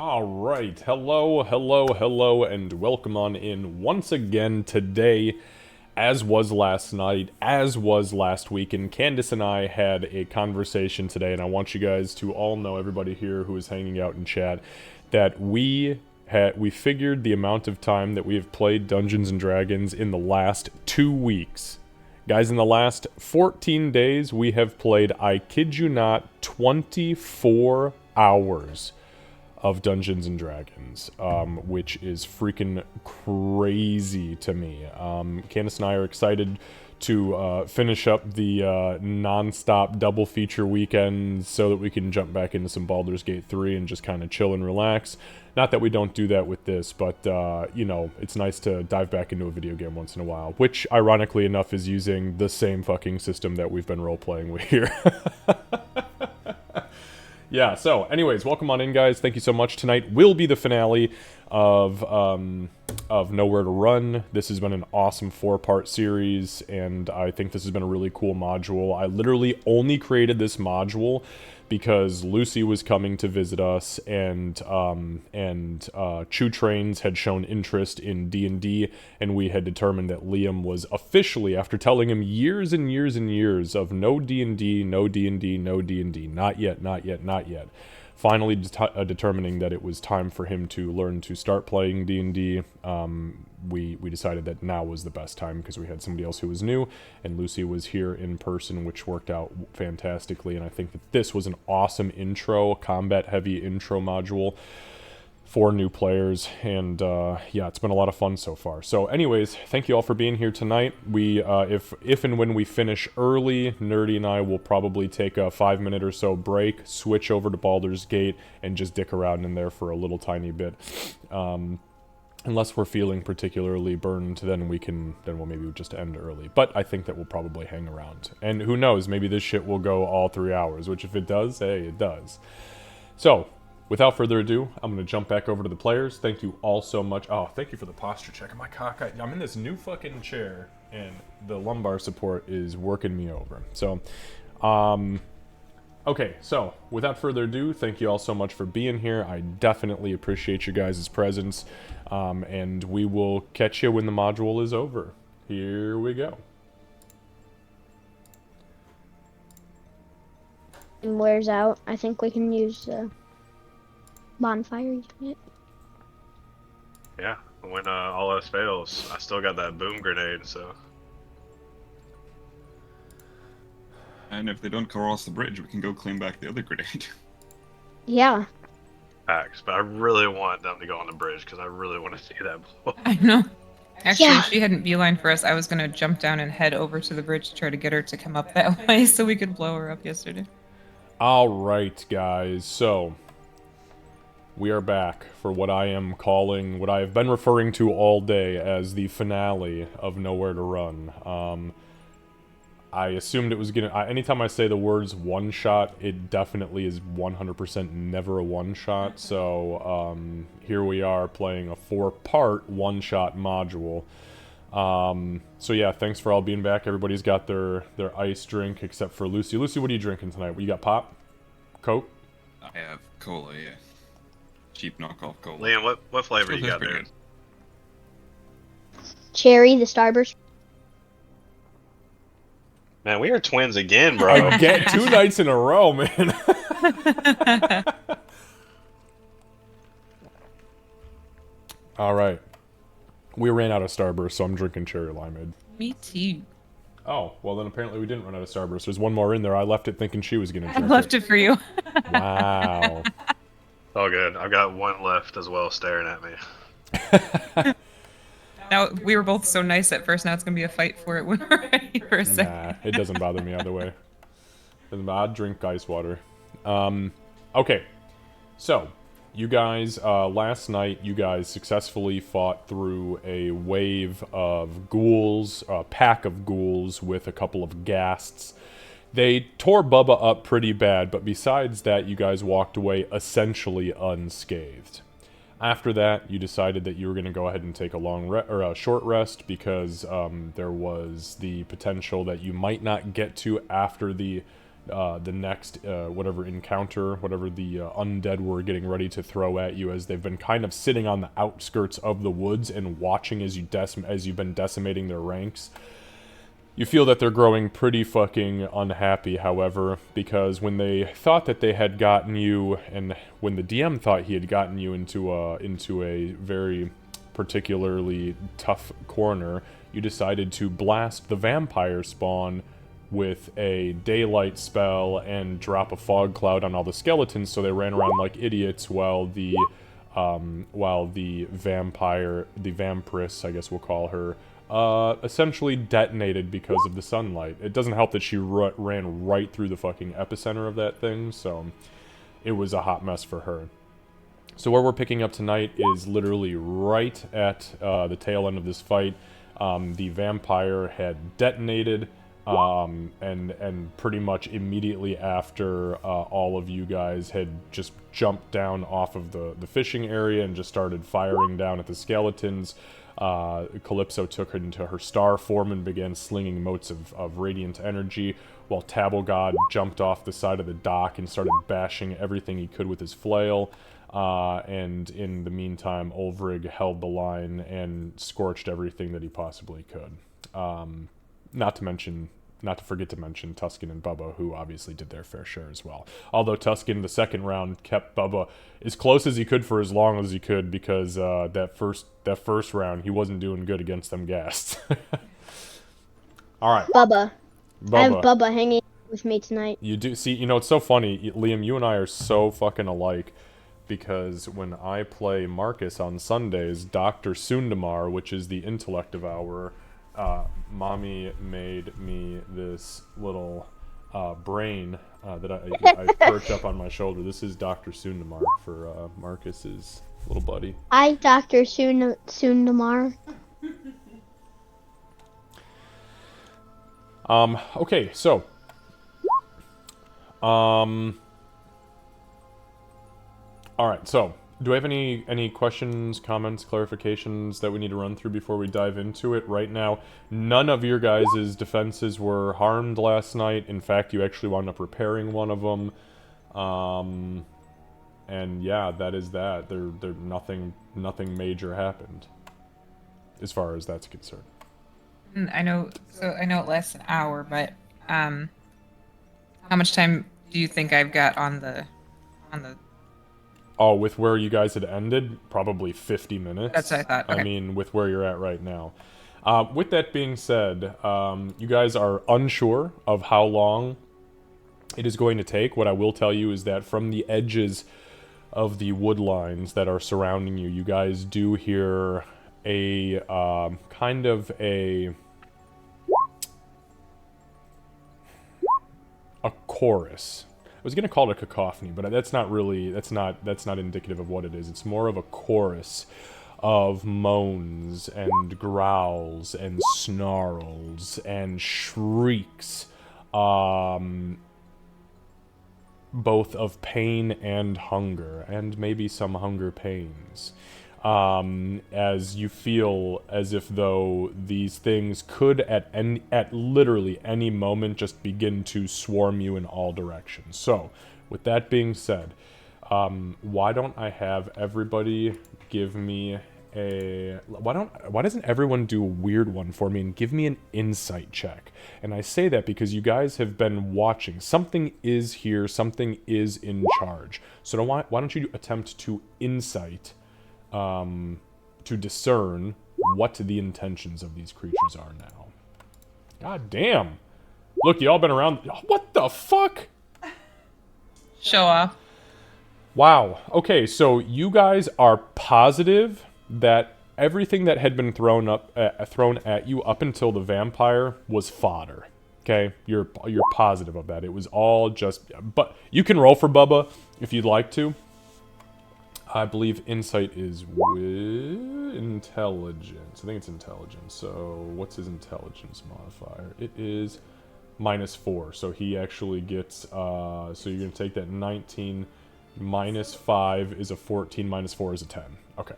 Alright, hello, and welcome on in once again today, as was last night, as was last week, and Candace and I had a conversation today, and I want you guys to all know, everybody here who is hanging out in chat, that we figured the amount of time that we have played Dungeons & Dragons in the last 2 weeks. Guys, in the last 14 days, we have played, I kid you not, 24 hours of Dungeons and Dragons, which is freaking crazy to me. Candace and I are excited to finish up the non-stop double feature weekend so that we can jump back into some Baldur's Gate 3 and just kind of chill and relax. Not that we don't do that with this, but, you know, it's nice to dive back into a video game once in a while, which, ironically enough, is using the same fucking system that we've been role-playing with here. Yeah, so, anyways, welcome on in, guys. Thank you so much. Tonight will be the finale of Nowhere to Run. This has been an awesome 4-part series, and I think this has been a really cool module. I literally only created this module because Lucy was coming to visit us, and Chew Trains had shown interest in D&D, and we had determined that Liam was officially, after telling him years and years and years of no D&D, no D&D, no D&D, not yet, not yet, not yet, finally determining that it was time for him to learn to start playing D&D, we decided that now was the best time because we had somebody else who was new, and Lucy was here in person, which worked out fantastically, and I think that this was an awesome intro, combat-heavy intro module for new players, and yeah, it's been a lot of fun so far. So anyways, thank you all for being here tonight. We, if and when we finish early, Nerdy and I will probably take a 5-minute or so break, switch over to Baldur's Gate, and just dick around in there for a little tiny bit. Unless we're feeling particularly burned, then we'll maybe just end early. But I think that we'll probably hang around. And who knows, maybe this shit will go all 3 hours, which if it does, hey, it does. So, without further ado, I'm going to jump back over to the players. Thank you all so much. Oh, thank you for the posture check. My cock, I'm in this new fucking chair, and the lumbar support is working me over. So, okay, so, without further ado, thank you all so much for being here. I definitely appreciate your guys' presence, and we will catch you when the module is over. Here we go. And wears out, I think we can use the bonfire unit. Yeah, when all else fails, I still got that boom grenade, so... And if they don't cross the bridge, we can go claim back the other grenade. Yeah. Facts, but I really want them to go on the bridge, because I really want to see that blow up. I know. Actually, Yeah. if she hadn't beeline for us, I was gonna jump down and head over to the bridge to try to get her to come up that way so we could blow her up yesterday. Alright, guys, so... we are back for what I am calling, what I have been referring to all day as the finale of Nowhere to Run. I assumed it was gonna... anytime I say the words one-shot, it definitely is 100% never a one-shot, so here we are playing a 4-part one-shot module. So yeah, thanks for all being back. Everybody's got their ice drink, except for Lucy. Lucy, what are you drinking tonight? You got pop? Coke? I have cola, yeah. Cheap knockoff cola. Liam, what flavor Still you got tastes there? pretty Cherry, the Starburst. Man, we are twins again, bro. I get 2 nights in a row, man. Alright. We ran out of Starburst, so I'm drinking cherry limeade. Me too. Oh, well then apparently we didn't run out of Starburst. There's one more in there. I left it thinking she was gonna I drink left it for you. Wow. It's all good. I've got one left as well staring at me. Now, we were both so nice at first, now it's gonna be a fight for it when we're ready for a second. Nah, it doesn't bother me either way. I drink ice water. Okay. So, you guys, last night, you guys successfully fought through a wave of ghouls, a pack of ghouls with a couple of ghasts. They tore Bubba up pretty bad, but besides that, you guys walked away essentially unscathed. After that, you decided that you were going to go ahead and take a short rest because there was the potential that you might not get to after the the next whatever encounter, whatever the undead were getting ready to throw at you, as they've been kind of sitting on the outskirts of the woods and watching as you've been decimating their ranks. You feel that they're growing pretty fucking unhappy, however, because when they thought that they had gotten you, and when the DM thought he had gotten you into a very particularly tough corner, you decided to blast the vampire spawn with a daylight spell and drop a fog cloud on all the skeletons, so they ran around like idiots while the vampiress, I guess we'll call her, essentially detonated because of the sunlight. It doesn't help that she ran right through the fucking epicenter of that thing, so it was a hot mess for her. So where we're picking up tonight is literally right at the tail end of this fight. The vampire had detonated, and pretty much immediately after all of you guys had just jumped down off of the fishing area and just started firing down at the skeletons, Calypso took into her star form and began slinging motes of radiant energy, while Tabblegod jumped off the side of the dock and started bashing everything he could with his flail. And in the meantime, Ulfrig held the line and scorched everything that he possibly could. Not to forget to mention Tusken and Bubba, who obviously did their fair share as well. Although Tusken, the second round, kept Bubba as close as he could for as long as he could, because that first round, he wasn't doing good against them ghasts. Alright. Bubba. I have Bubba hanging with me tonight. You do see, it's so funny, Liam, you and I are so fucking alike, because when I play Marcus on Sundays, Dr. Sundamar, which is the intellect of our, Mommy made me this little brain that I perch up on my shoulder. This is Dr. Sundamar for Marcus's little buddy. Hi, Dr. Sundamar. Okay, so alright, so do I have any questions, comments, clarifications that we need to run through before we dive into it? Right now, none of your guys' defenses were harmed last night. In fact, you actually wound up repairing one of them. And yeah, that is that. Nothing major happened, as far as that's concerned. I know it lasts an hour, but how much time do you think I've got on the? Oh, with where you guys had ended, probably 50 minutes. That's what I thought. Okay. I mean, with where you're at right now. With that being said, you guys are unsure of how long it is going to take. What I will tell you is that from the edges of the wood lines that are surrounding you, you guys do hear a kind of a chorus. I was gonna call it a cacophony, but that's not indicative of what it is. It's more of a chorus of moans and growls and snarls and shrieks, both of pain and hunger, and maybe some hunger pains. As you feel as if though these things could at literally any moment just begin to swarm you in all directions. So, with that being said, why don't I have everybody give me a... Why doesn't everyone do a weird one for me and give me an insight check? And I say that because you guys have been watching. Something is here, something is in charge. So why don't you attempt to insight... to discern what the intentions of these creatures are now. God damn. Look, y'all been around... What the fuck? Show off. Wow. Okay, so you guys are positive that everything that had been thrown at you up until the vampire was fodder. Okay? You're positive of that. It was all just... But you can roll for Bubba if you'd like to. I believe insight is with intelligence. I think it's intelligence. So what's his intelligence modifier? It is -4. So he actually gets, so you're going to take that 19 minus 5 is a 14 minus 4 is a 10. Okay.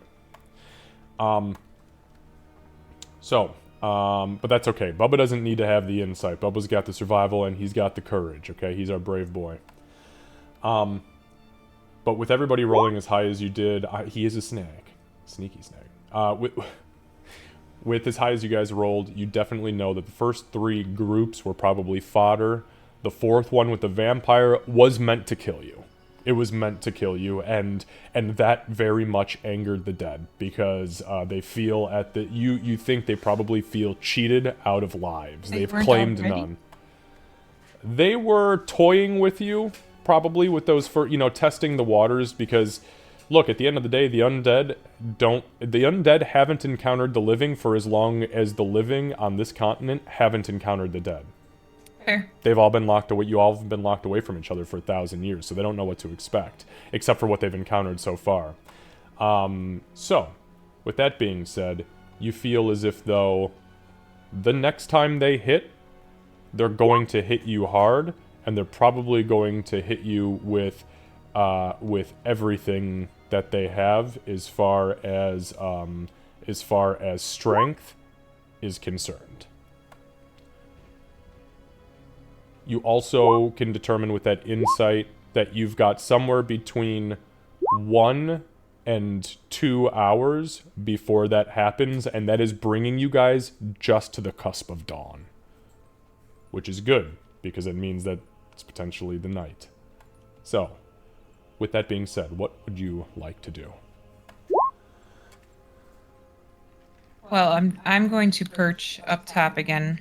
So But that's okay. Bubba doesn't need to have the insight. Bubba's got the survival and he's got the courage, okay? He's our brave boy. But with everybody rolling as high as you did, he is a snag. Sneaky snag. With as high as you guys rolled, you definitely know that the first 3 groups were probably fodder. The 4th one with the vampire was meant to kill you. It was meant to kill you, and that very much angered the dead, because they feel at the you think they probably feel cheated out of lives. They've claimed none. They were toying with you, probably with those for testing the waters, because look, at the end of the day, the undead haven't encountered the living for as long as the living on this continent haven't encountered the dead. Fair. They've all been locked away. You all have been locked away from each other for 1,000 years, so they don't know what to expect, except for what they've encountered so far. So, with that being said, you feel as if though the next time they hit, they're going to hit you hard, and they're probably going to hit you with everything that they have as far as strength is concerned. You also can determine with that insight that you've got somewhere between 1 and 2 hours before that happens, and that is bringing you guys just to the cusp of dawn. Which is good, because it means that it's potentially the night. So, with that being said, what would you like to do? Well, I'm going to perch up top again.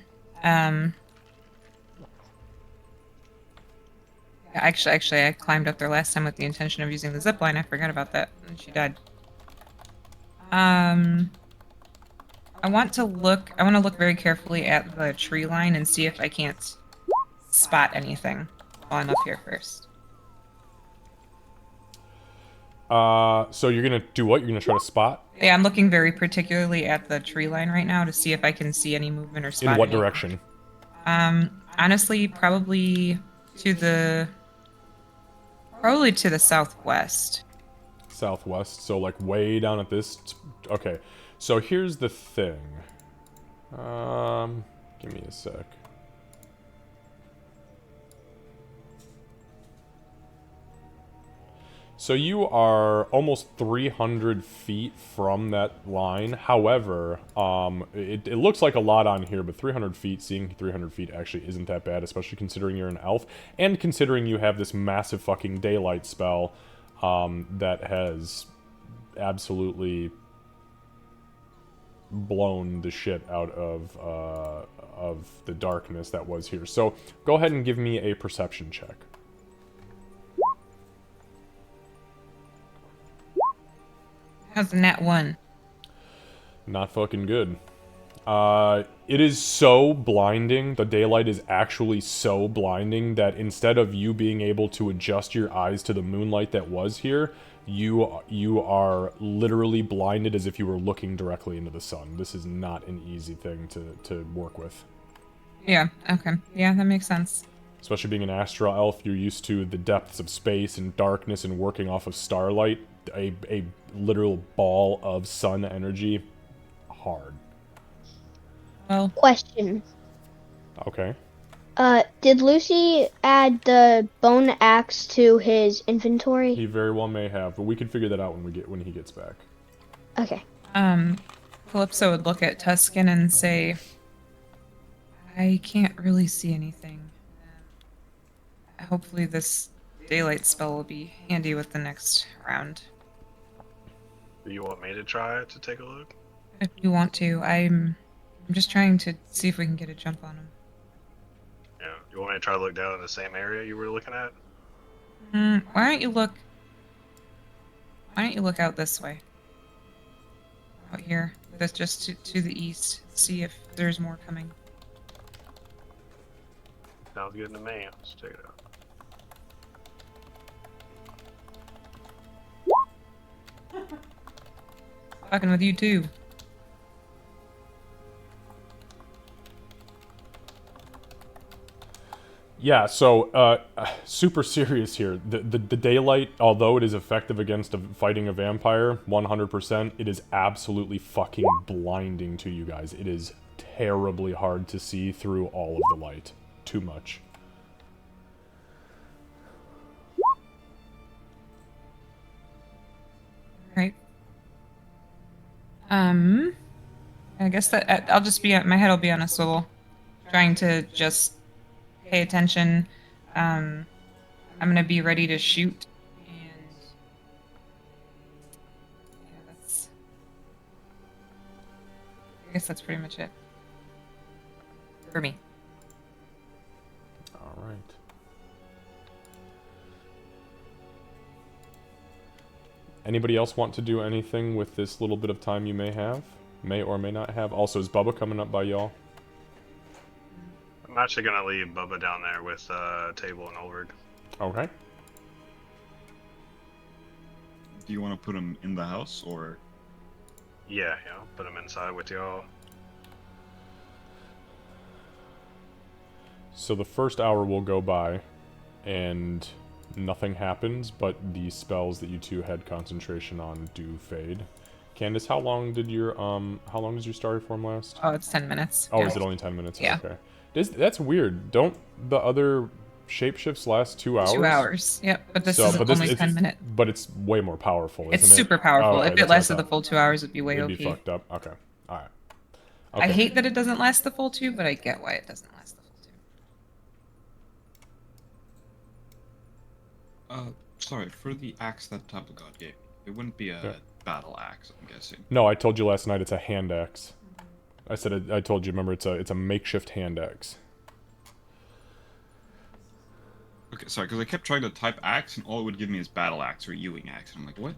Actually, I climbed up there last time with the intention of using the zip line. I forgot about that, and she died. I want to look very carefully at the tree line and see if I can't spot anything while I'm up here first. So you're gonna do what? You're gonna try to spot? Yeah, I'm looking very particularly at the tree line right now to see if I can see any movement or spot. In what anything. direction? Honestly, probably to the southwest. Southwest, so like way down at this. Okay, so here's the thing. Give me a sec. So you are almost 300 feet from that line. However, it looks like a lot on here, but 300 feet, seeing 300 feet actually isn't that bad, especially considering you're an elf, and considering you have this massive fucking daylight spell that has absolutely blown the shit out of the darkness that was here. So go ahead and give me a perception check. How's the nat 1? Not fucking good. It is so blinding, the daylight is actually so blinding that instead of you being able to adjust your eyes to the moonlight that was here, you are literally blinded as if you were looking directly into the sun. This is not an easy thing to work with. Yeah, okay. Yeah, that makes sense. Especially being an astral elf, you're used to the depths of space and darkness and working off of starlight. A literal ball of sun energy. Hard. Well, Question. Okay. Did Lucy add the bone axe to his inventory? He very well may have, but we can figure that out when he gets back. Okay. Calypso would look at Tuscan and say, I can't really see anything. Hopefully this daylight spell will be handy with the next round. Do you want me to try to take a look? If you want to, I'm just trying to see if we can get a jump on him. Yeah. You want me to try to look down in the same area you were looking at? Why don't you look out this way? Out here. That's just to the east. See if there's more coming. Sounds good to me. Let's check it out. Fucking with you too. Yeah, so super serious here. The daylight, although it is effective against fighting a vampire, 100%, it is absolutely fucking blinding to you guys. It is terribly hard to see through all of the light. Too much. Right. I guess that I'll just be my head will be on a swivel, trying to just pay attention. I'm gonna be ready to shoot, and yeah, that's. I guess that's pretty much it for me. All right. Anybody else want to do anything with this little bit of time you may have? May or may not have. Also, is Bubba coming up by y'all? I'm actually gonna leave Bubba down there with Table and Ulrich. Okay. Do you want to put him in the house or? Yeah, put him inside with y'all. So the first hour will go by, and nothing happens, but the spells that you two had concentration on do fade. Candace, how long did your story form last? Oh, it's 10 minutes. Oh, yeah. is it only 10 minutes? Yeah. Okay. That's weird. Don't the other shapeshifts last 2 hours? 2 hours. Yep, but this is only 10 minutes. But it's way more powerful, It's isn't it? super powerful. Oh, okay, If it that's what I lasted the thought. full 2 hours, it'd be way It'd OP. be fucked up. Okay. All right. I Okay. hate that it doesn't last the full 2, but I get why it doesn't last the full 2. Sorry, for the axe that Table God gave me, it wouldn't be a Yeah. battle axe, I'm guessing. No, I told you last night it's a hand axe. I told you. Remember, it's a makeshift hand axe. Okay, sorry, because I kept trying to type axe, and all it would give me is battle axe or Ewing axe. And I'm like, what?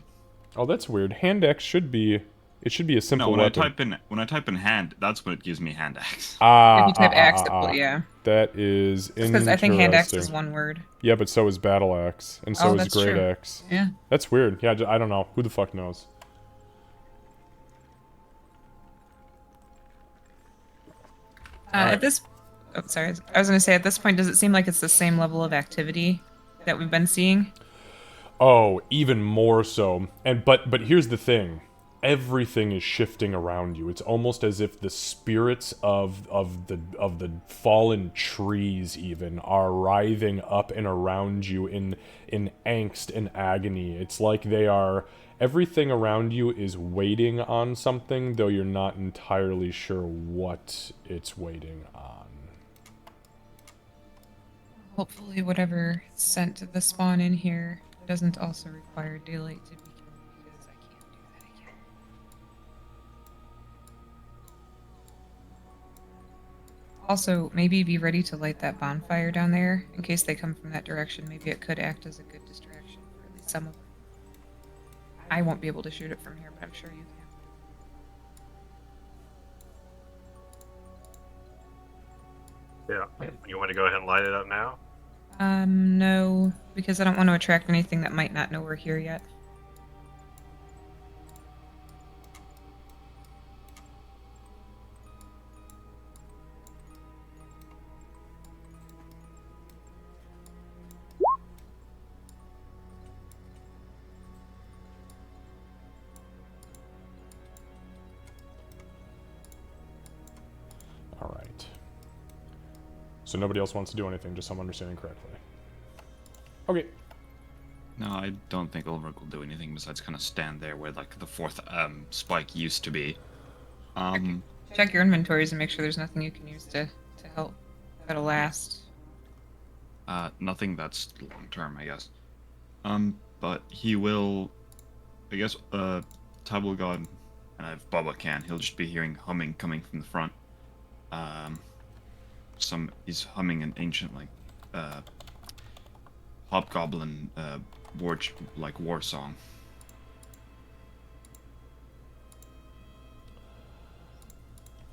Oh, that's weird. Hand axe should be a simple No, when weapon. I type in hand, that's when it gives me hand axe. If you type axe, yeah. That is interesting. Because I think hand axe is one word. Yeah, but so is battle axe, and so Oh, is that's great true. axe. Yeah. That's weird. Yeah, I don't know. Who the fuck knows? At this, oh, sorry, I was gonna say at this point, does it seem like it's the same level of activity that we've been seeing? Oh, even more so. And but here's the thing. Everything is shifting around you. It's almost as if the spirits of the fallen trees even are writhing up and around you in angst and agony. It's like everything around you is waiting on something, though you're not entirely sure what it's waiting on. Hopefully, whatever sent the spawn in here doesn't also require daylight to be killed, because I can't do that again. Also, maybe be ready to light that bonfire down there in case they come from that direction. Maybe it could act as a good distraction for at least some of them. I won't be able to shoot it from here, but I'm sure you can. Yeah. You want to go ahead and light it up now? No, because I don't want to attract anything that might not know we're here yet. All right. So nobody else wants to do anything, just so I'm understanding correctly. Okay. No, I don't think Ulrich will do anything besides kind of stand there where like the fourth spike used to be. Check your inventories and make sure there's nothing you can use to help that'll last. Nothing that's long term, I guess. But he will, I guess, Table God, and if Bubba can, he'll just be hearing humming coming from the front. He's humming an ancient hobgoblin war song.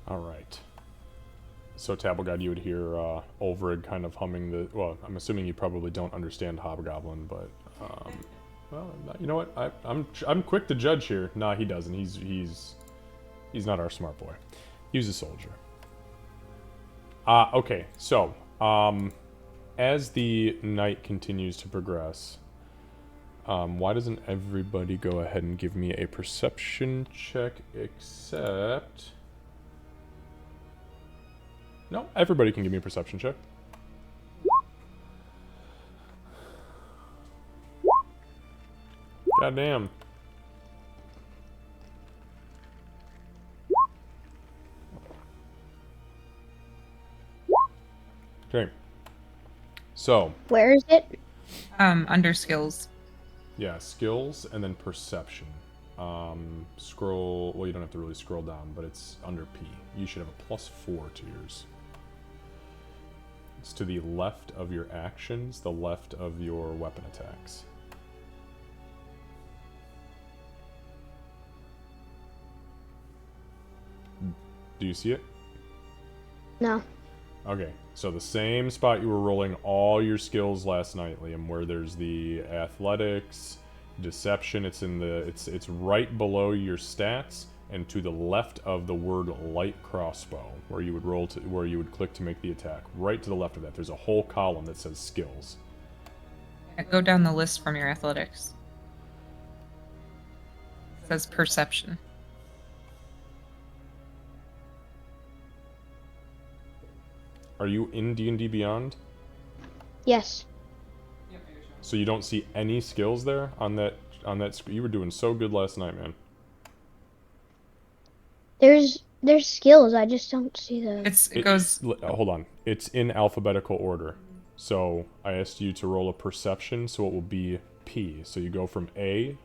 All right. So Table God, you would hear Ulfrid kind of humming the. Well, I'm assuming you probably don't understand Hobgoblin, but well, you know what? I'm quick to judge here. Nah, he doesn't. He's not our smart boy. He was a soldier. Okay, so as the night continues to progress, why doesn't everybody go ahead and give me a perception check except... No, everybody can give me a perception check. Goddamn. Okay. So, Where is it? Under skills. yeah, skills and then perception. Scroll, well, you don't have to really scroll down, but it's under P. You should have a +4 to yours. It's to the left of your actions, the left of your weapon attacks. Do you see it? No. Okay, so the same spot you were rolling all your skills last night, Liam, where there's the athletics, deception, it's right below your stats and to the left of the word light crossbow, where you would click to make the attack. Right to the left of that, there's a whole column that says skills. Yeah, go down the list from your athletics. It says perception. Are you in D&D Beyond? Yes. So you don't see any skills there on that you were doing so good last night, man. There's skills. I just don't see the. It goes. Hold on. It's in alphabetical order. So I asked you to roll a perception, so it will be P. So you go from A,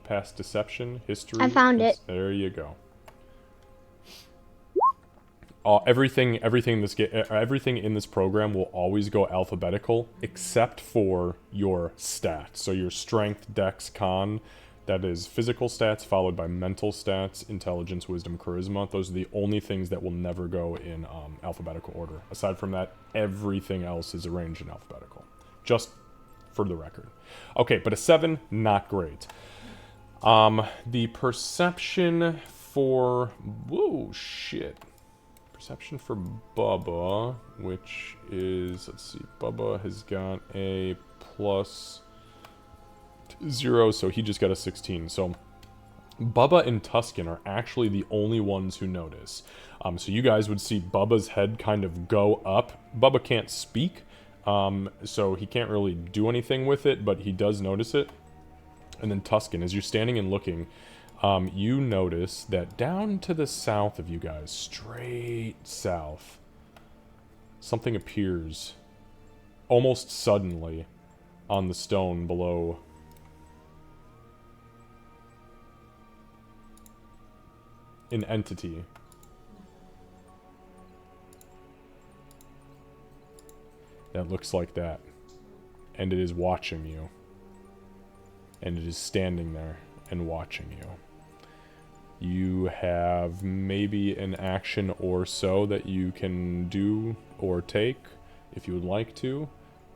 past deception, history. I found it. There you go. Everything in this program will always go alphabetical, except for your stats. So your strength, dex, con, that is physical stats followed by mental stats, intelligence, wisdom, charisma. Those are the only things that will never go in alphabetical order. Aside from that, everything else is arranged in alphabetical. Just for the record. Okay, but a 7, not great. The perception for... Whoa, shit. Perception for Bubba, which is, let's see, Bubba has got a +0, so he just got a 16. So Bubba and Tuscan are actually the only ones who notice. So you guys would see Bubba's head kind of go up. Bubba can't speak, so he can't really do anything with it, but he does notice it. And then Tuscan, as you're standing and looking, you notice that down to the south of you guys, straight south, something appears almost suddenly on the stone below. An entity. That looks like that. And it is watching you. And it is standing there and watching you. You have maybe an action or so that you can do or take if you would like to.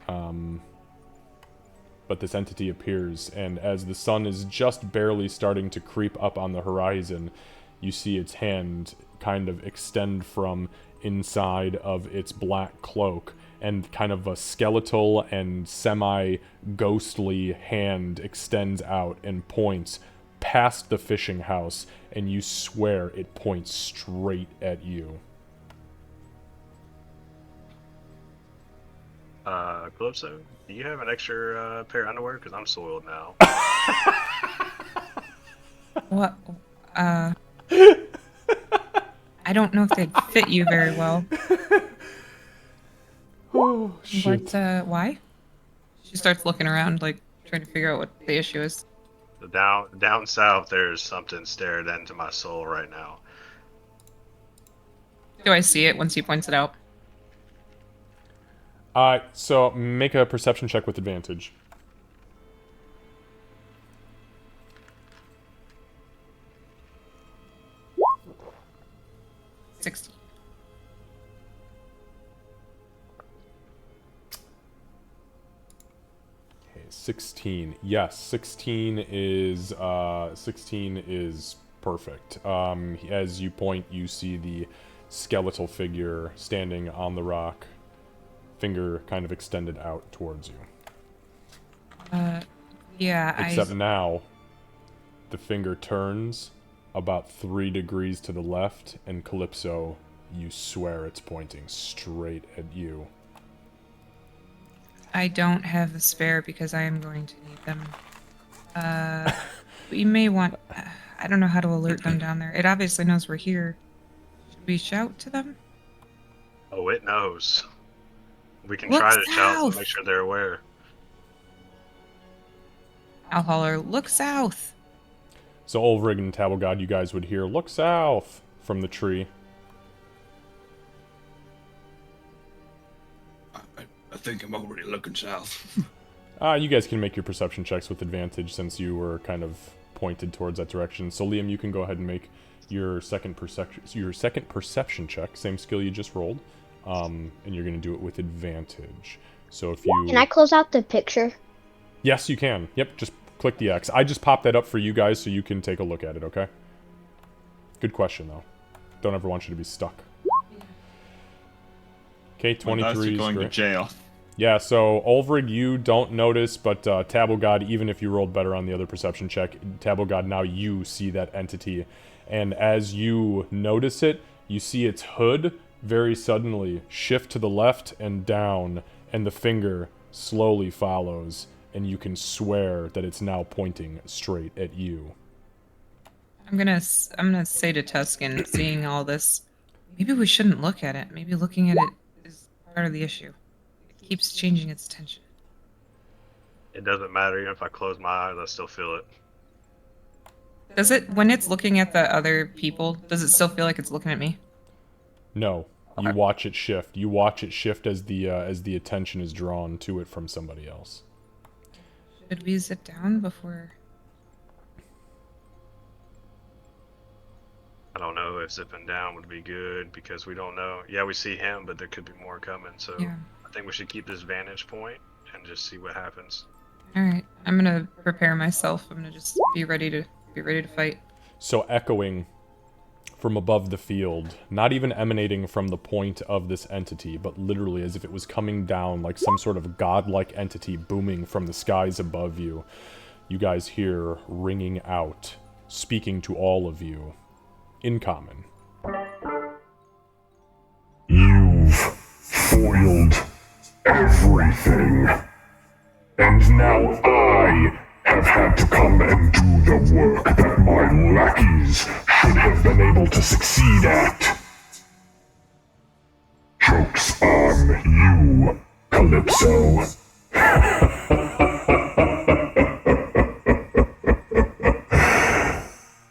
But this entity appears, and as the sun is just barely starting to creep up on the horizon, you see its hand kind of extend from inside of its black cloak, and kind of a skeletal and semi-ghostly hand extends out and points past the fishing house, and you swear it points straight at you. Calypso, do you have an extra pair of underwear? Because I'm soiled now. What? I don't know if they'd fit you very well. Oh, shit. But, why? She starts looking around, like, trying to figure out what the issue is. Down south, there's something staring into my soul right now. Do I see it once he points it out? So make a perception check with advantage. $60. Okay, 16. Yes, 16 is perfect. As you point, you see the skeletal figure standing on the rock, finger kind of extended out towards you. Yeah, Except now, the finger turns about 3 degrees to the left, and Calypso, you swear it's pointing straight at you. I don't have the spare because I am going to need them. We may want... I don't know how to alert them down there. It obviously knows we're here. Should we shout to them? Oh, it knows. We can Look try to shout south! to make sure they're aware. I'll holler, look south! So Ulfric and Tabblegod, you guys would hear, "Look south!" from the tree. I think I'm already looking south. You guys can make your perception checks with advantage since you were kind of pointed towards that direction. So Liam, you can go ahead and make your second perception check, same skill you just rolled, and you're going to do it with advantage. So if you... Can I close out the picture? Yes, you can. Yep, just click the X. I just popped that up for you guys so you can take a look at it, okay? Good question, though. Don't ever want you to be stuck. Okay, 23 is going to great. jail. Yeah, so Ulfric, you don't notice, but Tabblegod, even if you rolled better on the other perception check, Tabblegod, now you see that entity. And as you notice it, you see its hood very suddenly shift to the left and down, and the finger slowly follows, and you can swear that it's now pointing straight at you. I'm gonna say to Tuscan, seeing all this, maybe we shouldn't look at it. Maybe looking at it is part of the issue. It keeps changing its attention. It doesn't matter, even if I close my eyes, I still feel it. Does it, when it's looking at the other people, does it still feel like it's looking at me? No, you Okay. watch it shift. You watch it shift as the attention is drawn to it from somebody else. Should we zip down before... I don't know if zipping down would be good because we don't know. Yeah, we see him, but there could be more coming. So Yeah. I think we should keep this vantage point and just see what happens. Alright, I'm gonna prepare myself. I'm gonna just be ready to fight. So echoing from above the field, not even emanating from the point of this entity, but literally as if it was coming down like some sort of godlike entity booming from the skies above you, you guys hear ringing out, speaking to all of you, in common. You've foiled everything. And now I have had to come and do the work that my lackeys should have been able to succeed at. Joke's on you, Calypso.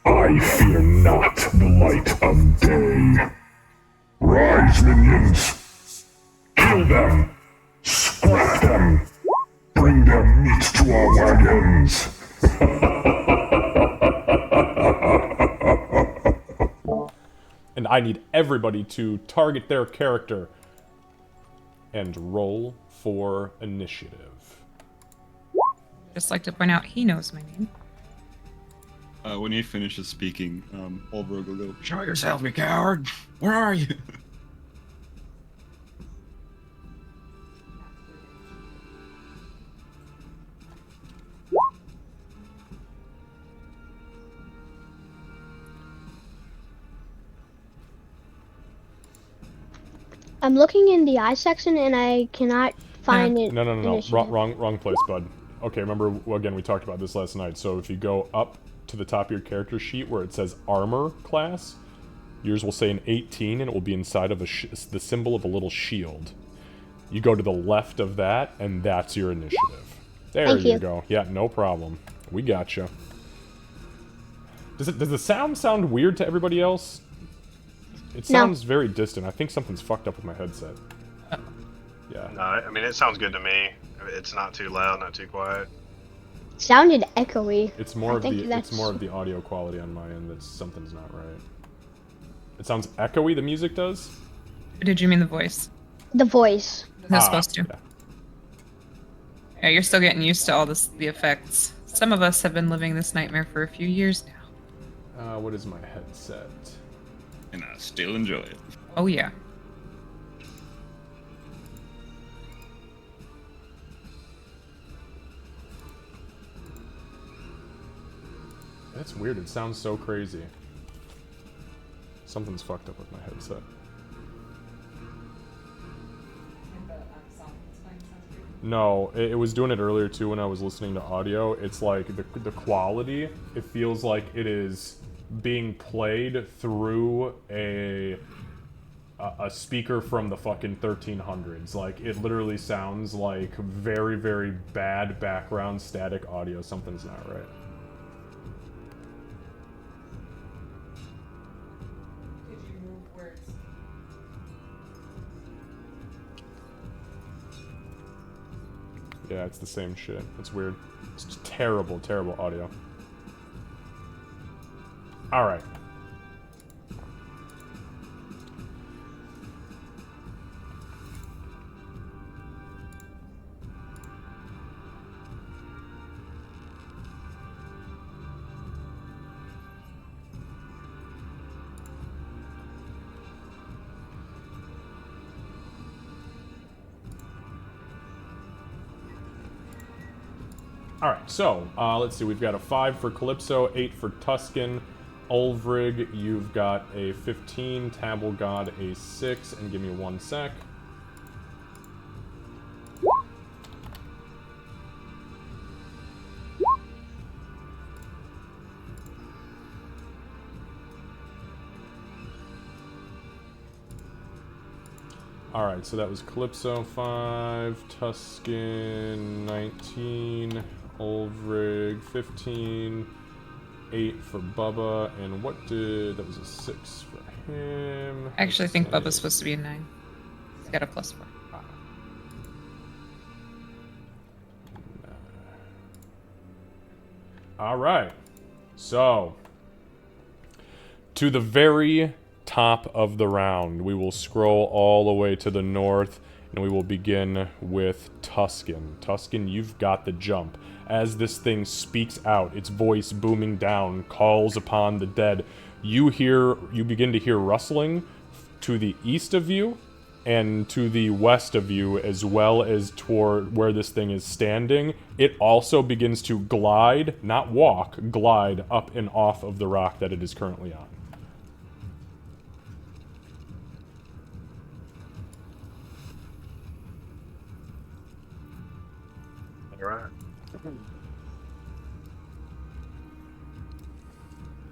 I fear not the light of day. Rise, minions. Kill them. Scrap them. Bring their meat to our wagons. And I need everybody to target their character and roll for initiative. Just like to point out, he knows my name. When he finishes speaking, Ulfric will go, Show yourself, you coward! Where are you? I'm looking in the eye section and I cannot find it. No. initiative. Wrong place, bud. Okay, remember, again, we talked about this last night. So if you go up to the top of your character sheet where it says armor class, yours will say an 18 and it will be inside of the symbol of a little shield. You go to the left of that and that's your initiative. There Thank you you. go. Yeah, no problem. We got you. Does the sound weird to everybody else? It No. sounds very distant. I think something's fucked up with my headset. Yeah. No, I mean, it sounds good to me. It's not too loud, not too quiet. Sounded echoey. It's more I of think the that's- it's more of the audio quality on my end that something's not right. It sounds echoey, the music does? Or did you mean the voice? The voice. That's supposed to. Yeah. Yeah, you're still getting used to all the effects. Some of us have been living this nightmare for a few years now. What is my headset? and I still enjoy it. Oh yeah. That's weird. It sounds so crazy. Something's fucked up with my headset. No, it was doing it earlier too when I was listening to audio. It's like the quality, it feels like it is being played through a speaker from the fucking 1300s. Like, it literally sounds like very, very bad background static audio. Something's not right. Did you move where it's... Yeah, it's the same shit. It's weird. It's just terrible, terrible audio. Alright. Alright, so, let's see, we've got a 5 for Calypso, 8 for Tuscan, Ulvrig, you've got a 15, Tabble God a 6, and give me 1 sec. Alright, so that was Calypso 5, Tuscan 19, Ulvrig 15, 8 for Bubba, and what did... that was a 6 for him. I actually think Let's Bubba's see. supposed to be a 9. He's got a +4. Alright, so, to the very top of the round, we will scroll all the way to the north, and we will begin with Tuscan. Tuscan, you've got the jump. As this thing speaks out, its voice booming down, calls upon the dead, you begin to hear rustling to the east of you, and to the west of you, as well as toward where this thing is standing. It also begins to glide, not walk, glide up and off of the rock that it is currently on. Alright.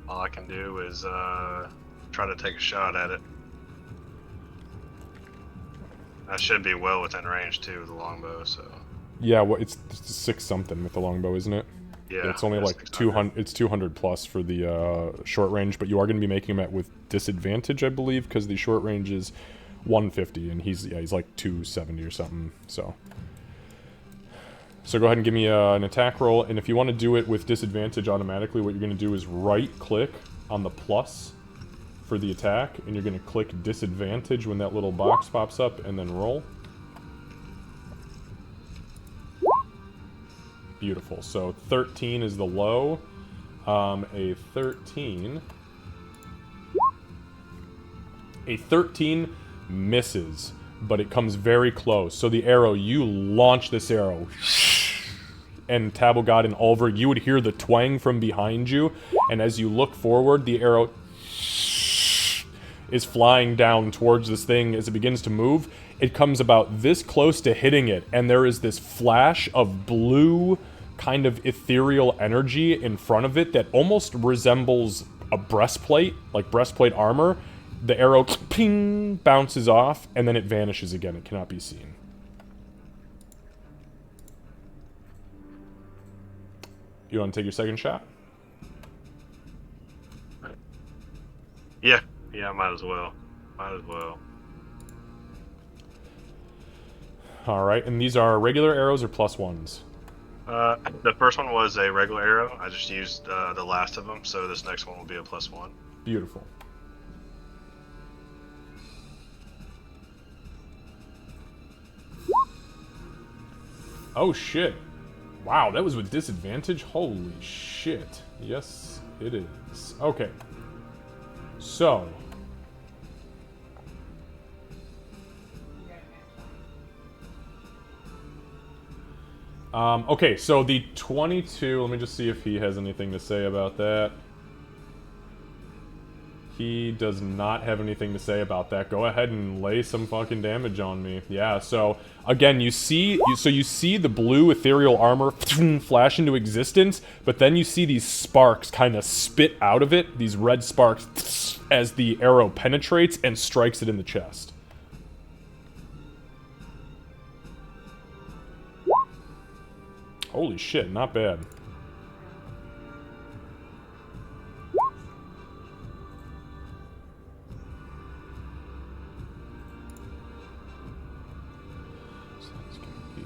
All I can do is try to take a shot at it. I should be well within range too with the longbow, so Yeah, well, it's 6 something with the longbow, isn't it? yeah. It's only it's like 600. 200. It's 200 plus for the short range, but you are going to be making him at with disadvantage, I believe, because the short range is 150, and he's like 270 or something. So go ahead and give me an attack roll, and if you want to do it with disadvantage automatically, what you're going to do is right-click on the plus for the attack, and you're going to click disadvantage when that little box pops up, and then roll. Beautiful. So 13 is the low. A 13 misses, but it comes very close. So the arrow, you launch this arrow, and Tabble God and Ulvrig, you would hear the twang from behind you, and as you look forward, the arrow is flying down towards this thing. As it begins to move, it comes about this close to hitting it, and there is this flash of blue, kind of ethereal energy in front of it that almost resembles a breastplate, like breastplate armor. The arrow, ping, bounces off, and then it vanishes again. It cannot be seen. You want to take your second shot? Yeah, might as well. Alright, and these are regular arrows or plus ones? The first one was a regular arrow. I just used the last of them, so this next one will be a +1. Beautiful. Oh shit. Wow, that was with disadvantage? Holy shit. Yes, it is. Okay. So. Okay, so the 22, let me just see if he has anything to say about that. He does not have anything to say about that. Go ahead and lay some fucking damage on me. Yeah, so again, you see the blue ethereal armor flash into existence, but then you see these sparks kind of spit out of it, these red sparks, as the arrow penetrates and strikes it in the chest. Holy shit, not bad. So that's gonna be...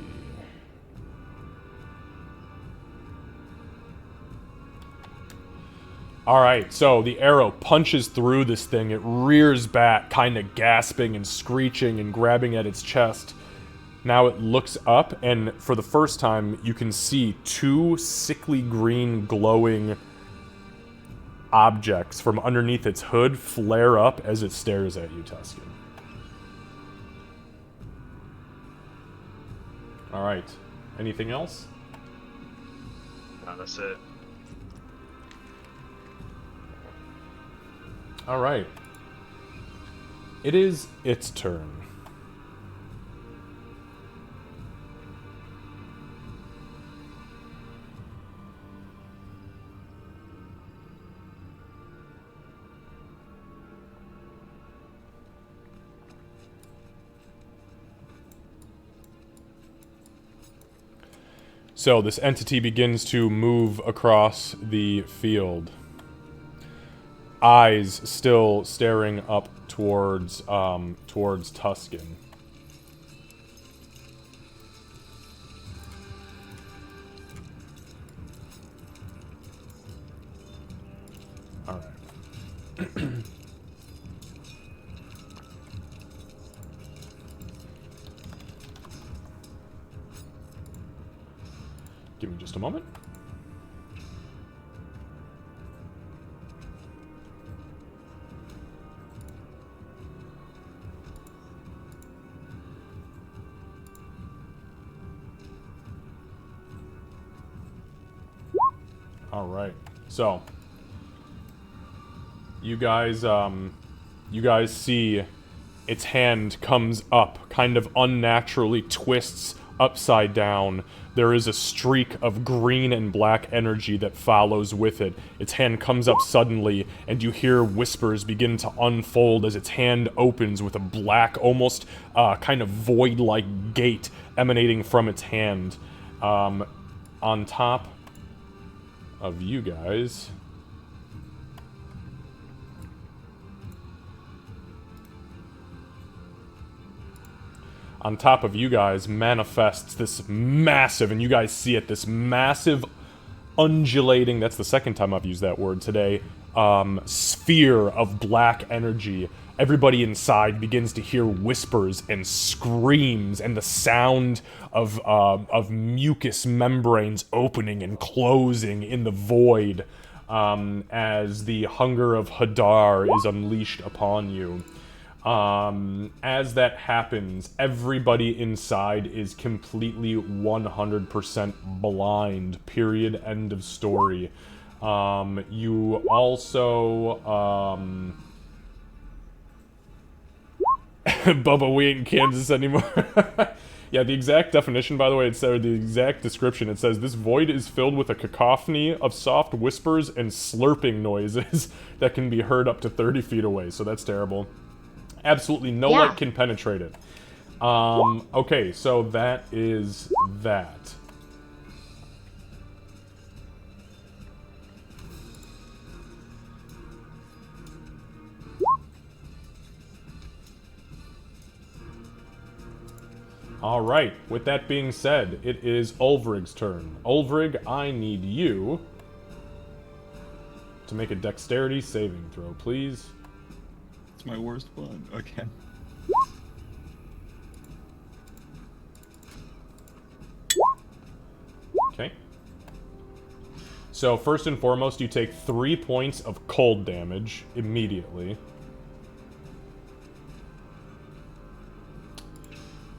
Alright, so the arrow punches through this thing. It rears back, kind of gasping and screeching and grabbing at its chest. Now it looks up, and for the first time, you can see two sickly green glowing objects from underneath its hood flare up as it stares at you, Tusken. Alright. Anything else? No, that's it. Alright. It is its turn. So this entity begins to move across the field. Eyes still staring up towards Tusken. All right. Give me just a moment. All right. So, you guys see its hand comes up, kind of unnaturally twists upside down. There is a streak of green and black energy that follows with it. Its hand comes up suddenly, and you hear whispers begin to unfold as its hand opens with a black, almost kind of void-like gate emanating from its hand. On top of you guys... On top of you guys manifests this massive, and you guys see it, this massive undulating, that's the second time I've used that word today, sphere of black energy. Everybody inside begins to hear whispers and screams and the sound of mucous membranes opening and closing in the void as the hunger of Hadar is unleashed upon you. As that happens, everybody inside is completely 100% blind, period, end of story. You also, Bubba, we ain't in Kansas anymore. Yeah, the exact definition, by the way, the exact description, it says, this void is filled with a cacophony of soft whispers and slurping noises that can be heard up to 30 feet away, so that's terrible. Absolutely no light can penetrate it. Okay, so that is that. Alright, with that being said, it is Ulvrig's turn. Ulvrig, I need you to make a dexterity saving throw, please. My worst one. Okay. Okay. So first and foremost, you take 3 points of cold damage immediately.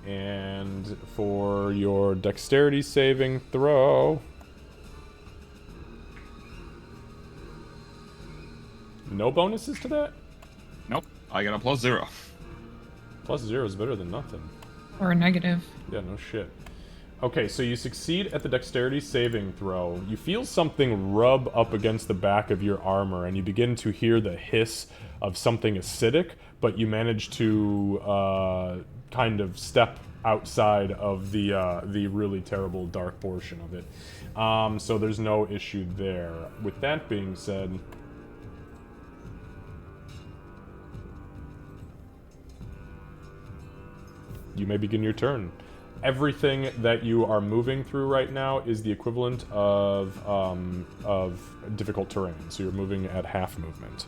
And for your dexterity saving throw... No bonuses to that? Nope. I got a +0. +0 is better than nothing. Or a negative. Yeah, no shit. Okay, so you succeed at the dexterity saving throw. You feel something rub up against the back of your armor, and you begin to hear the hiss of something acidic, but you manage to kind of step outside of the really terrible dark portion of it. So there's no issue there. With that being said... You may begin your turn. Everything that you are moving through right now is the equivalent of difficult terrain, so you're moving at half movement.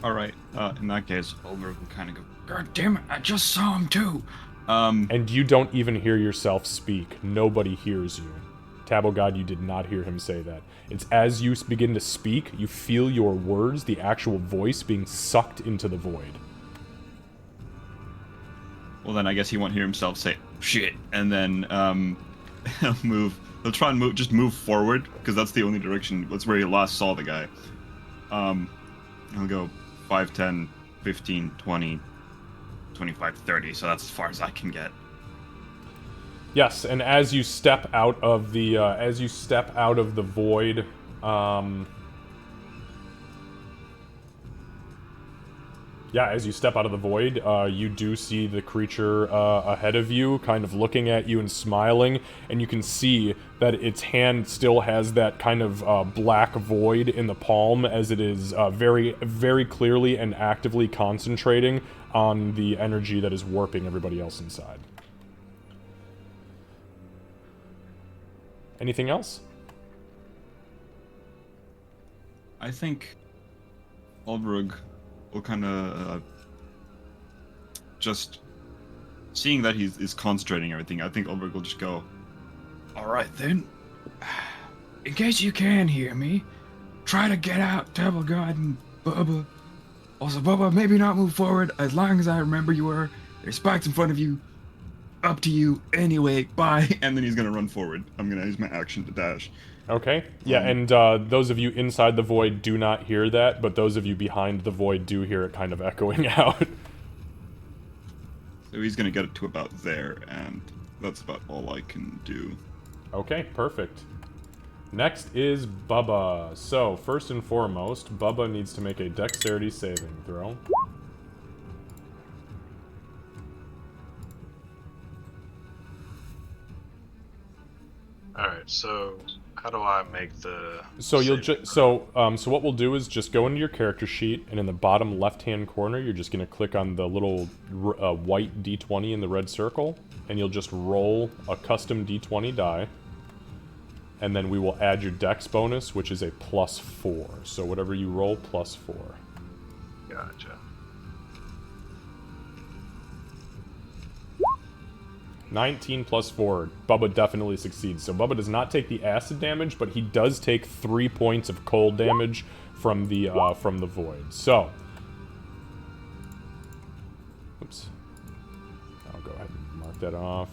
Alright, in that case, Ulrich will kind of go, God damn it, I just saw him too. And you don't even hear yourself speak. Nobody hears you. Tabo God, you did not hear him say that. It's as you begin to speak, you feel your words, the actual voice, being sucked into the void. well then I guess he won't hear himself say, shit, and then, he'll try and just move forward, because that's the only direction, that's where he last saw the guy. He'll go 5, 10, 15, 20, 25, 30, so that's as far as I can get. Yes, and as you step out of the void, as you step out of the void, you do see the creature ahead of you, kind of looking at you and smiling, and you can see that its hand still has that kind of black void in the palm, as it is very, very clearly and actively concentrating on the energy that is warping everybody else inside. Anything else? I think Ulbrug will kind of just seeing that he's concentrating everything. I think Ulbrug will just go, Alright then. In case you can hear me, try to get out, Table God and Bubba. Also, Bubba, maybe not move forward as long as I remember you were. There's spikes in front of you. Up to you. Anyway, bye. and then he's gonna run forward. I'm gonna use my action to dash. Okay. Yeah, and those of you inside the void do not hear that, but those of you behind the void do hear it kind of echoing out. So he's gonna get it to about there, and that's about all I can do. Okay, perfect. Next is Bubba. So, first and foremost, Bubba needs to make a dexterity saving throw. Alright, so how do I make the... So you'll saving just so what we'll do is just go into your character sheet, and in the bottom left-hand corner, you're just gonna click on the little white D20 in the red circle, and you'll just roll a custom D20 die, and then we will add your dex bonus, which is a +4. So whatever you roll, +4. Gotcha. 19 plus 4. Bubba definitely succeeds. So Bubba does not take the acid damage, but he does take 3 points of cold damage from the void. So, oops. I'll go ahead and mark that off.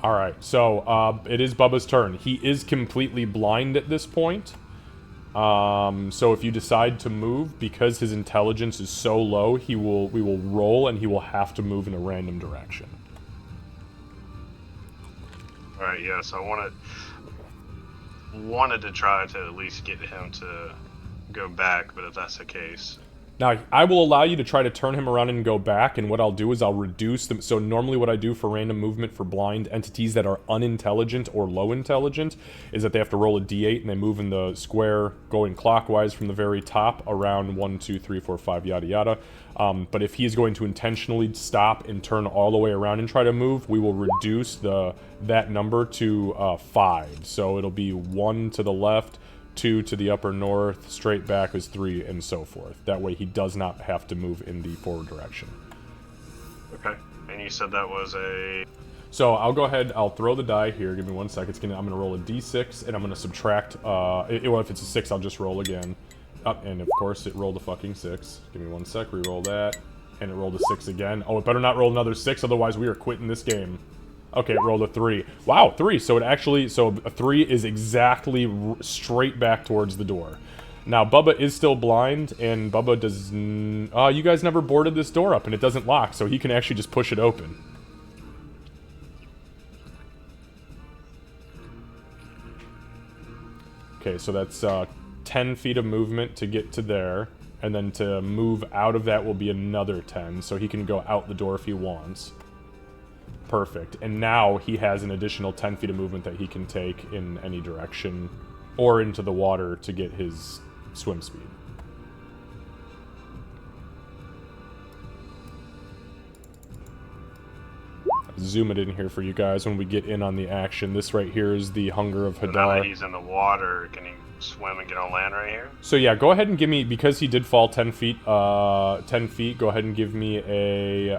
All right. So it is Bubba's turn. He is completely blind at this point. So if you decide to move, because his intelligence is so low, we will roll, and he will have to move in a random direction. Alright, yeah, so I wanted to try to at least get him to go back, but if that's the case... Now, I will allow you to try to turn him around and go back, and what I'll do is I'll reduce them. So normally what I do for random movement for blind entities that are unintelligent or low intelligent is that they have to roll a d8, and they move in the square going clockwise from the very top around 1, 2, 3, 4, 5, yada yada. But if he is going to intentionally stop and turn all the way around and try to move, we will reduce that number to 5. So it'll be 1 to the left, 2 to the upper north, straight back is 3, and so forth. That way he does not have to move in the forward direction. Okay, and you said that was a... So I'll go ahead, I'll throw the die here, give me 1 second. I'm going to roll a d6, and I'm going to subtract, well, if it's a 6, I'll just roll again. Up, and of course it rolled a fucking 6. Give me 1 sec, re-roll that. And it rolled a 6 again. Oh, it better not roll another 6, otherwise we are quitting this game. Okay, it rolled a 3. Wow, 3. So it actually, so a 3 is exactly straight back towards the door. Now, Bubba is still blind, and Bubba does... you guys never boarded this door up, and it doesn't lock, so he can actually just push it open. Okay, so that's 10 feet of movement to get to there, and then to move out of that will be another 10, so he can go out the door if he wants. Perfect. And now he has an additional 10 feet of movement that he can take in any direction, or into the water to get his swim speed. Zoom it in here for you guys when we get in on the action. This right here is the Hunger of So now that Hadar. he's in the water, can he swim and get on land right here? So yeah, go ahead and give me, because he did fall 10 feet, go ahead and give me a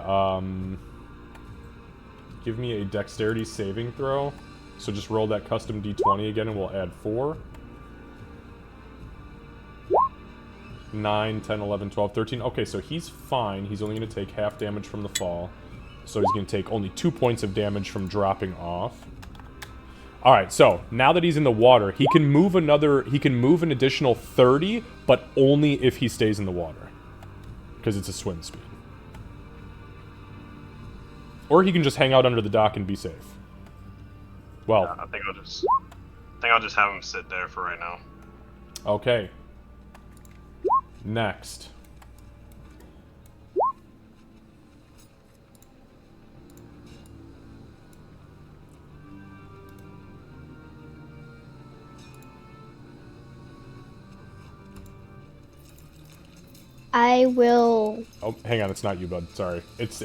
dexterity saving throw. So just roll that custom d20 again and we'll add 4. 9, 10, 11, 12, 13. Okay, so he's fine. He's only going to take half damage from the fall. So he's going to take only 2 points of damage from dropping off. Alright, so now that he's in the water, he can move an additional 30, but only if he stays in the water. Because it's a swim speed. Or he can just hang out under the dock and be safe. Well, I think I'll just have him sit there for right now. okay. Next. I will. Oh, hang on, it's not you, bud. Sorry. There's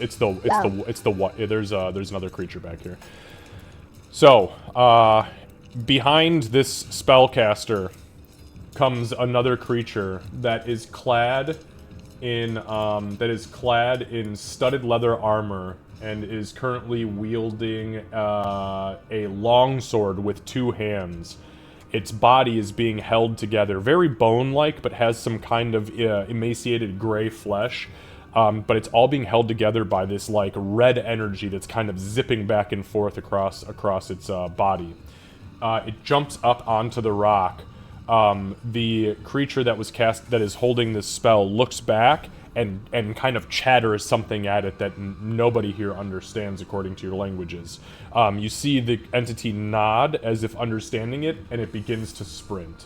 another creature back here. So, behind this spellcaster comes another creature that is clad in studded leather armor and is currently wielding a longsword with 2 hands. Its body is being held together, very bone-like, but has some kind of emaciated gray flesh. But it's all being held together by this like red energy that's kind of zipping back and forth across its body. It jumps up onto the rock. The creature that is holding this spell looks back and kind of chatters something at it that nobody here understands according to your languages. You see the entity nod as if understanding it, and it begins to sprint.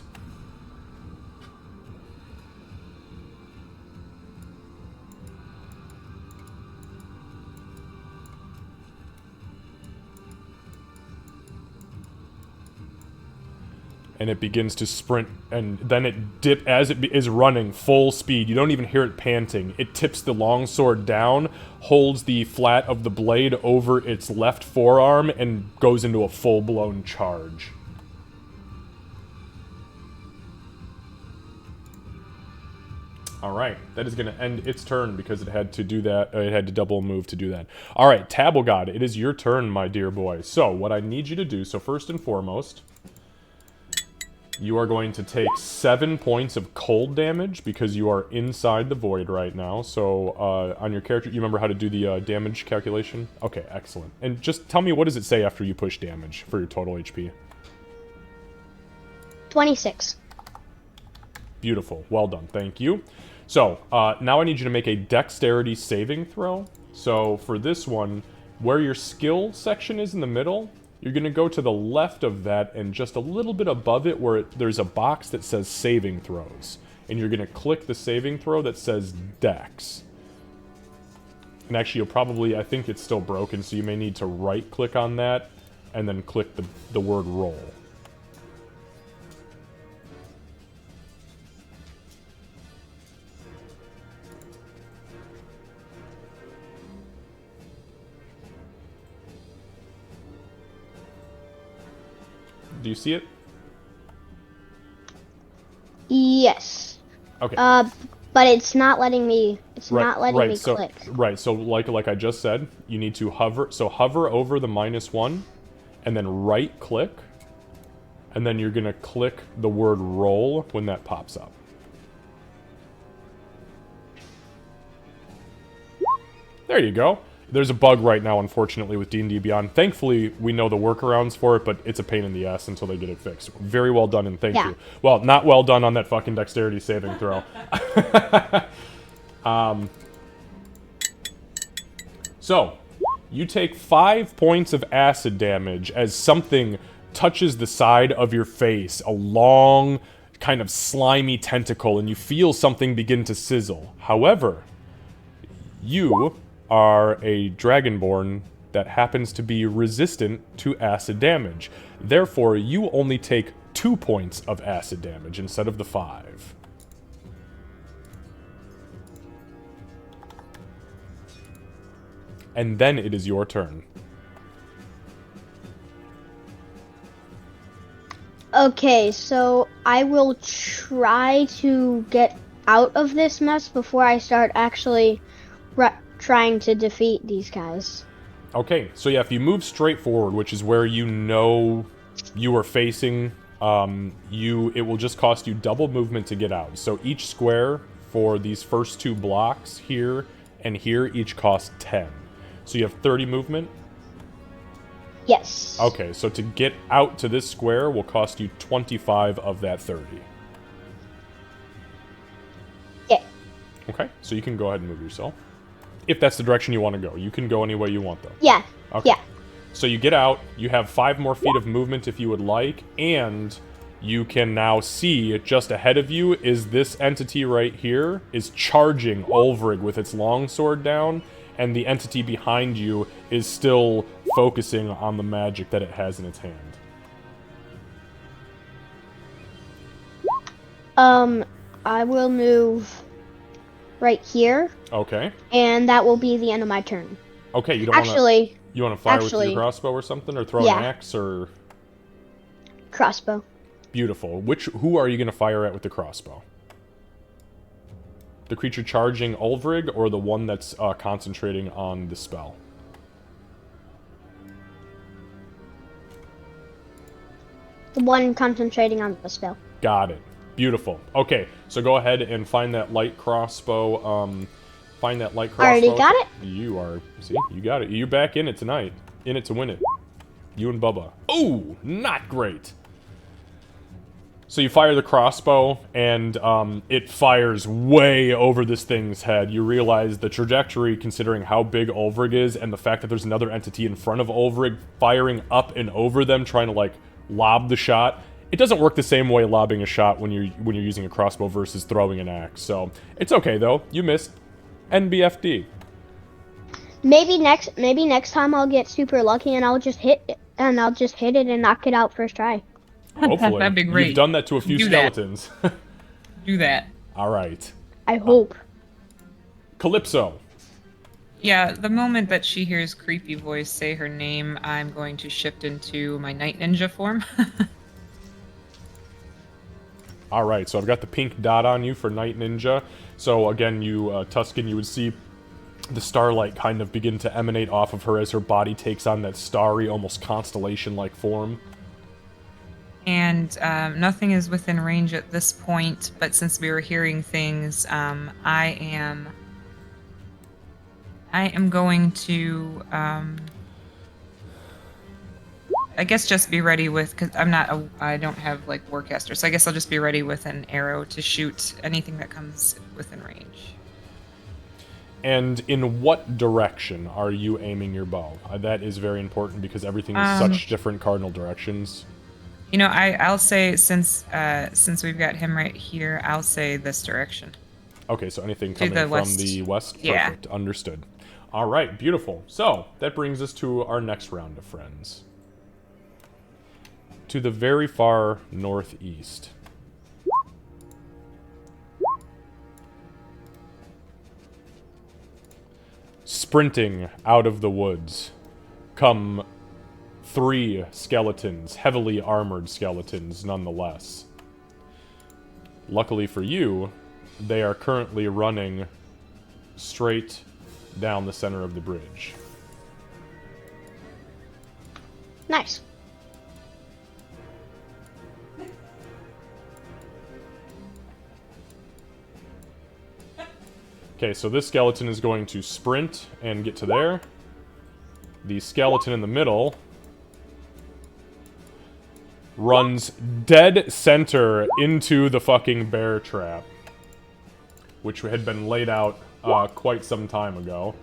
And it begins to sprint, and then it as it is running full speed. You don't even hear it panting. It tips the longsword down, holds the flat of the blade over its left forearm, and goes into a full-blown charge. Alright, that is going to end its turn because it had to do that. It had to double move to do that. Alright, Tabelgod, it is your turn, my dear boy. So, what I need you to do, so first and foremost, you are going to take 7 points of cold damage because you are inside the void right now. So, on your character, you remember how to do the damage calculation? Okay, excellent. And just tell me, what does it say after you push damage for your total HP? 26. Beautiful. Well done. Thank you. So, now I need you to make a dexterity saving throw. So, for this one, where your skill section is in the middle, you're going to go to the left of that and just a little bit above it where there's a box that says saving throws. And you're going to click the saving throw that says dex. And actually, you'll probably, I think it's still broken, so you may need to right-click on that and then click the word roll. Do you see it? Yes. Okay. But it's not letting me. It's not letting me so, click. Right. So, like I just said, you need to hover. So hover over the -1, and then right-click, and then you're gonna click the word "roll" when that pops up. There you go. There's a bug right now, unfortunately, with D&D Beyond. Thankfully, we know the workarounds for it, but it's a pain in the ass until they get it fixed. Very well done, and thank you. Well, not well done on that fucking dexterity saving throw. So, you take 5 points of acid damage as something touches the side of your face, a long, kind of slimy tentacle, and you feel something begin to sizzle. However, you are a dragonborn that happens to be resistant to acid damage. Therefore, you only take 2 points of acid damage instead of the 5. And then it is your turn. Okay, so I will try to get out of this mess before I start actually trying to defeat these guys. Okay, so yeah, if you move straight forward, which is where you know you are facing, it will just cost you double movement to get out. So each square for these first 2 blocks here and here each cost 10. So you have 30 movement? Yes. Okay, so to get out to this square will cost you 25 of that 30. Yeah. Okay, so you can go ahead and move yourself. If that's the direction you want to go. You can go any way you want, though. Yeah. Okay. Yeah. So you get out, you have 5 more feet of movement if you would like, and you can now see just ahead of you is this entity right here is charging Ulvrig with its longsword down, and the entity behind you is still focusing on the magic that it has in its hand. I will move right here, Okay. and that will be the end of my turn. Okay, you don't want to... Actually, You want to fire with your crossbow or something? Or throw Yeah. an axe, or... crossbow. Beautiful. Who are you going to fire at with the crossbow? The creature charging Ulvrig, or the one that's concentrating on the spell? The one concentrating on the spell. Got it. Beautiful. Okay, so go ahead and find that light crossbow. Find that light crossbow. Already got it? You are. See, you got it. You're back in it tonight. In it to win it. You and Bubba. Oh, not great. So you fire the crossbow, and it fires way over this thing's head. You realize the trajectory, considering how big Ulvrig is, and the fact that there's another entity in front of Ulvrig firing up and over them, trying to, like, lob the shot. It doesn't work the same way lobbing a shot when you're using a crossbow versus throwing an axe. So it's okay though. You missed. NBFD. Maybe next time I'll get super lucky and I'll just hit it and knock it out first try. Hopefully. That'd be great. You've done that to a few Do that. skeletons. Do that. All right. I hope. Calypso. Yeah, the moment that she hears creepy voice say her name, I'm going to shift into my night ninja form. All right, so I've got the pink dot on you for Night Ninja. So again, you, Tuscan, you would see the starlight kind of begin to emanate off of her as her body takes on that starry, almost constellation-like form. And nothing is within range at this point, but since we were hearing things, I am going to, I guess just be ready with, because I don't have like Warcaster, so I guess I'll just be ready with an arrow to shoot anything that comes within range. And in what direction are you aiming your bow? That is very important because everything is such different cardinal directions. You know, I'll say since we've got him right here, I'll say this direction. Okay, so anything To coming the from west. the west? Yeah. Perfect, understood. All right, beautiful. So, that brings us to our next round of friends. To the very far northeast. Sprinting out of the woods come 3 skeletons, heavily armored skeletons nonetheless. Luckily for you, they are currently running straight down the center of the bridge. Nice. Okay, so this skeleton is going to sprint and get to there. The skeleton in the middle runs dead center into the fucking bear trap, which had been laid out quite some time ago.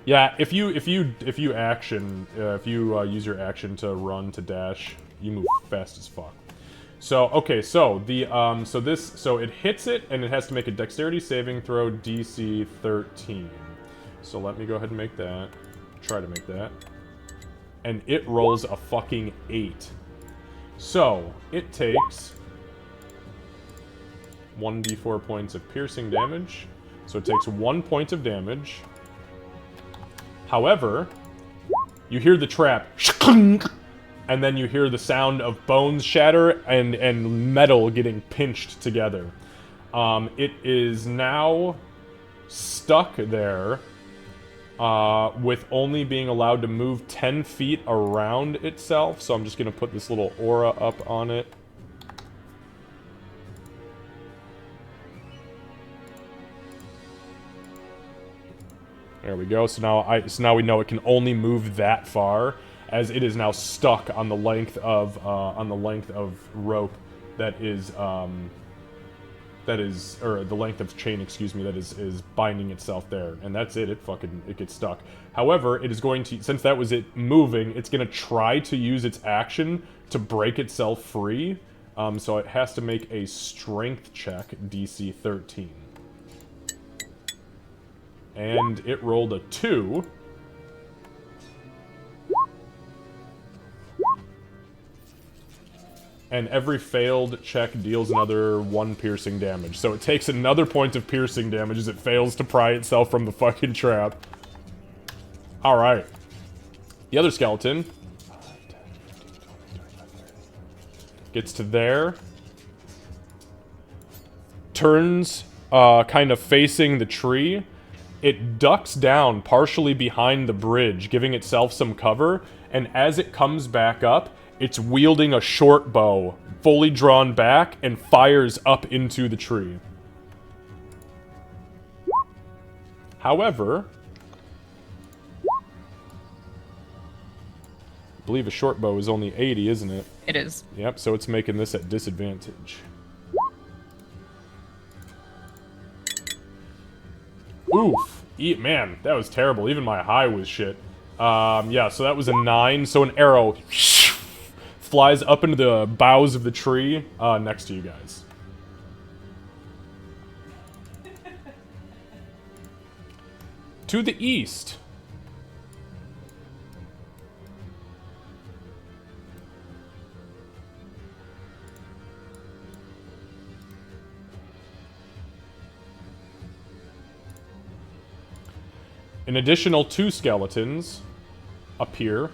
Yeah, if you use your action to run to dash, you move fast as fuck. So okay, so the so it hits it and it has to make a dexterity saving throw DC 13. So let me go ahead and make that. Try to make that. And it rolls a fucking 8. So it takes 1d4 points of piercing damage. So it takes 1 point of damage. However, you hear the trap, and then you hear the sound of bones shatter and metal getting pinched together. It is now stuck there, with only being allowed to move 10 feet around itself. So I'm just going to put this little aura up on it. There we go. So now we know it can only move that far, as it is now stuck on the length of rope that is or the length of chain, excuse me, that is binding itself there, and that's it. It gets stuck. However, it is going to, since that was it moving, it's going to try to use its action to break itself free. So it has to make a strength check, DC 13. And it rolled a 2. And every failed check deals another 1 piercing damage. So it takes another point of piercing damage as it fails to pry itself from the fucking trap. Alright. The other skeleton gets to there. Turns, kind of facing the tree. It ducks down partially behind the bridge, giving itself some cover, and as it comes back up, it's wielding a short bow, fully drawn back, and fires up into the tree. However, I believe a short bow is only 80, isn't it? It is. Yep, so it's making this at disadvantage. Oof. Man, that was terrible. Even my high was shit. Yeah, so that was a 9. So an arrow flies up into the boughs of the tree next to you guys. To the east. An additional 2 skeletons appear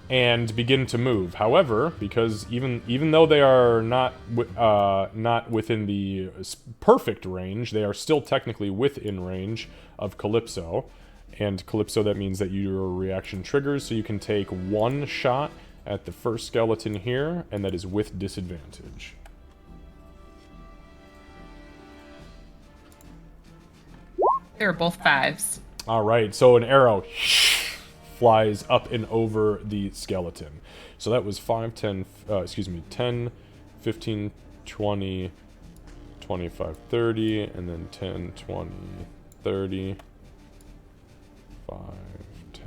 and begin to move. However, because even though they are not within the perfect range, they are still technically within range of Calypso. And Calypso, that means that your reaction triggers, so you can take 1 shot at the first skeleton here, and that is with disadvantage. They were both 5s. Alright, so an arrow flies up and over the skeleton. So that was 5, 10, 10, 15, 20, 25, 30, and then 10, 20, 30, 5, 10.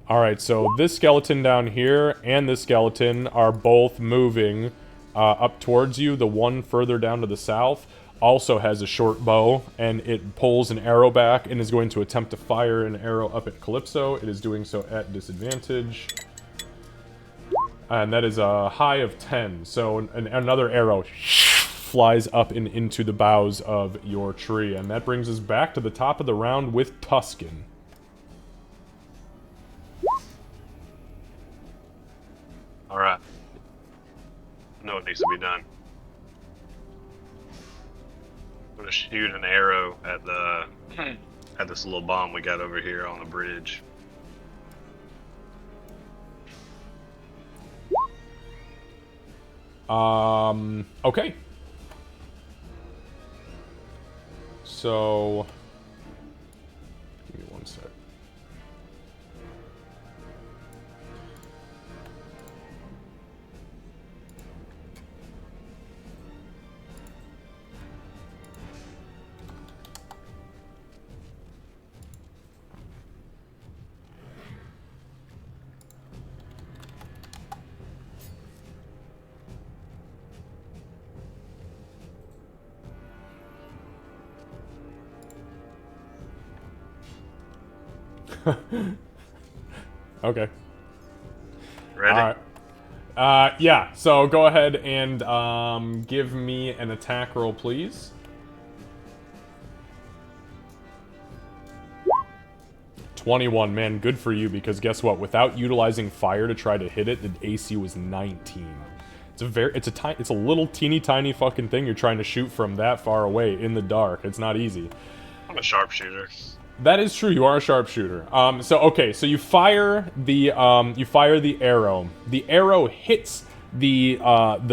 Alright, so this skeleton down here and this skeleton are both moving up towards you. The one further down to the south also has a short bow, and it pulls an arrow back and is going to attempt to fire an arrow up at Calypso. It is doing so at disadvantage. And that is a high of 10. So another arrow flies up and into the boughs of your tree. And that brings us back to the top of the round with Tuscan. Alright. I know what needs to be done. I'm gonna shoot an arrow at the at this little bomb we got over here on the bridge. Okay. So, give me one sec. Okay. Ready? All right. Yeah. So go ahead and give me an attack roll, please. 21, man, good for you, because guess what? Without utilizing fire to try to hit it, the AC was 19. It's a little teeny tiny fucking thing you're trying to shoot from that far away in the dark. It's not easy. I'm a sharpshooter. That is true. You are a sharpshooter. So you fire the arrow. The arrow hits the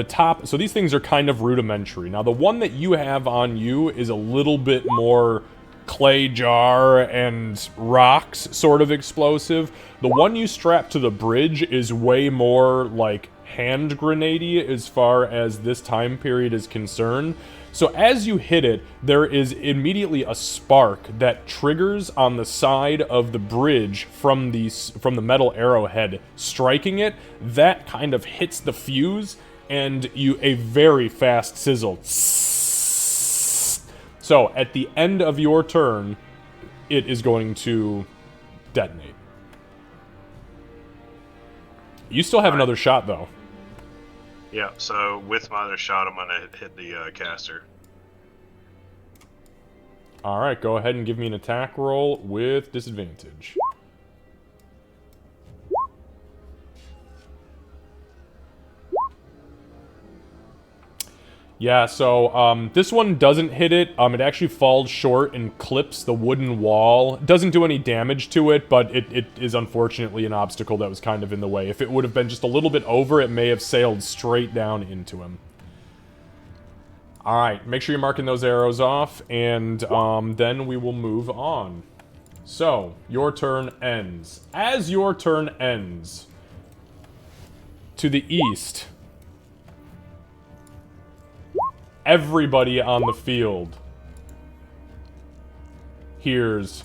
top. So these things are kind of rudimentary. Now the one that you have on you is a little bit more clay jar and rocks sort of explosive. The one you strap to the bridge is way more like hand grenade-y as far as this time period is concerned. So as you hit it, there is immediately a spark that triggers on the side of the bridge from the metal arrowhead striking it. That kind of hits the fuse, and a very fast sizzle. So at the end of your turn, it is going to detonate. You still have another shot, though. Yeah, so with my other shot, I'm gonna hit the caster. Alright, go ahead and give me an attack roll with disadvantage. Yeah, so this one doesn't hit it. It actually falls short and clips the wooden wall. Doesn't do any damage to it, but it is unfortunately an obstacle that was kind of in the way. If it would have been just a little bit over, it may have sailed straight down into him. Alright, make sure you're marking those arrows off, and then we will move on. So, your turn ends. As your turn ends, to the east, everybody on the field hears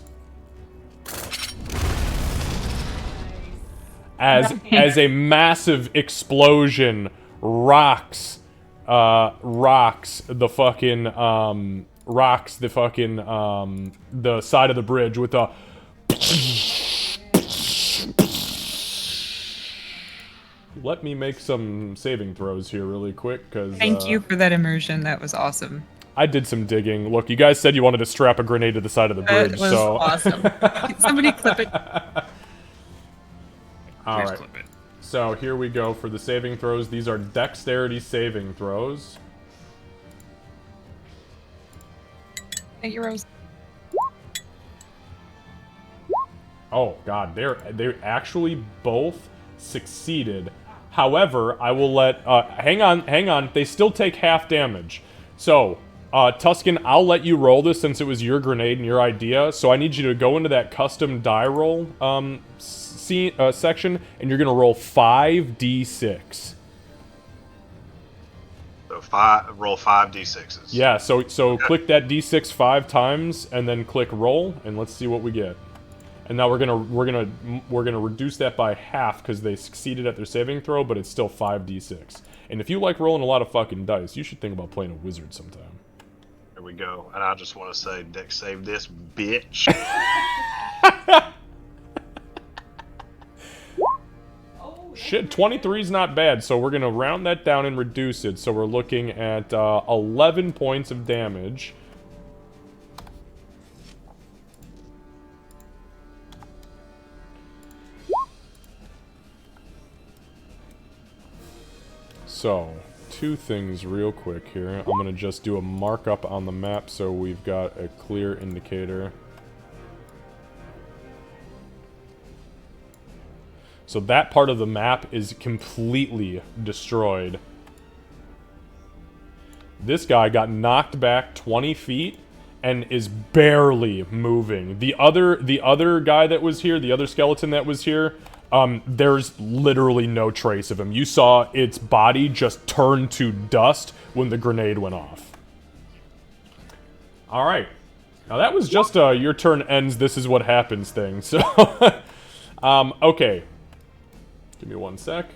as a massive explosion rocks the side of the bridge with a Let me make some saving throws here really quick, because Thank you for that immersion. That was awesome. I did some digging. Look, you guys said you wanted to strap a grenade to the side of the bridge, That was so awesome. Somebody clip it. all Please right. clip it. So here we go for the saving throws. These are dexterity saving throws. Thank you, Rose. Oh god, they actually both succeeded. However, I will let hang on. They still take half damage. So, Tuscan, I'll let you roll this since it was your grenade and your idea. So I need you to go into that custom die roll section, and you're gonna roll 5d6. So roll 5d6s. Yeah. So click that d6 5 times, and then click roll, and let's see what we get. And now we're gonna reduce that by half because they succeeded at their saving throw, but it's still 5d6. And if you like rolling a lot of fucking dice, you should think about playing a wizard sometime. Here we go. And I just want to say, Dex save this bitch. Shit, 23 is not bad, so we're gonna round that down and reduce it. So we're looking at 11 points of damage. So, two things real quick here. I'm gonna just do a markup on the map so we've got a clear indicator. So that part of the map is completely destroyed. This guy got knocked back 20 feet and is barely moving. The other guy that was here, the other skeleton that was here, there's literally no trace of him. You saw its body just turn to dust when the grenade went off. All right. Now that was just a your turn ends, this is what happens thing. So, okay. Give me 1 sec.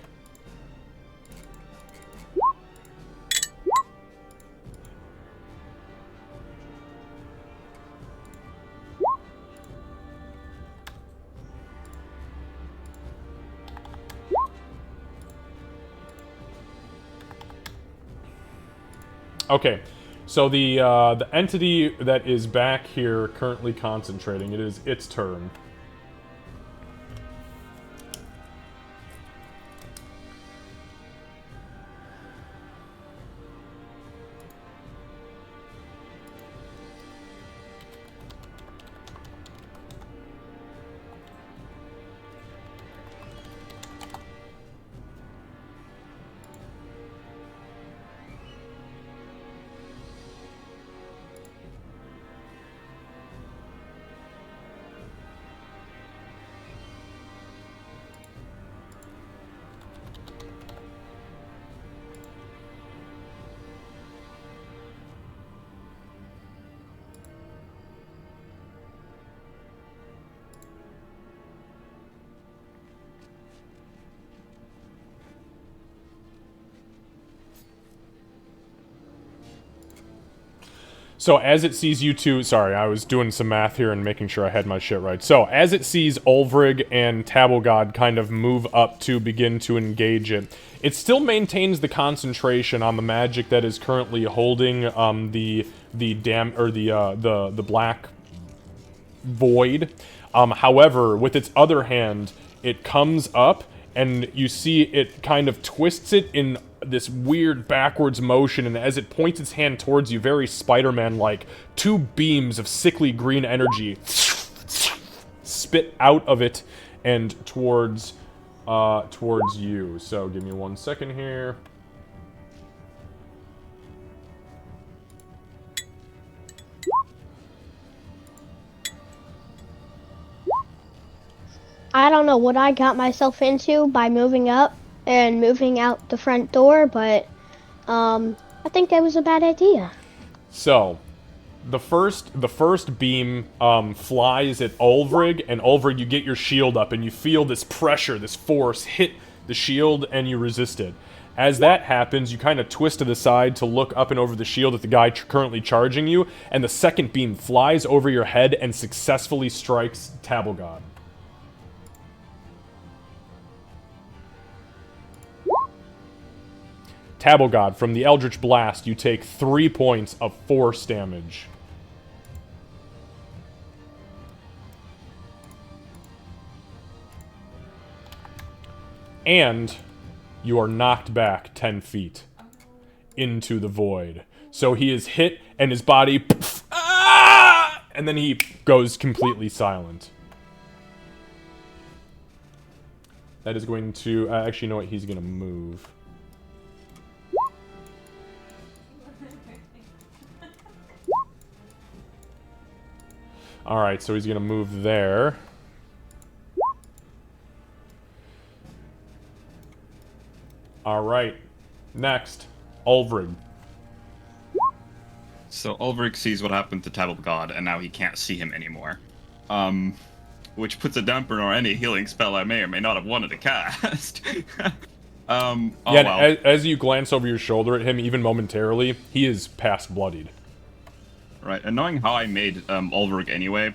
Okay, so the entity that is back here currently concentrating, it is its turn. So as it sees you two, sorry, I was doing some math here and making sure I had my shit right. So as it sees Ulfric and Tabblegod kind of move up to begin to engage it, it still maintains the concentration on the magic that is currently holding the black void. However, with its other hand, it comes up and you see it kind of twists it in this weird backwards motion, and as it points its hand towards you, very Spider-Man-like, two beams of sickly green energy spit out of it and towards you. So give me 1 second here. I don't know what I got myself into by moving up and moving out the front door, but I think that was a bad idea. So, the first beam flies at Ulfric, and Ulfric, you get your shield up, and you feel this pressure, this force hit the shield, and you resist it. As that happens, you kind of twist to the side to look up and over the shield at the guy currently charging you, and the second beam flies over your head and successfully strikes Tabblegod. Tabblegod, from the Eldritch Blast, you take 3 points of force damage. And you are knocked back 10 feet into the void. So he is hit, and his body... and then he goes completely silent. That is going to... actually, you know what? He's going to move. Alright, so he's gonna move there. Alright. Next, Ulfric. So Ulfric sees what happened to Tabblegod, and now he can't see him anymore. Which puts a damper on any healing spell I may or may not have wanted to cast. Wow. As you glance over your shoulder at him, even momentarily, he is past bloodied. Right, and knowing how I made Ulfric anyway,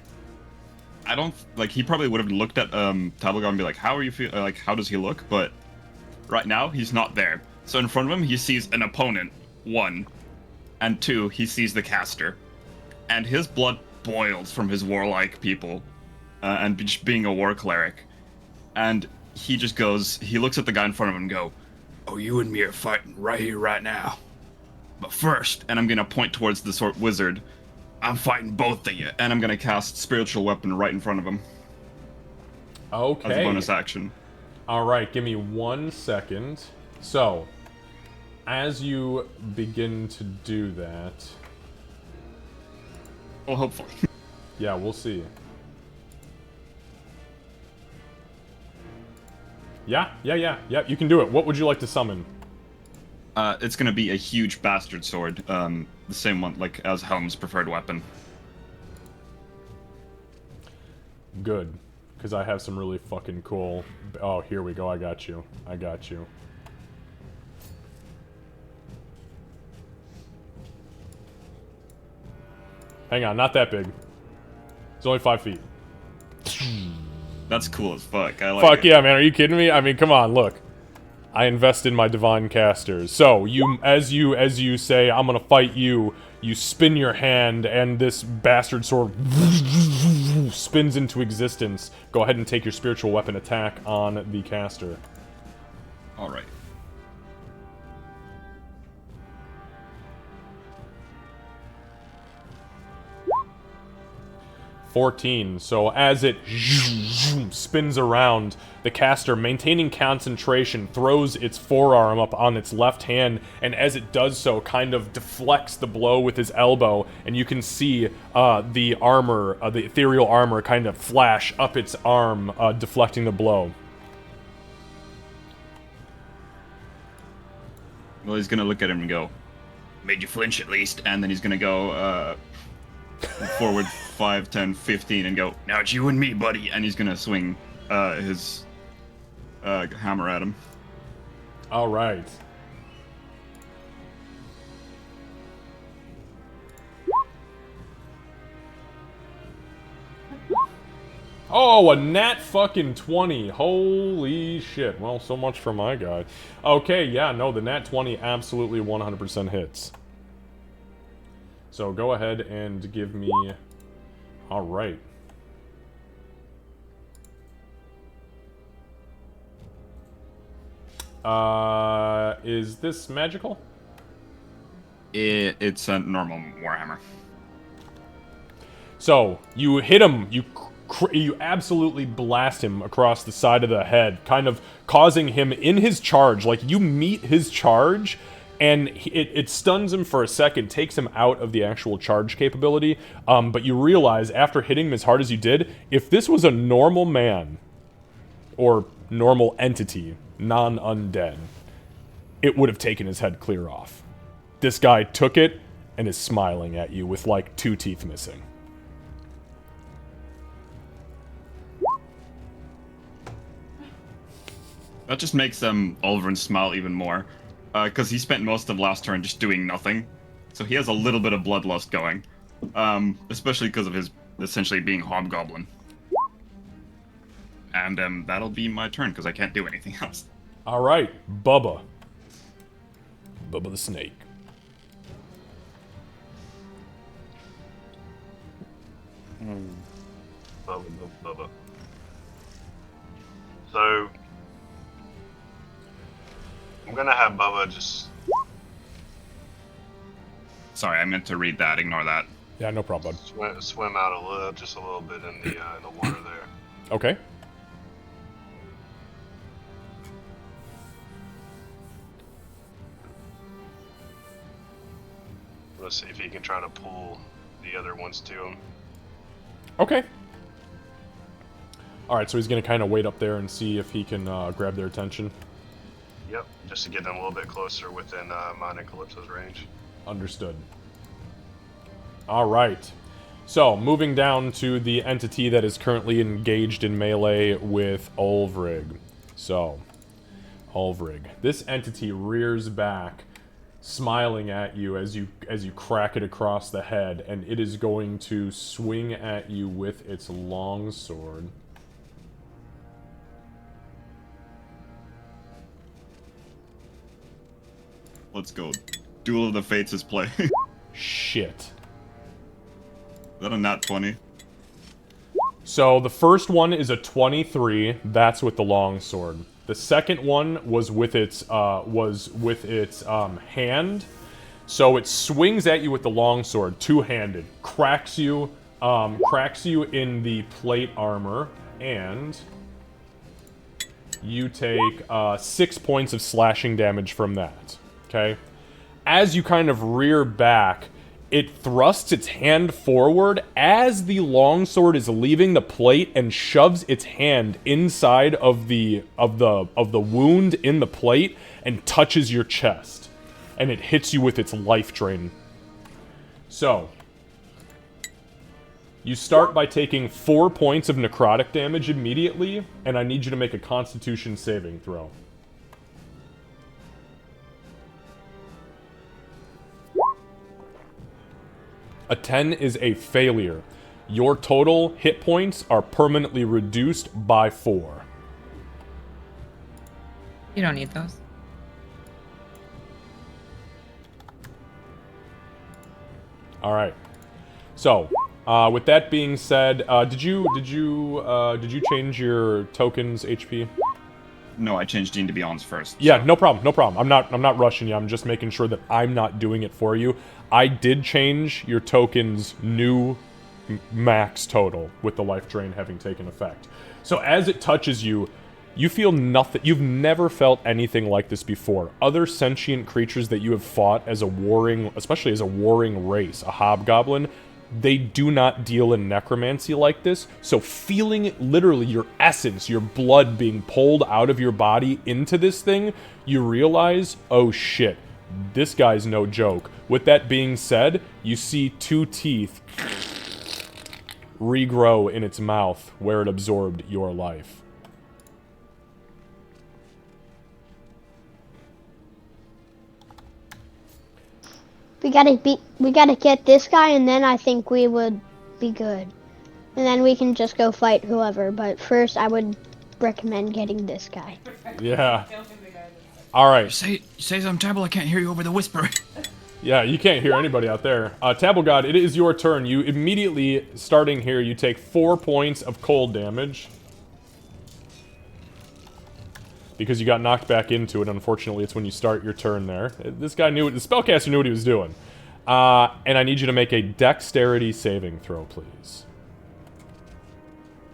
I don't he probably would have looked at Tabblegod and be like, "How are you feel? Like, how does he look?" But right now, he's not there. So in front of him, he sees an opponent, 1, and 2, he sees the caster, and his blood boils from his warlike people, and just being a war cleric, and he just goes, he looks at the guy in front of him and go, "Oh, you and me are fighting right here, right now. But first," and I'm gonna point towards the sword wizard, "I'm fighting both of you," and I'm gonna cast Spiritual Weapon right in front of him. Okay. As a bonus action. Alright, give me 1 second. So, as you begin to do that, Well, hopefully. yeah, we'll see. Yeah, you can do it. What would you like to summon? It's gonna be a huge bastard sword. The same one, like, as Helm's preferred weapon. Good, because I have some really fucking cool... Oh, here we go, I got you. Hang on, not that big. It's only 5 feet. That's cool as fuck. I like Fuck it. yeah, man, are you kidding me? I mean, come on, look. I invest in my divine casters. So, as you say, I'm gonna fight you, you spin your hand, and this bastard sword spins into existence. Go ahead and take your spiritual weapon attack on the caster. Alright. 14. So as it spins around, the caster, maintaining concentration, throws its forearm up on its left hand, and as it does so, kind of deflects the blow with his elbow, and you can see the armor, the ethereal armor, kind of flash up its arm, deflecting the blow. Well, he's gonna look at him and go, "Made you flinch at least," and then he's gonna go, forward 5, 10, 15 and go, "Now it's you and me, buddy," and he's gonna swing his hammer at him. All right. Oh, a nat fucking 20. Holy shit. Well, so much for my guy. Okay, yeah, no, the nat 20 absolutely 100% hits. So go ahead and give me... Alright. Is this magical? It's a normal Warhammer. So, you hit him, you absolutely blast him across the side of the head, kind of causing him in his charge, like you meet his charge, and it stuns him for a second, takes him out of the actual charge capability, but you realize after hitting him as hard as you did, if this was a normal man, or normal entity, non-undead, it would have taken his head clear off. This guy took it and is smiling at you with like 2 teeth missing. That just makes Ulverin smile even more, because he spent most of last turn just doing nothing, so he has a little bit of bloodlust going, especially because of his essentially being Hobgoblin. And that'll be my turn, because I can't do anything else. Alright, Bubba. Bubba the Snake. Bubba. So, I'm gonna have Bubba just... Sorry, I meant to read that. Ignore that. Yeah, no problem, bud. swim out just a little bit in the water there. Okay. Let's see if he can try to pull the other ones to him. Okay. Alright, so he's gonna kind of wait up there and see if he can grab their attention. Yep, just to get them a little bit closer within mine and Calypso's range. Understood. Alright. So, moving down to the entity that is currently engaged in melee with Ulvrig. So, Ulvrig. This entity rears back, smiling at you as you crack it across the head, and it is going to swing at you with its long sword. Let's go. Duel of the Fates is play. Shit. Is that a nat 20? So the first one is a 23. That's with the long sword. The second one was with its hand. So it swings at you with the long sword, two-handed, cracks you in the plate armor, and you take 6 points of slashing damage from that. okay? As you kind of rear back, it thrusts its hand forward as the longsword is leaving the plate and shoves its hand inside of the wound in the plate and touches your chest. And it hits you with its life drain. So, you start by taking 4 points of necrotic damage immediately, and I need you to make a Constitution saving throw. A 10 is a failure. Your total hit points are permanently reduced by 4. You don't need those. All right. So, with that being said, did you change your tokens HP? No, I changed Dean to Beyond's first. Yeah, no problem, no problem. I'm not rushing you. I'm just making sure that I'm not doing it for you. I did change your token's new max total with the life drain having taken effect. So as it touches you, you feel nothing. You've never felt anything like this before. Other sentient creatures that you have fought as a warring, especially as a warring race, a hobgoblin, they do not deal in necromancy like this. So feeling literally your essence, your blood being pulled out of your body into this thing, you realize, oh shit, this guy's no joke. With that being said, you see 2 teeth regrow in its mouth where it absorbed your life. We gotta get this guy, and then I think we would be good. And then we can just go fight whoever. But first, I would recommend getting this guy. Yeah. All right. Say something, Tabble. I can't hear you over the whisper. Yeah, you can't hear anybody out there. Tabelgod, it is your turn. You immediately, starting here, you take 4 points of cold damage. Because you got knocked back into it. Unfortunately, it's when you start your turn there. This guy knew, the spellcaster knew what he was doing. And I need you to make a dexterity saving throw, please.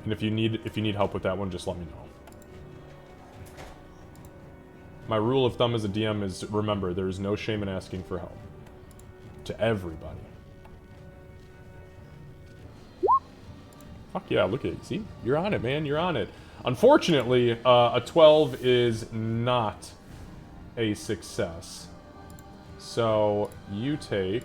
And if you need help with that one, just let me know. My rule of thumb as a DM is, remember, there is no shame in asking for help. To everybody. Fuck yeah, look at it. See? You're on it, man. You're on it. Unfortunately, a 12 is not a success. So, you take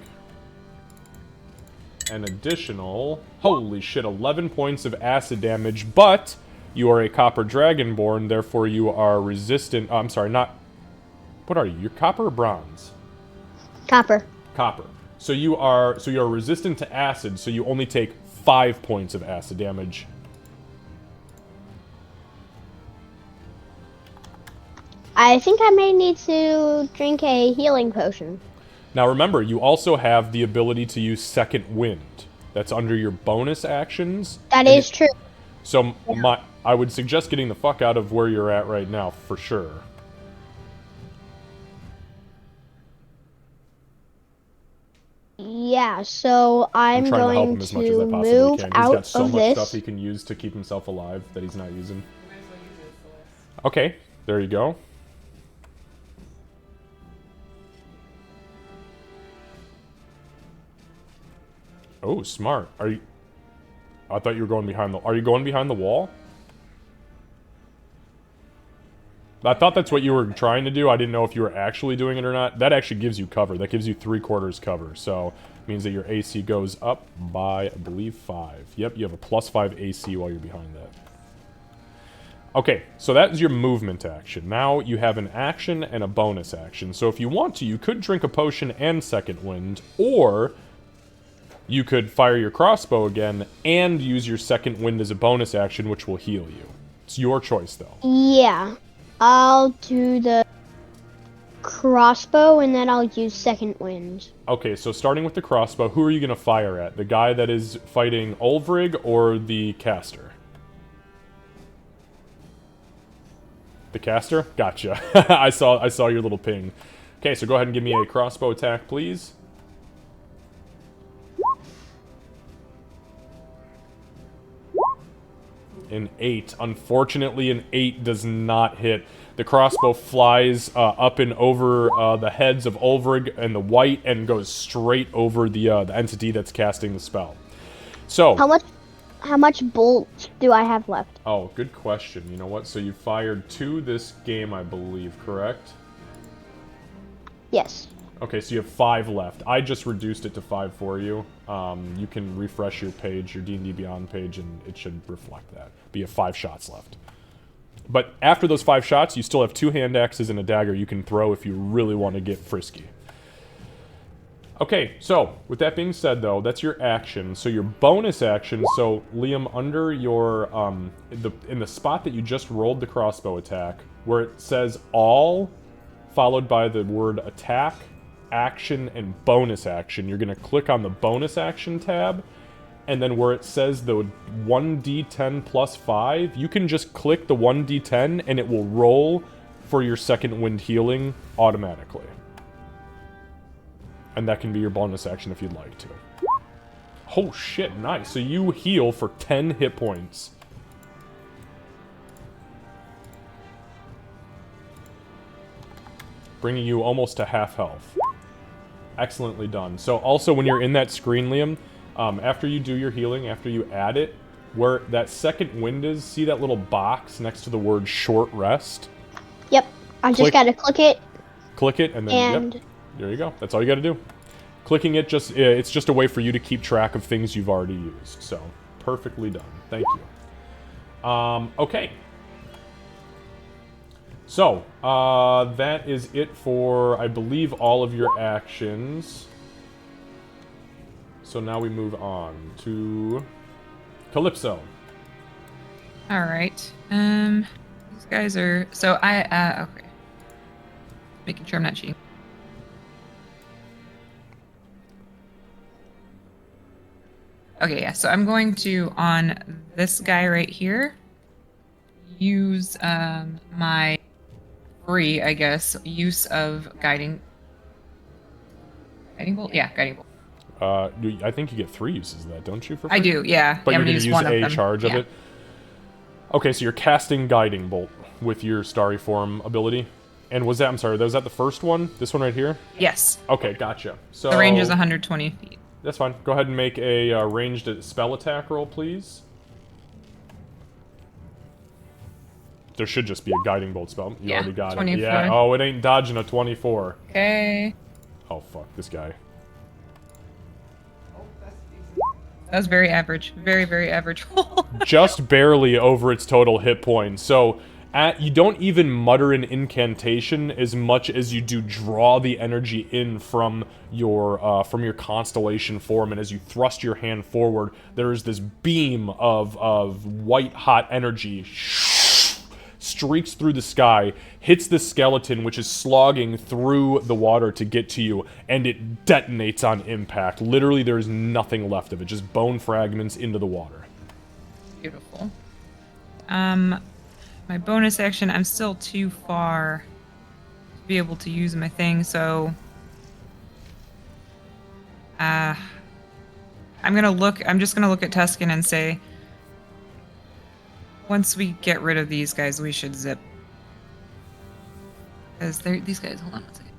an additional, holy shit, 11 points of acid damage, but you are a Copper Dragonborn, therefore you are resistant, I'm sorry, not, what are you? You're copper or bronze? Copper. Copper. So you are resistant to acid, so you only take 5 points of acid damage. I think I may need to drink a healing potion. Now remember, you also have the ability to use Second Wind. That's under your bonus actions. That is true. So I would suggest getting the fuck out of where you're at right now, for sure. Yeah, so I'm trying to help going him as much as I to possibly move can. He's out got so of much stuff this. he can use to keep himself alive that he's not using. Okay, there you go. Oh, smart. Are you... I thought you were going behind the... Are you going behind the wall? I thought that's what you were trying to do. I didn't know if you were actually doing it or not. That actually gives you cover. That gives you 3/4 cover. So, it means that your AC goes up by, I believe, 5. Yep, you have a +5 AC while you're behind that. Okay, so that is your movement action. Now you have an action and a bonus action. So if you want to, you could drink a potion and Second Wind, or you could fire your crossbow again and use your Second Wind as a bonus action, which will heal you. It's your choice, though. Yeah, I'll do the crossbow and then I'll use Second Wind. Okay, so starting with the crossbow, who are you going to fire at? The guy that is fighting Ulfrig or the caster? The caster? Gotcha. I saw your little ping. Okay, so go ahead and give me a crossbow attack, please. An 8. Unfortunately, an 8 does not hit. The crossbow flies up and over the heads of Ulvrig and the White and goes straight over the entity that's casting the spell. So, How much bolts do I have left? oh, good question. You know what? So you fired 2 this game, I believe, correct? Yes. Okay, so you have 5 left. I just reduced it to 5 for you. You can refresh your page, your D&D Beyond page, and it should reflect that. But you have 5 shots left. But after those 5 shots, you still have 2 hand axes and a dagger you can throw if you really want to get frisky. Okay, so with that being said, though, that's your action. So your bonus action. So Liam, under your in the spot that you just rolled the crossbow attack, where it says all, followed by the word attack, action, and bonus action, you're gonna click on the bonus action tab, and then where it says the 1d10 plus 5, you can just click the 1d10 and it will roll for your second wind healing automatically. And that can be your bonus action if you'd like to. Oh shit, nice. So you heal for 10 hit points. Bringing you almost to half health. Excellently done. So also when you're in that screen, Liam, after you do your healing, after you add it, where that second wind is, see that little box next to the word short rest? Yep. I just gotta click it. Click it, and then, yep, there you go. That's all you gotta do. Clicking it, it's just a way for you to keep track of things you've already used. So, perfectly done. Thank you. Okay. So, that is it for, I believe, all of your actions. So now we move on to Calypso. All right. These guys are. So okay. Making sure I'm not cheating. Okay, yeah. So I'm going to, on this guy right here, use my free, I guess, use of guiding bolt. Yeah, guiding bolt. I think you get 3 uses of that, don't you? For free? I do, yeah. But yeah, you're going to use one of a them. charge of it? Okay, so you're casting Guiding Bolt with your Starry Form ability. And was that, I'm sorry, was that the first one? This one right here? Yes. Okay, gotcha. So the range is 120 feet. That's fine. Go ahead and make a ranged spell attack roll, please. There should just be a Guiding Bolt spell. You already got 24. it. Yeah. Oh, it ain't dodging a 24. Okay. Oh, fuck. This guy. That was very average. Very, very average. Just barely over its total hit points. So you don't even mutter an incantation as much as you do draw the energy in from your constellation form, and as you thrust your hand forward, there is this beam of white hot energy streaks through the sky, hits the skeleton, which is slogging through the water to get to you, and it detonates on impact. Literally, there's nothing left of it, just bone fragments into the water. Beautiful. My bonus action, I'm still too far to be able to use my thing, so I'm just gonna look at Tuscan and say, once we get rid of these guys, we should zip. Because these guys, hold on one second.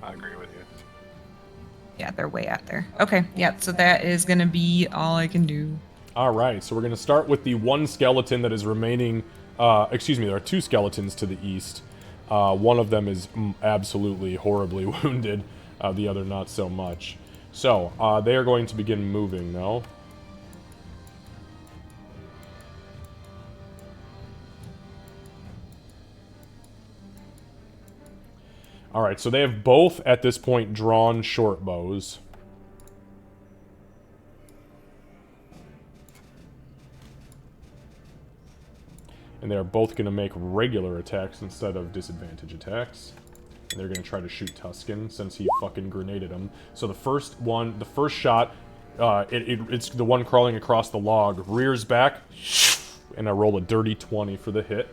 I agree with you. Yeah, they're way out there. Okay, yeah, so that is going to be all I can do. Alright, so we're going to start with the one skeleton that is remaining. Excuse me, there are 2 skeletons to the east. One of them is absolutely horribly wounded, the other not so much. So, they are going to begin moving now. Alright, so they have both, at this point, drawn short bows. And they're both going to make regular attacks instead of disadvantage attacks. And they're going to try to shoot Tuscan, since he fucking grenaded him. So the first shot, it's the one crawling across the log, rears back, and I roll a dirty 20 for the hit.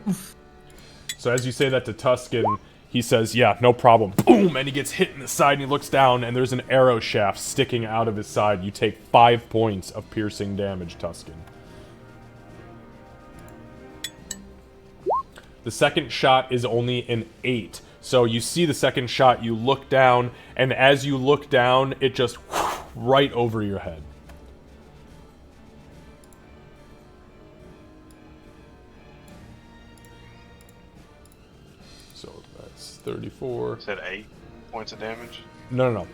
So as you say that to Tuscan, he says, yeah, no problem. Boom! And he gets hit in the side, and he looks down, and there's an arrow shaft sticking out of his side. You take 5 points of piercing damage, Tuscan. The second shot is only an 8. So you see the second shot, you look down, and as you look down, it just right over your head. So that's 34. You said 8 points of damage? No.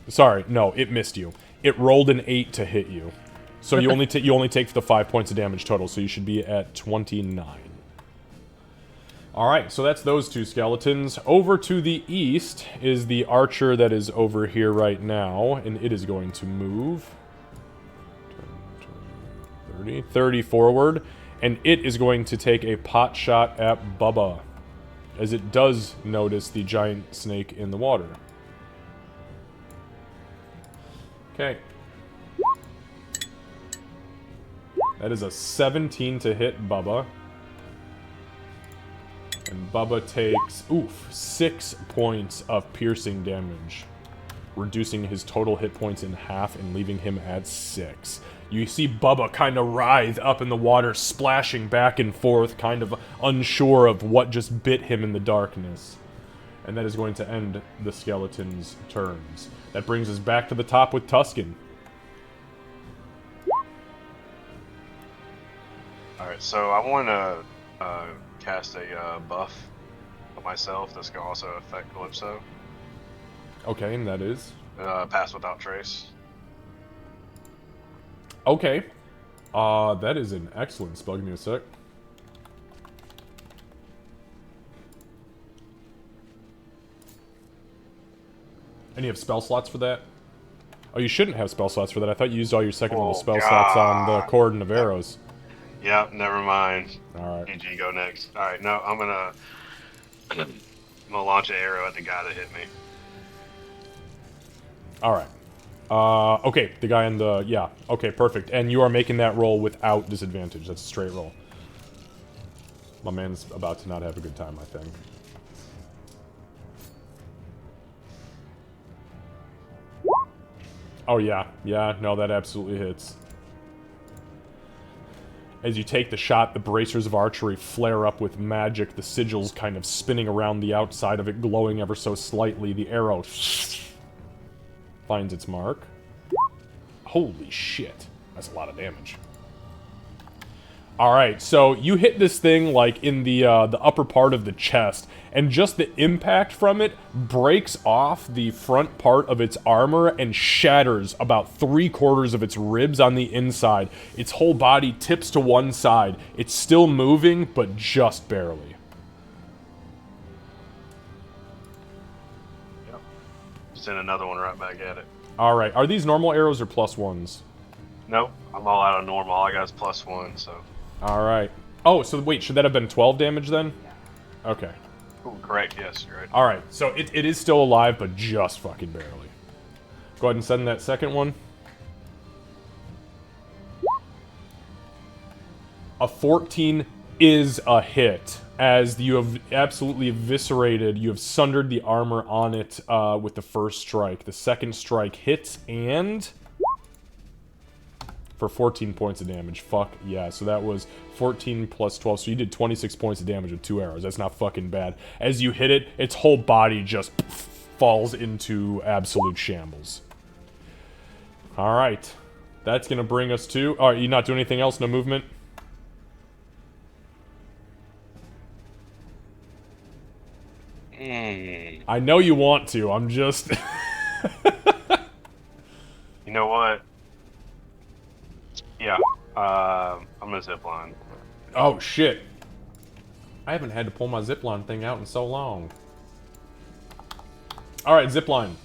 Sorry, no, it missed you. It rolled an 8 to hit you. So you only take the 5 points of damage total, so you should be at 29. Alright, so that's those two skeletons. Over to the east is the archer that is over here right now, and it is going to move 30 forward, and it is going to take a pot shot at Bubba, as it does notice the giant snake in the water. Okay. That is a 17 to hit Bubba. And Bubba takes, 6 points of piercing damage, reducing his total hit points in half and leaving him at 6. You see Bubba kind of writhe up in the water, splashing back and forth, kind of unsure of what just bit him in the darkness. And that is going to end the skeleton's turns. That brings us back to the top with Tuscan. Alright, so I want to cast a buff on myself that's going to also affect Calypso. Okay, and that is? Pass without trace. Okay. That is an excellent spell. Give me a sec. And you have spell slots for that? Oh, you shouldn't have spell slots for that. I thought you used all your second level spell slots on the cordon of arrows. Yep, never mind. Alright. PG, go next. Alright, no, I'm gonna launch an arrow at the guy that hit me. Alright. Okay, the guy in the... Yeah, okay, perfect. And you are making that roll without disadvantage. That's a straight roll. My man's about to not have a good time, I think. Oh, yeah. Yeah, no, that absolutely hits. As you take the shot, the bracers of archery flare up with magic, the sigils kind of spinning around the outside of it, glowing ever so slightly. The arrow finds its mark. Holy shit. That's a lot of damage. Alright, so you hit this thing, like, in the upper part of the chest, and just the impact from it breaks off the front part of its armor and shatters about 3/4 of its ribs on the inside. Its whole body tips to one side. It's still moving, but just barely. Yep. Send another one right back at it. Alright, are these normal arrows or +1s? Nope, I'm all out of normal. All I got is +1, so... Alright. Oh, so wait, should that have been 12 damage then? Okay. Ooh, correct, yes, you're right. Alright, so it is still alive, but just fucking barely. Go ahead and send that second one. A 14 is a hit, as you have absolutely eviscerated, you have sundered the armor on it with the first strike. The second strike hits, and... for 14 points of damage. Fuck yeah. So that was 14 plus 12. So you did 26 points of damage with 2 arrows. That's not fucking bad. As you hit it, its whole body just falls into absolute shambles. Alright. That's going to bring us to... Alright, you not doing anything else? No movement? I know you want to. I'm just... You know what? Yeah, I'm gonna zipline. Oh, shit. I haven't had to pull my zipline thing out in so long. Alright, zipline.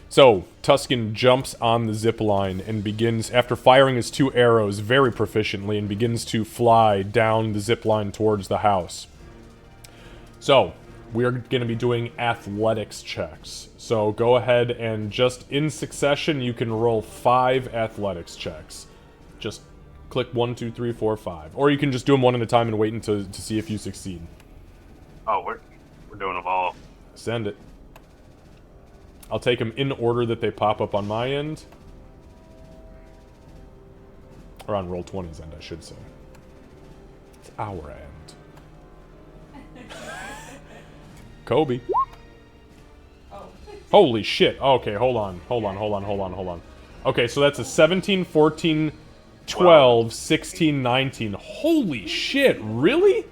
So, Tuscan jumps on the zipline and begins, after firing his 2 arrows very proficiently, and begins to fly down the zipline towards the house. So, we are going to be doing athletics checks. So, go ahead and just in succession, you can roll 5 athletics checks. Just click 1, 2, 3, 4, 5. Or you can just do them one at a time and wait until to see if you succeed. Oh, we're doing them all. Send it. I'll take them in order that they pop up on my end. Or on Roll20's end, I should say. our end. Kobe. Holy shit. Okay, hold on. Okay, so that's a 17, 14, 12, 16, 19. Holy shit, really?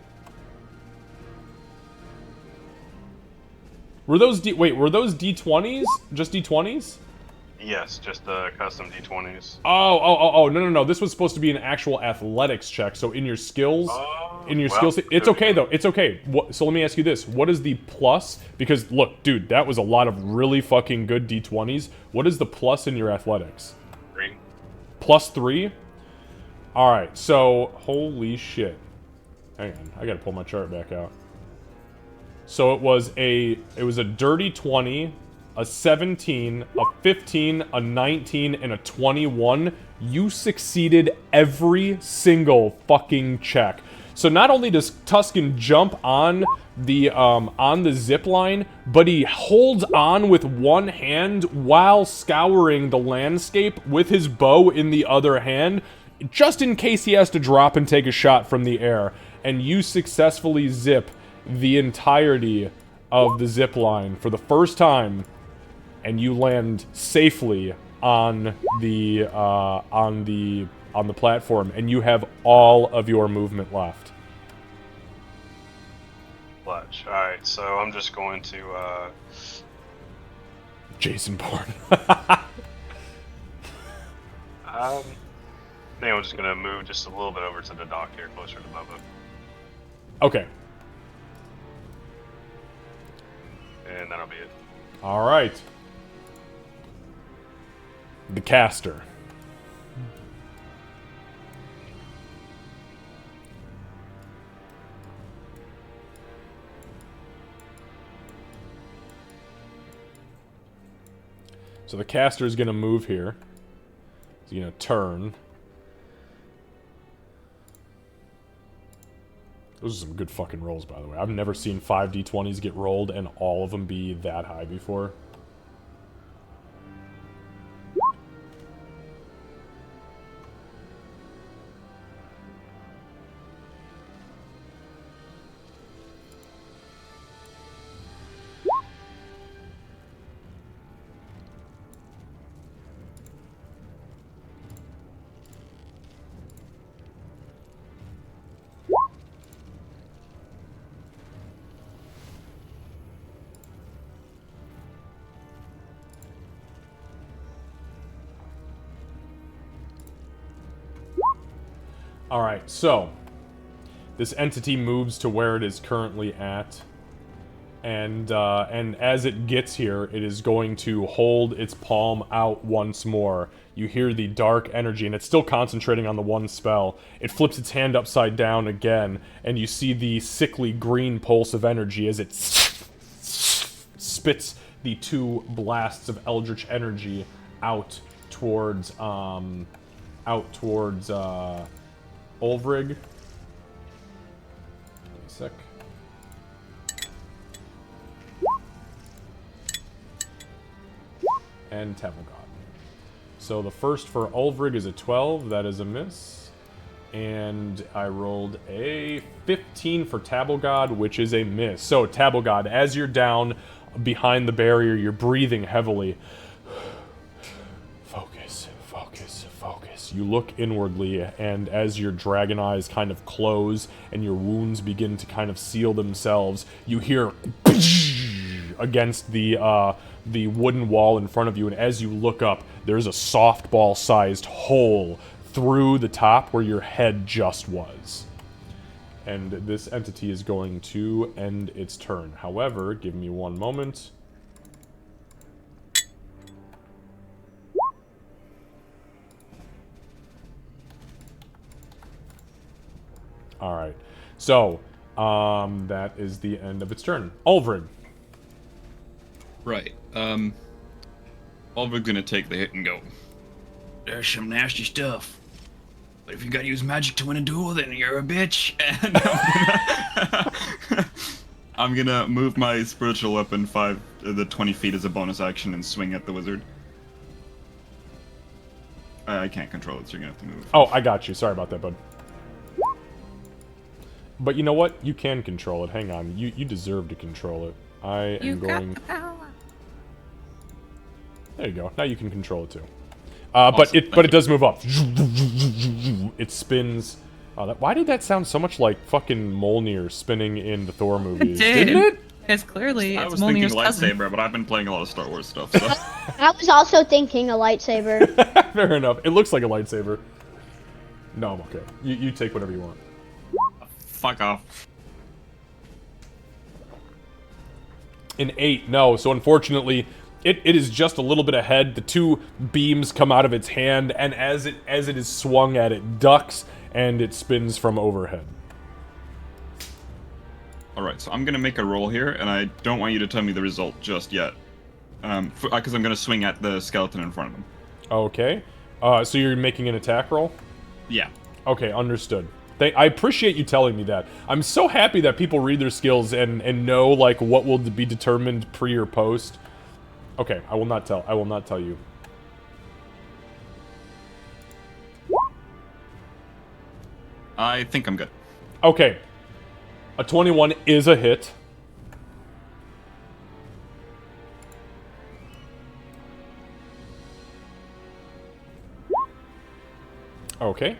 Were those were those D20s? Just D20s? Yes, just custom D20s. No. This was supposed to be an actual athletics check. So in your skills, skills, it's okay though. It's okay. So let me ask you this: what is the plus? Because look, dude, that was a lot of really fucking good D20s. What is the plus in your athletics? 3. +3. All right. So holy shit. Hang on, I gotta pull my chart back out. So it was a dirty 20. A 17, a 15, a 19, and a 21. You succeeded every single fucking check. So not only does Tuscan jump on the zip line, but he holds on with one hand while scouring the landscape with his bow in the other hand, just in case he has to drop and take a shot from the air. And you successfully zip the entirety of the zip line for the first time. And you land safely on the platform, and you have all of your movement left. Clutch. Alright, so I'm just going to, Jason Bourne. I think I'm just gonna move just a little bit over to the dock here, closer to Bubba. Okay. And that'll be it. All right. The caster. So the caster is going to move here. He's going to turn. Those are some good fucking rolls, by the way. I've never seen 5 D20s get rolled and all of them be that high before. Alright, so this entity moves to where it is currently at, and as it gets here, it is going to hold its palm out once more. You hear the dark energy, and it's still concentrating on the one spell. It flips its hand upside down again, and you see the sickly green pulse of energy as it spits the 2 blasts of eldritch energy out towards Ulfrig. Give me a sec. And Tavelgod. So the first for Ulfrig is a 12. That is a miss. And I rolled a 15 for Tavelgod, which is a miss. So Tavelgod, as you're down behind the barrier, you're breathing heavily. Focus. You look inwardly, and as your dragon eyes kind of close and your wounds begin to kind of seal themselves, you hear against the wooden wall in front of you, and as you look up, there's a softball-sized hole through the top where your head just was. And this entity is going to end its turn. However, give me one moment. Alright, so, that is the end of its turn. Ulfrid. Right, Ulfrid's gonna take the hit and go, There's some nasty stuff. But if you gotta use magic to win a duel, then you're a bitch. and I'm gonna move my spiritual weapon 20 feet as a bonus action and swing at the wizard. I can't control it, so you're gonna have to move. Oh, I got you. Sorry about that, bud. But you know what? You can control it. Hang on. You deserve to control it. I You am got going... the power. There you go. Now you can control it too. Awesome, But thank it you. does move up. It spins. Why did that sound so much like fucking Mjolnir spinning in the Thor movies? Didn't it? Because clearly I it's was thinking Mjolnir's cousin. lightsaber, but I've been playing a lot of Star Wars stuff, so... I was also thinking a lightsaber. Fair enough. It looks like a lightsaber. No, I'm okay. You take whatever you want. Fuck off. An 8, no. So unfortunately, it is just a little bit ahead. The two beams come out of its hand, and as it is swung at, it ducks and it spins from overhead. Alright, so I'm gonna make a roll here, and I don't want you to tell me the result just yet. Because I'm gonna swing at the skeleton in front of him. Okay. So you're making an attack roll? Yeah. Okay, understood. I appreciate you telling me that. I'm so happy that people read their skills and know like what will be determined pre or post. Okay, I will not tell you. I think I'm good. Okay. A 21 is a hit. Okay.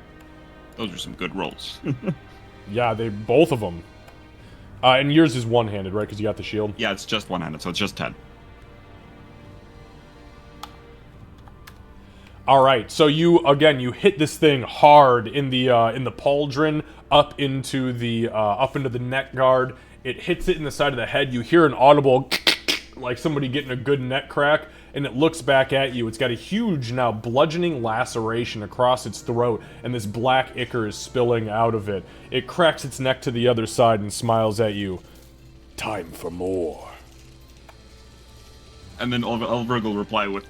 Those are some good rolls. Yeah, both of them. And yours is one-handed, right? Because you got the shield. Yeah, it's just one-handed, so it's just 10. All right, so you hit this thing hard in the pauldron up into the neck guard. It hits it in the side of the head. You hear an audible like somebody getting a good neck crack, and it looks back at you. It's got a huge now bludgeoning laceration across its throat, and this black ichor is spilling out of it. It cracks its neck to the other side and smiles at you. Time for more. And then Ulvrug will reply with,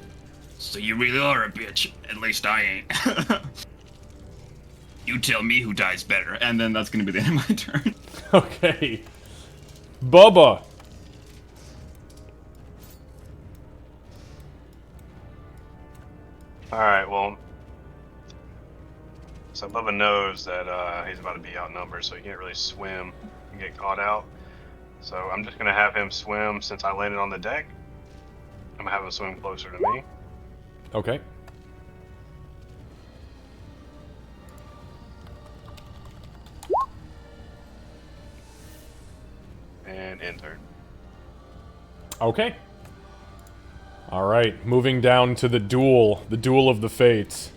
"So you really are a bitch. At least I ain't." You tell me who dies better. And then that's gonna be the end of my turn. Okay. Bubba. Alright, well. So Bubba knows that he's about to be outnumbered, so he can't really swim and get caught out. So I'm just going to have him swim since I landed on the deck. I'm going to have him swim closer to me. Okay. And enter. Okay. All right, moving down to the duel of the fates.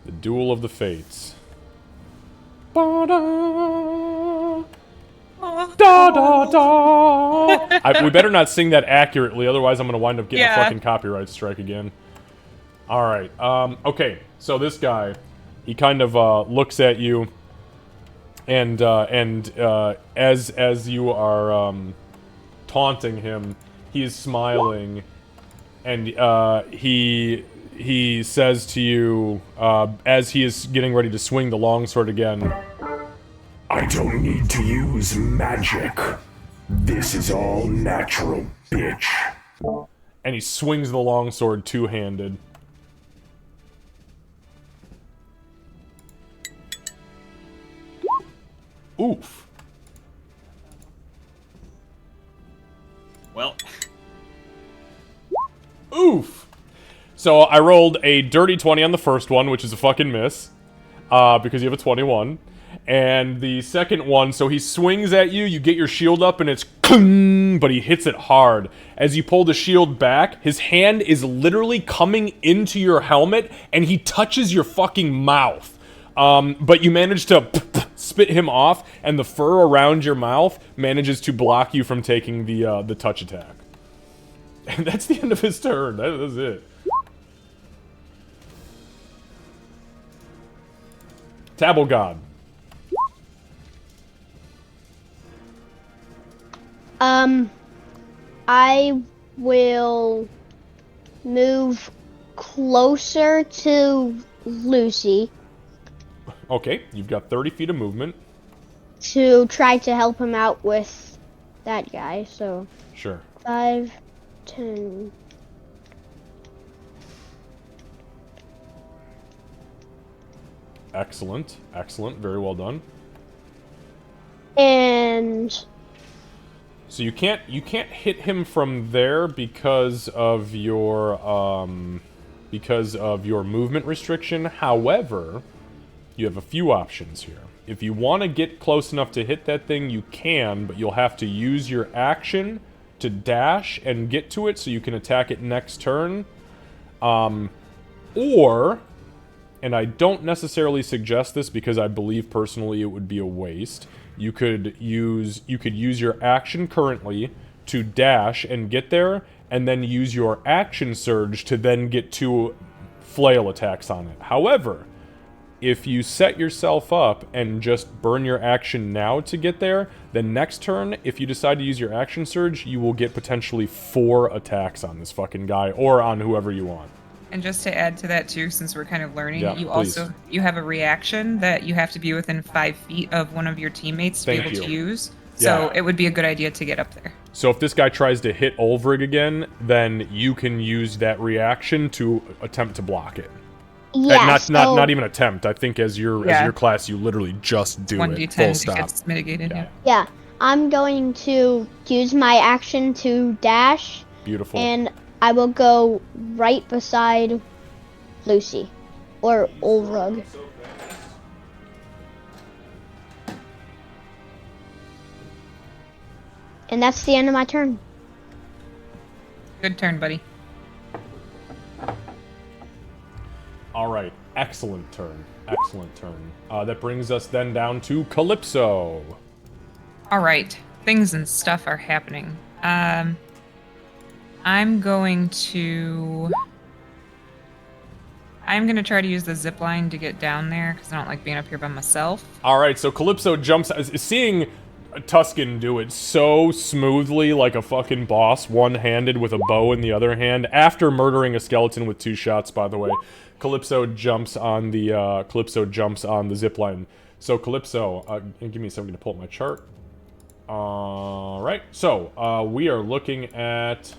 The duel of the fates. Ba-da. Da da da. We better not sing that accurately, otherwise I'm gonna wind up getting a fucking copyright strike again. All right. Okay. So this guy, he kind of looks at you, and as you are taunting him, he is smiling, and he says to you as he is getting ready to swing the longsword again. I don't need to use magic. This is all natural, bitch. And he swings the longsword two-handed. Oof. Well. Oof. So I rolled a dirty 20 on the first one, which is a fucking miss. Because you have a 21. And the second one, so he swings at you, you get your shield up, and it's but he hits it hard. As you pull the shield back, his hand is literally coming into your helmet, and he touches your fucking mouth. But you manage to spit him off, and the fur around your mouth manages to block you from taking the touch attack. And that's the end of his turn. That is it. Tabblegod. I will move closer to Lucy Okay, you've got 30 feet of movement. to try to help him out with that guy. So Sure. 5, 10. Excellent. Excellent. Very well done. And So you can't hit him from there because of your movement restriction. However, you have a few options here. If you want to get close enough to hit that thing, you can, but you'll have to use your action to dash and get to it so you can attack it next turn. Or, and I don't necessarily suggest this because I believe personally it would be a waste, you could use your action currently to dash and get there, and then use your action surge to then get 2 flail attacks on it. However, if you set yourself up and just burn your action now to get there, then next turn, if you decide to use your action surge, you will get potentially 4 attacks on this fucking guy, or on whoever you want. And just to add to that too, since we're kind of learning, Yeah, you please. also have a reaction that you have to be within 5 feet of one of your teammates to Thank be able to you. use. So Yeah. it would be a good idea to get up there. So if this guy tries to hit Ulvrig again, then you can use that reaction to attempt to block it. yeah, Not even attempt. I think as your Yeah. class, you literally just do it. 1d10 Full it stop. gets mitigated. Yeah. Yeah. Yeah, I'm going to use my action to dash, Beautiful. and I will go right beside Lucy, or Ulrug. And that's the end of my turn. Good turn, buddy. All right. Excellent turn. Excellent turn. That brings us then down to Calypso. All right, things and stuff are happening. I'm going to try to use the zip line to get down there because I don't like being up here by myself. All right. So Calypso jumps. Seeing Tuscan do it so smoothly, like a fucking boss, one-handed with a bow in the other hand, after murdering a skeleton with 2 shots. By the way, Calypso jumps on the zip line. So Calypso, give me a second to pull up my chart. All right. So we are looking at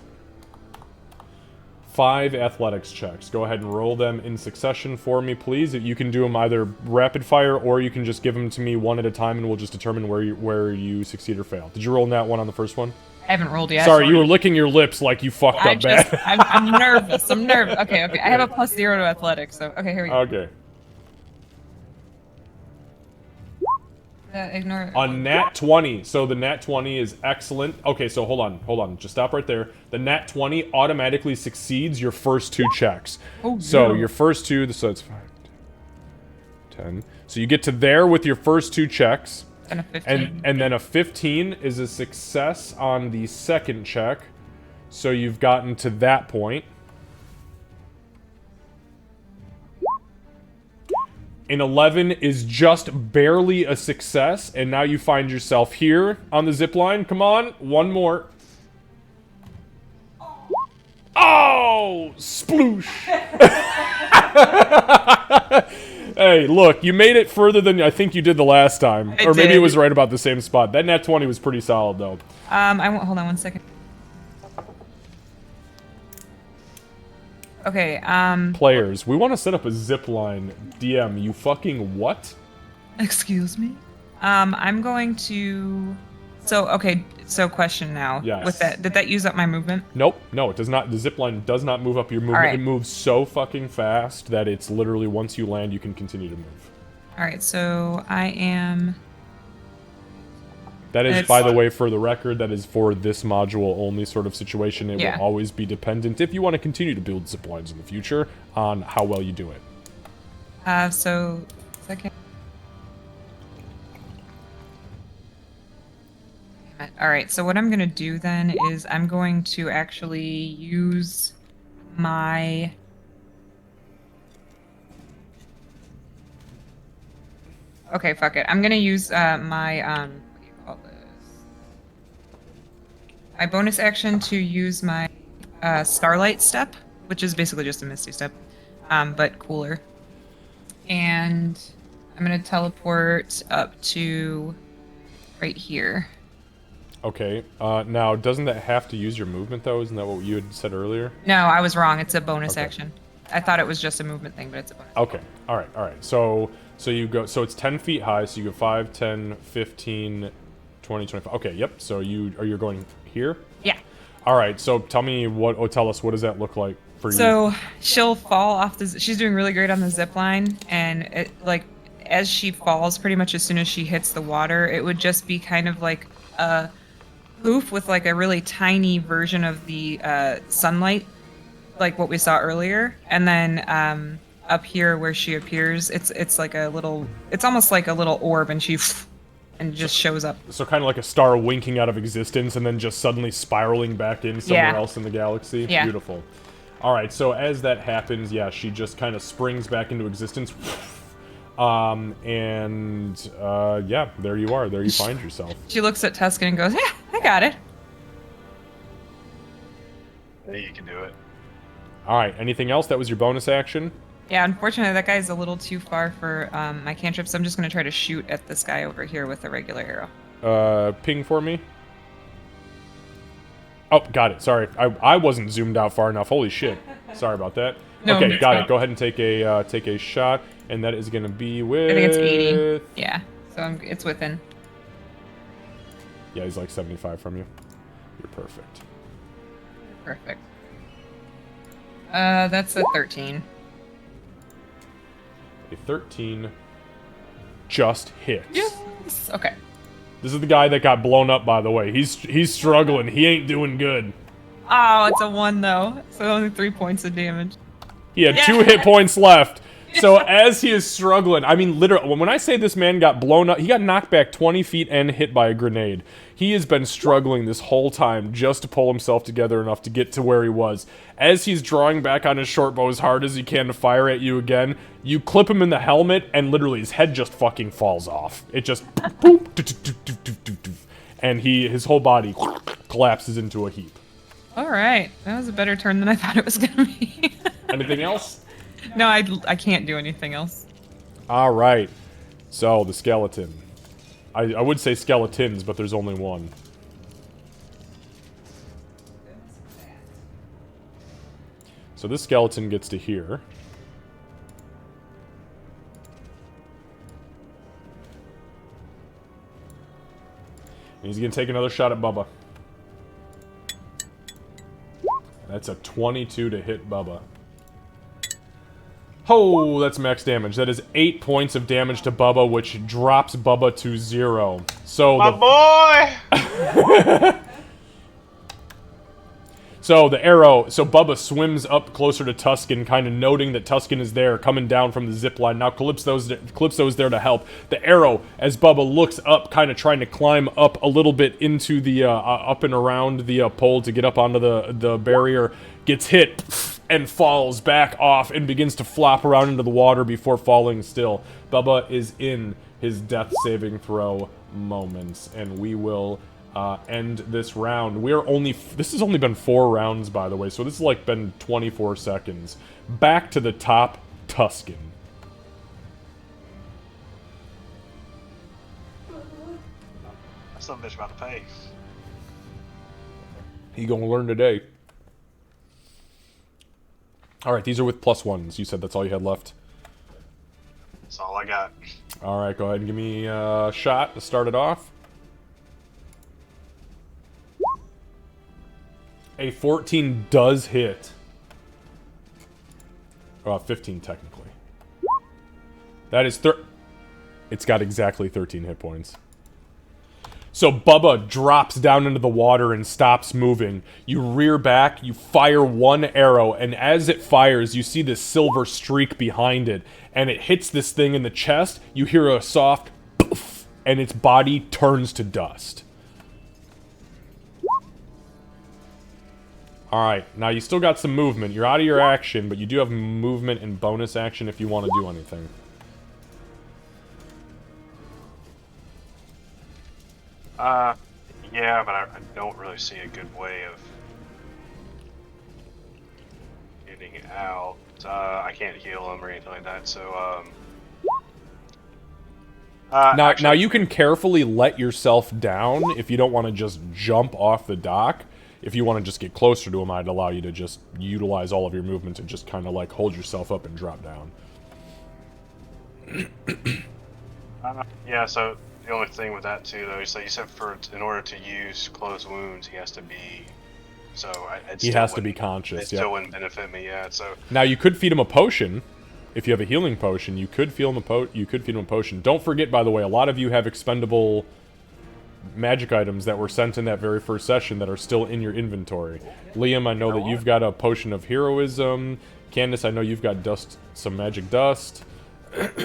5 athletics checks. Go ahead and roll them in succession for me, please. You can do them either rapid fire, or you can just give them to me one at a time, and we'll just determine where you succeed or fail. Did you roll that one on the first one? I haven't rolled yet. Sorry, you were licking your lips like you fucked up bad. I'm nervous. I'm nervous. Okay. I have a +0 to athletics, so okay, here we go. Okay. Ignore. A nat 20. So the nat 20 is excellent. Okay, so hold on. Just stop right there. The nat 20 automatically succeeds your first 2 checks. Oh, So no. your first 2, so it's 5, 10. So you get to there with your first 2 checks. And a 15. And then a 15 is a success on the second check. So you've gotten to that point. An 11 is just barely a success, and now you find yourself here on the zip line. Come on, one more. Oh, sploosh. Hey, look, you made it further than I think you did the last time. I Or maybe it did. was right about the same spot. That nat 20 was pretty solid, though. I won't. Hold on one second. Okay. Players, we want to set up a zip line. DM, you fucking what? Excuse me. I'm going to. So question now. Yes. With that, did that use up my movement? Nope, no, it does not. The zip line does not move up your movement. Alright. It moves so fucking fast that it's literally once you land, you can continue to move. All right. So I am. That is, It's- by the way, for the record, that is for this module only sort of situation. It Yeah. will always be dependent, if you want to continue to build zip lines in the future, on how well you do it. So second. Damn it. All right. So what I'm gonna do then is I'm going to actually use my. Okay, fuck it. I'm gonna use my what do you call this? My bonus action to use my Starlight Step, which is basically just a Misty Step, but cooler. And I'm gonna teleport up to right here. Okay, now, doesn't that have to use your movement, though? Isn't that what you had said earlier? No, I was wrong. It's a bonus Okay. action. I thought it was just a movement thing, but it's a bonus. Okay, alright. So you go, so it's 10 feet high, so you go 5, 10, 15, 2025. Okay, yep. So you're going here? Yeah. All right. So tell me tell us what does that look like for you? So she'll fall off the. She's doing really great on the zip line, and it, like as she falls, pretty much as soon as she hits the water, it would just be kind of like a poof with like a really tiny version of the sunlight, like what we saw earlier, and then up here where she appears, it's like a little. It's almost like a little orb, and she. And just shows up. So kind of like a star winking out of existence and then just suddenly spiraling back in somewhere else in the galaxy. Yeah. Beautiful. All right, so as that happens, yeah, she just kind of springs back into existence. Yeah, there you are. There you find yourself. She looks at Tuscan and goes, "Yeah, I got it." Yeah, you can do it. All right, anything else? That was your bonus action? Yeah, unfortunately, that guy's a little too far for my cantrip, so I'm just going to try to shoot at this guy over here with a regular arrow. Ping for me. Oh, got it. Sorry, I wasn't zoomed out far enough. Holy shit. Sorry about that. No, okay, it's got not. it. Go ahead and take a shot, and that is going to be with. I think it's 80. Yeah, so it's within. Yeah, he's like 75 from you. You're perfect. Perfect. That's a 13. A 13 just hits. Yes. Okay. This is the guy that got blown up, by the way. He's struggling. He ain't doing good. Oh, it's a 1 though, so only 3 points of damage. He had 2 hit points left. So as he is struggling, I mean, literally, when I say this man got blown up, he got knocked back 20 feet and hit by a grenade. He has been struggling this whole time just to pull himself together enough to get to where he was. As he's drawing back on his short bow as hard as he can to fire at you again, you clip him in the helmet, and literally his head just fucking falls off. It just boop, and his whole body collapses into a heap. All right, that was a better turn than I thought it was gonna be. Anything else? No, I can't do anything else. All right. So the skeleton. I would say skeletons, but there's only one. So this skeleton gets to here. And he's going to take another shot at Bubba. That's a 22 to hit Bubba. Oh, that's max damage. That is 8 points of damage to Bubba, which drops Bubba to 0. So My boy! So the arrow, so Bubba swims up closer to Tuscan, kind of noting that Tuscan is there, coming down from the zipline. Now Calypso's there to help. The arrow, as Bubba looks up, kind of trying to climb up a little bit into the, up and around the pole to get up onto the barrier, gets hit and falls back off and begins to flop around into the water before falling still. Bubba is in his death saving throw moments, and we will end this round. This has only been 4 rounds, by the way, so this has like been 24 seconds. Back to the top, Tuscan. That's some bitch about to pay. He gonna learn today. Alright, these are with +1s. You said that's all you had left. That's all I got. Alright, go ahead and give me a shot to start it off. A 14 does hit. 15 technically. That is it's got exactly 13 hit points. So Bubba drops down into the water and stops moving. You rear back, you fire one arrow, and as it fires, you see this silver streak behind it, and it hits this thing in the chest. You hear a soft poof, and its body turns to dust. Alright, now you still got some movement. You're out of your action, but you do have movement and bonus action if you want to do anything. Yeah, but I don't really see a good way of getting out. I can't heal him or anything like that, so, Now you can carefully let yourself down if you don't want to just jump off the dock. If you want to just get closer to him, I'd allow you to just utilize all of your movements and just kind of like hold yourself up and drop down. yeah, so The only thing with that too, though, so you said in order to use closed wounds, he has to be. So he has to be conscious. It still wouldn't benefit me. Yeah. So now you could feed him a potion. If you have a healing potion, you could feed him a potion. Don't forget, by the way, a lot of you have expendable magic items that were sent in that very first session that are still in your inventory. Liam, I know that you've got a potion of heroism. Candace, I know you've got some magic dust. okay,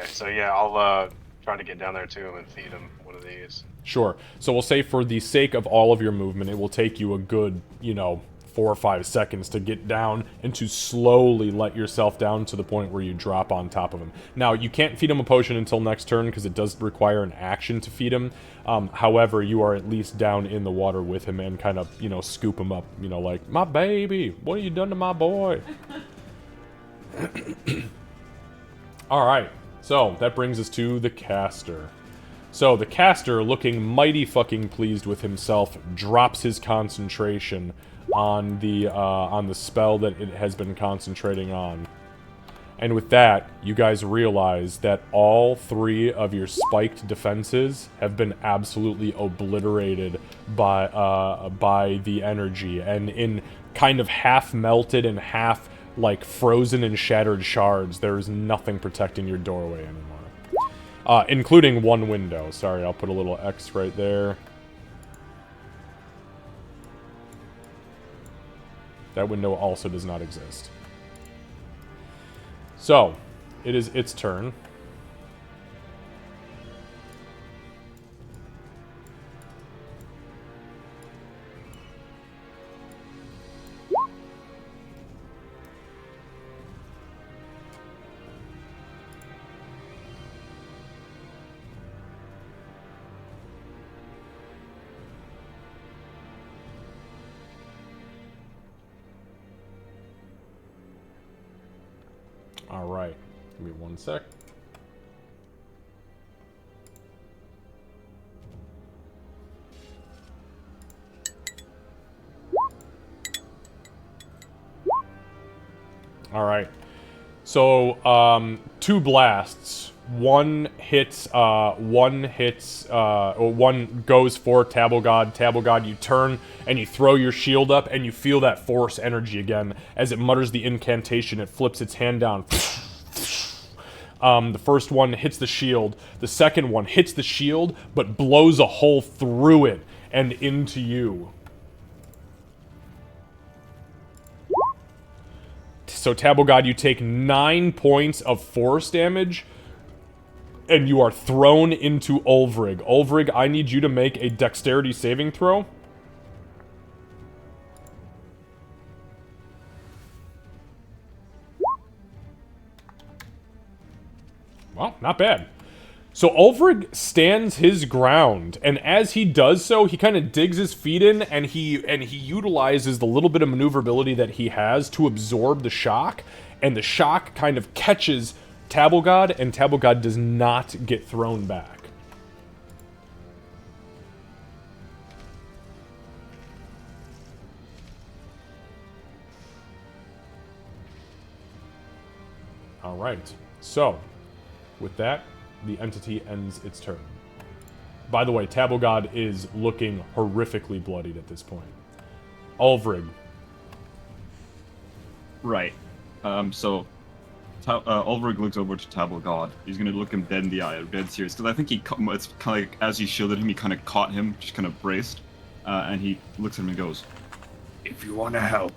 so yeah, I'll try to get down there to him and feed him one of these. Sure. So we'll say for the sake of all of your movement, it will take you a good, 4 or 5 seconds to get down and to slowly let yourself down to the point where you drop on top of him. Now, you can't feed him a potion until next turn because it does require an action to feed him. However, you are at least down in the water with him and kind of, scoop him up, like, my baby, what have you done to my boy? All right, so that brings us to the caster. So the caster, looking mighty fucking pleased with himself, drops his concentration on the spell that it has been concentrating on. And with that, you guys realize that all 3 of your spiked defenses have been absolutely obliterated by the energy, and in kind of half melted and half like frozen and shattered shards, there is nothing protecting your doorway anymore. Including one window. Sorry, I'll put a little X right there. That window also does not exist. So, it is its turn. Alright, give me 1 sec. Alright. So, 2 blasts. One goes for Tabelgod. Tabelgod, you turn and you throw your shield up and you feel that force energy again. As it mutters the incantation, it flips its hand down. The first one hits the shield. The second one hits the shield, but blows a hole through it and into you. So, Tabelgod, you take 9 points of force damage, and you are thrown into Ulvrig. Ulvrig, I need you to make a dexterity saving throw. Well, not bad. So Ulvrig stands his ground, and as he does so, he kind of digs his feet in, and he utilizes the little bit of maneuverability that he has to absorb the shock, and the shock kind of catches Tabelgod, and Tabelgod does not get thrown back. Alright, so, with that, the entity ends its turn. By the way, Tabelgod is looking horrifically bloodied at this point. Ulvrig. Right. So Ulvrig looks over to Tabelgod. He's gonna look him dead in the eye, dead serious, because I think it's kind of like as he shielded him, he kind of caught him, just kind of braced, and he looks at him and goes, "If you want to help,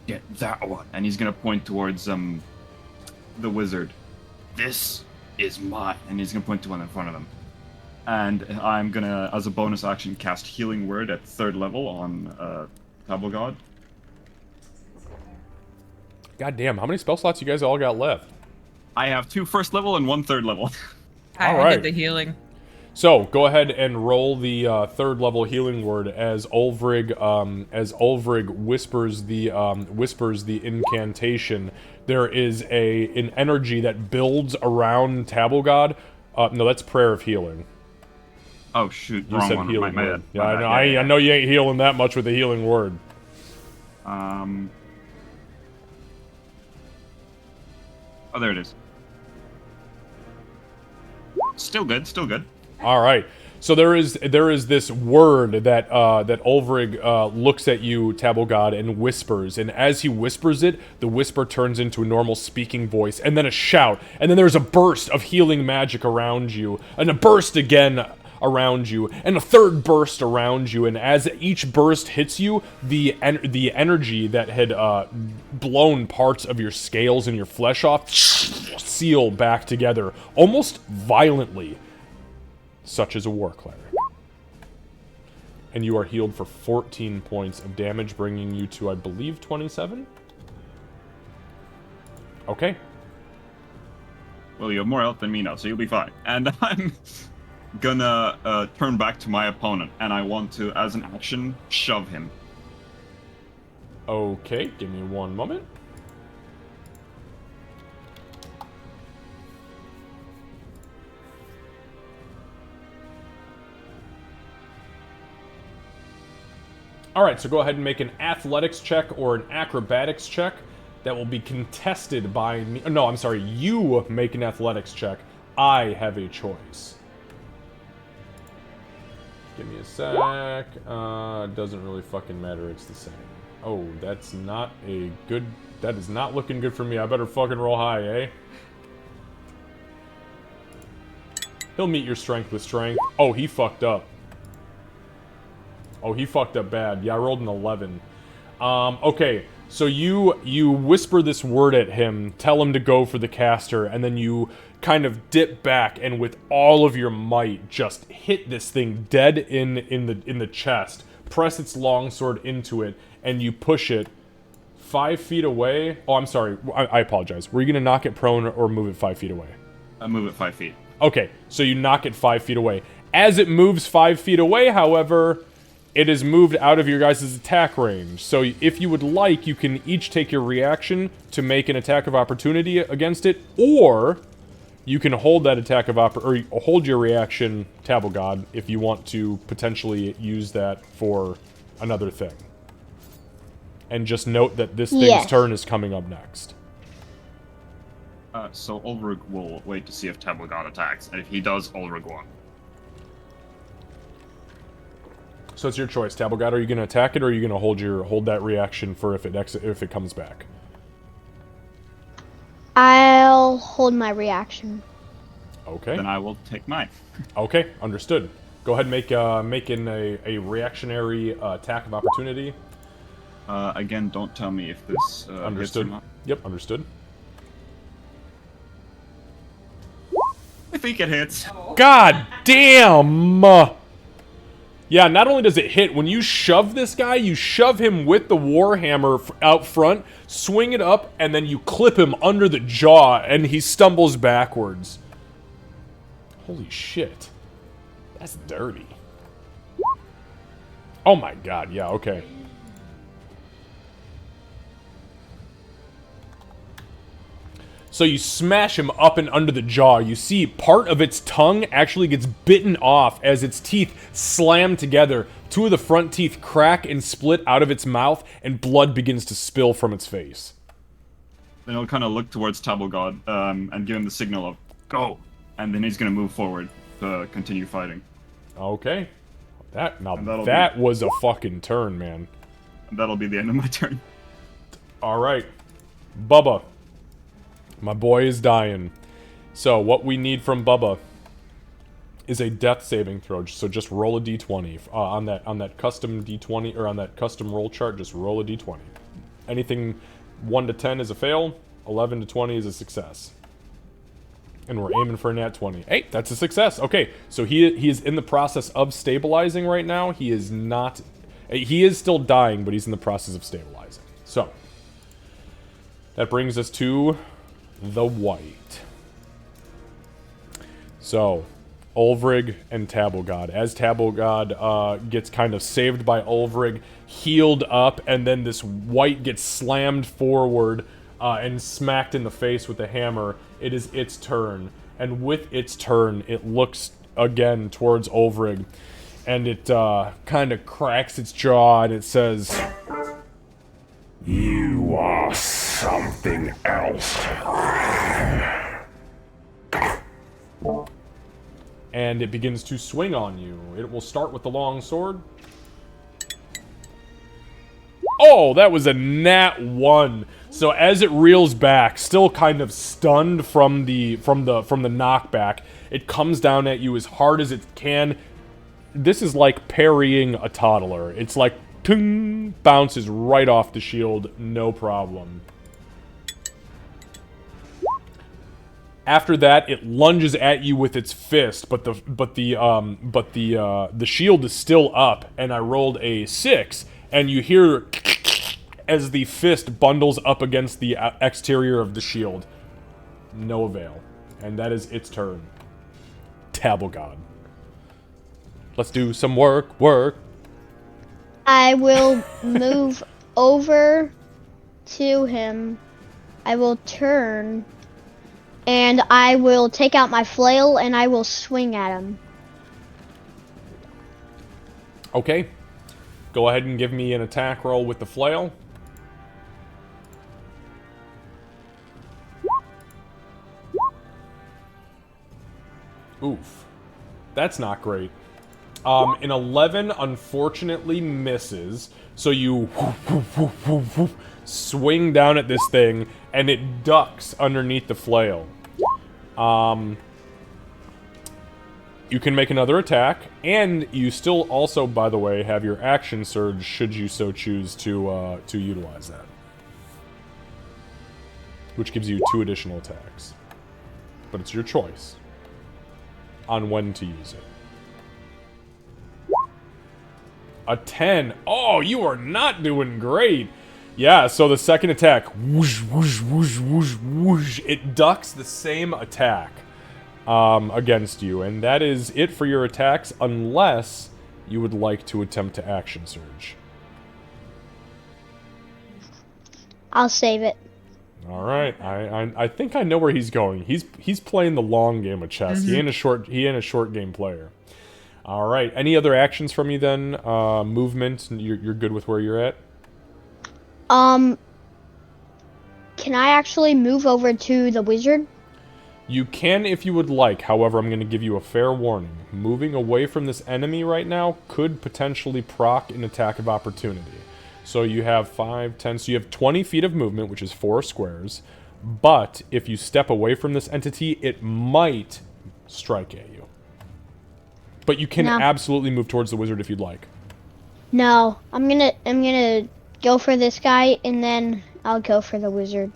get that one." And he's gonna point towards the wizard. "This is mine," and he's gonna point to one in front of him. And I'm gonna, as a bonus action, cast Healing Word at 3rd level on Tabelgod. God damn, how many spell slots you guys all got left? I have 2 1st level and 1 3rd level. I Alright. did the healing. So, go ahead and roll the 3rd level healing word as Ulvrig whispers the incantation. There is an energy that builds around Tabelgod. No, that's Prayer of Healing. Oh shoot, You wrong said one. healing My word. bad. Yeah, My I bad. know. Yeah. I know you ain't healing that much with the healing word. Oh, there it is. Still good, still good. All right. So there is this word that that Ulfric looks at you, Table God, and whispers. And as he whispers it, the whisper turns into a normal speaking voice, and then a shout, and then there's a burst of healing magic around you, and a burst again around you, and a third burst around you. And as each burst hits you, the energy that had blown parts of your scales and your flesh off seal back together, almost violently. Such as a war cleric. And you are healed for 14 points of damage, bringing you to, I believe, 27? Okay. Well, you have more health than me now, so you'll be fine. And I'm gonna turn back to my opponent, and I want to, as an action, shove him. Okay, give me one moment. Alright, so go ahead and make an athletics check or an acrobatics check. That will be contested by me. No, I'm sorry. You make an athletics check. I have a choice. Give me a sec. Doesn't really fucking matter. It's the same. Oh, that's not a good... That is not looking good for me. I better fucking roll high, eh? He'll meet your strength with strength. Oh, he fucked up. Oh, he fucked up bad. Yeah, I rolled an 11. Okay, so you whisper this word at him, tell him to go for the caster, and then you kind of dip back and with all of your might just hit this thing dead in the chest, press its longsword into it, and you push it 5 feet away. Oh, I'm sorry. I apologize. Were you gonna knock it prone or move it 5 feet away? I move it 5 feet. Okay, so you knock it 5 feet away. As it moves 5 feet away, however, it is moved out of your guys' attack range. So if you would like, you can each take your reaction to make an attack of opportunity against it, or you can hold that attack of or hold your reaction, Table God, if you want to potentially use that for another thing. And just note that this thing's turn is coming up next. So Ulfric will wait to see if Table God attacks, and if he does, Ulfric won. So it's your choice, Table God. Are you going to attack it, or are you going to hold that reaction for if it comes back? I'll hold my reaction. Okay. Then I will take mine. Okay, understood. Go ahead and make a reactionary attack of opportunity. Again, don't tell me if this Understood. hits or not. Yep, understood. I think it hits. God damn! Yeah, not only does it hit, when you shove this guy, you shove him with the warhammer out front, swing it up, and then you clip him under the jaw, and he stumbles backwards. Holy shit. That's dirty. Oh my god, yeah, okay. So you smash him up and under the jaw. You see part of its tongue actually gets bitten off as its teeth slam together. 2 of the front teeth crack and split out of its mouth, and blood begins to spill from its face. Then he'll kind of look towards Table God and give him the signal of go, and then he's going to move forward to continue fighting. Okay. That was a fucking turn, man. And that'll be the end of my turn. All right. Bubba. My boy is dying. So what we need from Bubba is a death saving throw. So just roll a d20 on that custom d20 or on that custom roll chart. Just roll a d20. Anything 1 to 10 is a fail. 11 to 20 is a success. And we're aiming for a nat 20. Hey, that's a success. Okay, so he is in the process of stabilizing right now. He is not. He is still dying, but he's in the process of stabilizing. So that brings us to the white. So, Ulfric and Table God. As Table God gets kind of saved by Ulfric, healed up, and then this white gets slammed forward and smacked in the face with the hammer. It is its turn. And with its turn, it looks again towards Ulfric, and it kind of cracks its jaw, and it says, You are something else. and it begins to swing on you. It will start with the long sword. Oh, that was a nat 1. So as it reels back, still kind of stunned from the knockback, it comes down at you as hard as it can. This is like parrying a toddler. It's like ting, bounces right off the shield, no problem. After that, it lunges at you with its fist, but the shield is still up, and I rolled a 6, and you hear as the fist bundles up against the exterior of the shield. No avail. And that is its turn. Tabblegod. Let's do some work. I will move over to him. I will turn. And I will take out my flail and I will swing at him. Okay. Go ahead and give me an attack roll with the flail. Oof. That's not great. An 11 unfortunately misses, so you swing down at this thing, and it ducks underneath the flail. You can make another attack, and you still also, by the way, have your action surge should you so choose to utilize that. Which gives you 2 additional attacks. But it's your choice on when to use it. A 10. Oh, you are not doing great. Yeah, so the second attack, whoosh, whoosh, whoosh, whoosh, whoosh, it ducks the same attack against you, and that is it for your attacks, unless you would like to attempt to action surge. I'll save it. All right, I think I know where he's going. He's playing the long game of chess. He ain't a short game player. All right, any other actions from you then? Movement, you're good with where you're at. Can I actually move over to the wizard? You can if you would like. However, I'm going to give you a fair warning. Moving away from this enemy right now could potentially proc an attack of opportunity. So you have 5, 10, so you have 20 feet of movement, which is 4 squares. But if you step away from this entity, it might strike at you. But you can absolutely move towards the wizard if you'd like. No, I'm gonna go for this guy, and then I'll go for the wizard.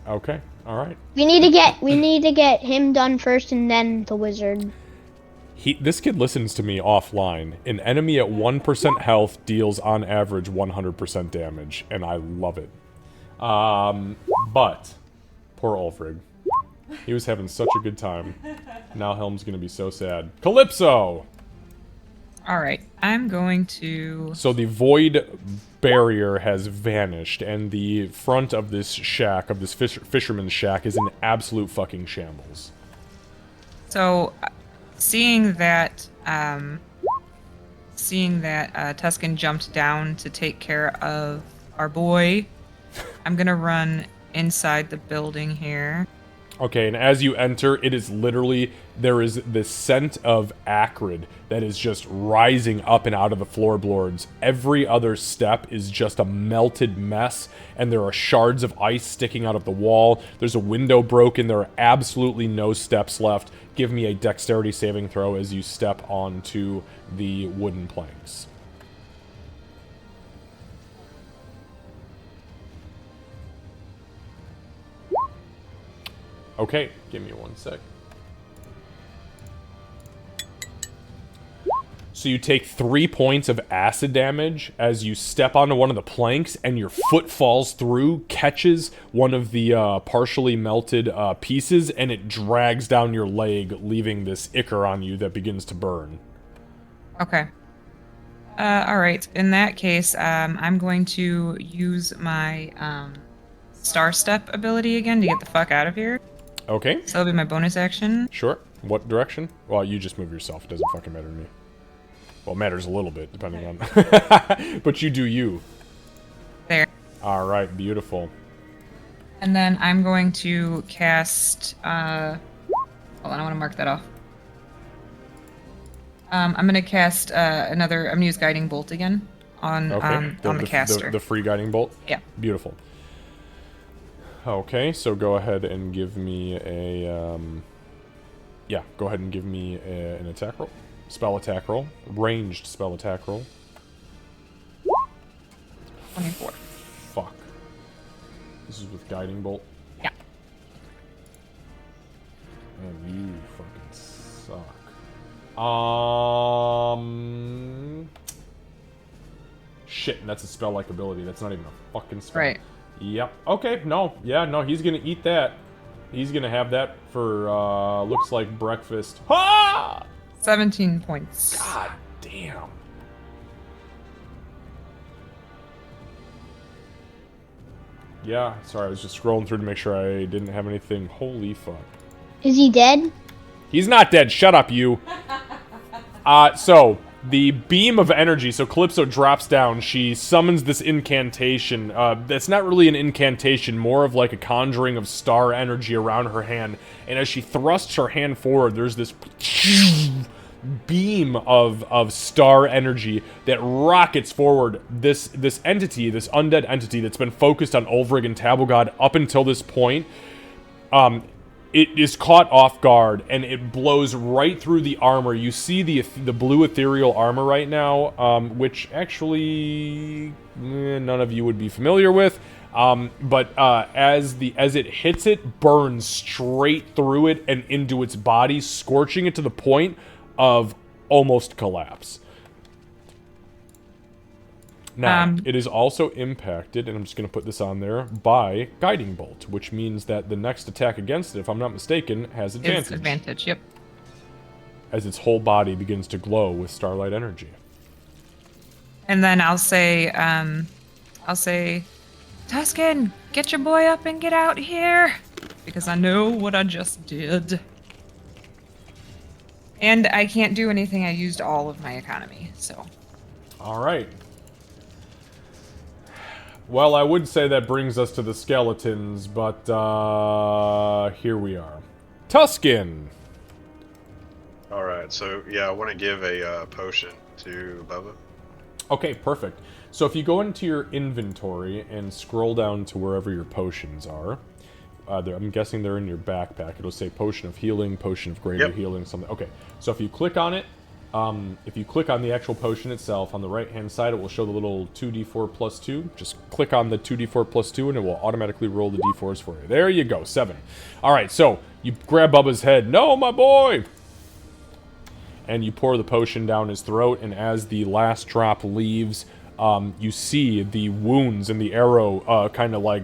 Okay, all right. We need to get him done first, and then the wizard. This kid listens to me offline. An enemy at 1% health deals on average 100% damage, and I love it. But poor Ulfrig. He was having such a good time. Now Helm's gonna be so sad. Calypso! Alright, I'm going to... So the void barrier has vanished, and the front of this shack, of this fisherman's shack, is in absolute fucking shambles. So, seeing that Tuscan jumped down to take care of our boy, I'm gonna run inside the building here. Okay, and as you enter, it is literally, there is this scent of acrid that is just rising up and out of the floorboards. Every other step is just a melted mess, and there are shards of ice sticking out of the wall. There's a window broken. There are absolutely no steps left. Give me a dexterity saving throw as you step onto the wooden planks. Okay, give me 1 sec. So you take 3 points of acid damage as you step onto one of the planks, and your foot falls through, catches one of the partially melted pieces, and it drags down your leg, leaving this ichor on you that begins to burn. Okay. Alright, in that case, I'm going to use my Star Step ability again to get the fuck out of here. Okay. So that'll be my bonus action. Sure. What direction? Well, you just move yourself. It doesn't fucking matter to me. Well, it matters a little bit, depending on... But you do you. There. Alright, beautiful. And then I'm going to cast... Hold on, I want to mark that off. I'm gonna cast another. I'm gonna use guiding bolt again on Okay. on the caster. The free guiding bolt. Yeah. Beautiful. Okay, so go ahead and give me a yeah, go ahead and give me an attack roll. Spell attack roll. Ranged spell attack roll. 24. Fuck. This is with guiding bolt. Yeah. And you fucking suck. Shit, and that's a spell-like ability. That's not even a fucking spell. Right. Yep. Okay, no. Yeah, no, he's gonna eat that. He's gonna have that for, looks like breakfast. Ha! 17 points. God damn. Yeah, sorry, I was just scrolling through to make sure I didn't have anything. Holy fuck. Is he dead? He's not dead. Shut up, you. So, the beam of energy, so Calypso drops down. She summons this incantation. That's not really an incantation, more of like a conjuring of star energy around her hand. And as she thrusts her hand forward, there's this beam of star energy that rockets forward this entity, this undead entity that's been focused on Ulfric and Tabblegod up until this point. It is caught off guard, and it blows right through the armor. You see the blue ethereal armor right now, which actually none of you would be familiar with. But as it hits it, burns straight through it and into its body, scorching it to the point of almost collapse. Now, it is also impacted, and I'm just going to put this on there, by Guiding Bolt, which means that the next attack against it, if I'm not mistaken, has advantage. It's advantage, yep. As its whole body begins to glow with starlight energy. And then I'll say, Tuscan, get your boy up and get out here, because I know what I just did. And I can't do anything. I used all of my economy, so. All right. Well, I would say that brings us to the skeletons, but here we are. Tuscan! Alright, so yeah, I want to give a potion to Bubba. Okay, perfect. So if you go into your inventory and scroll down to wherever your potions are, I'm guessing they're in your backpack. It'll say potion of healing, potion of greater healing, something. Okay, so if you click on it, if you click on the actual potion itself, on the right-hand side, it will show the little 2d4 plus 2. Just click on the 2d4 plus 2, and it will automatically roll the d4s for you. There you go, 7. All right, so you grab Bubba's head. No, my boy! And you pour the potion down his throat, and as the last drop leaves, you see the wounds and the arrow kind of like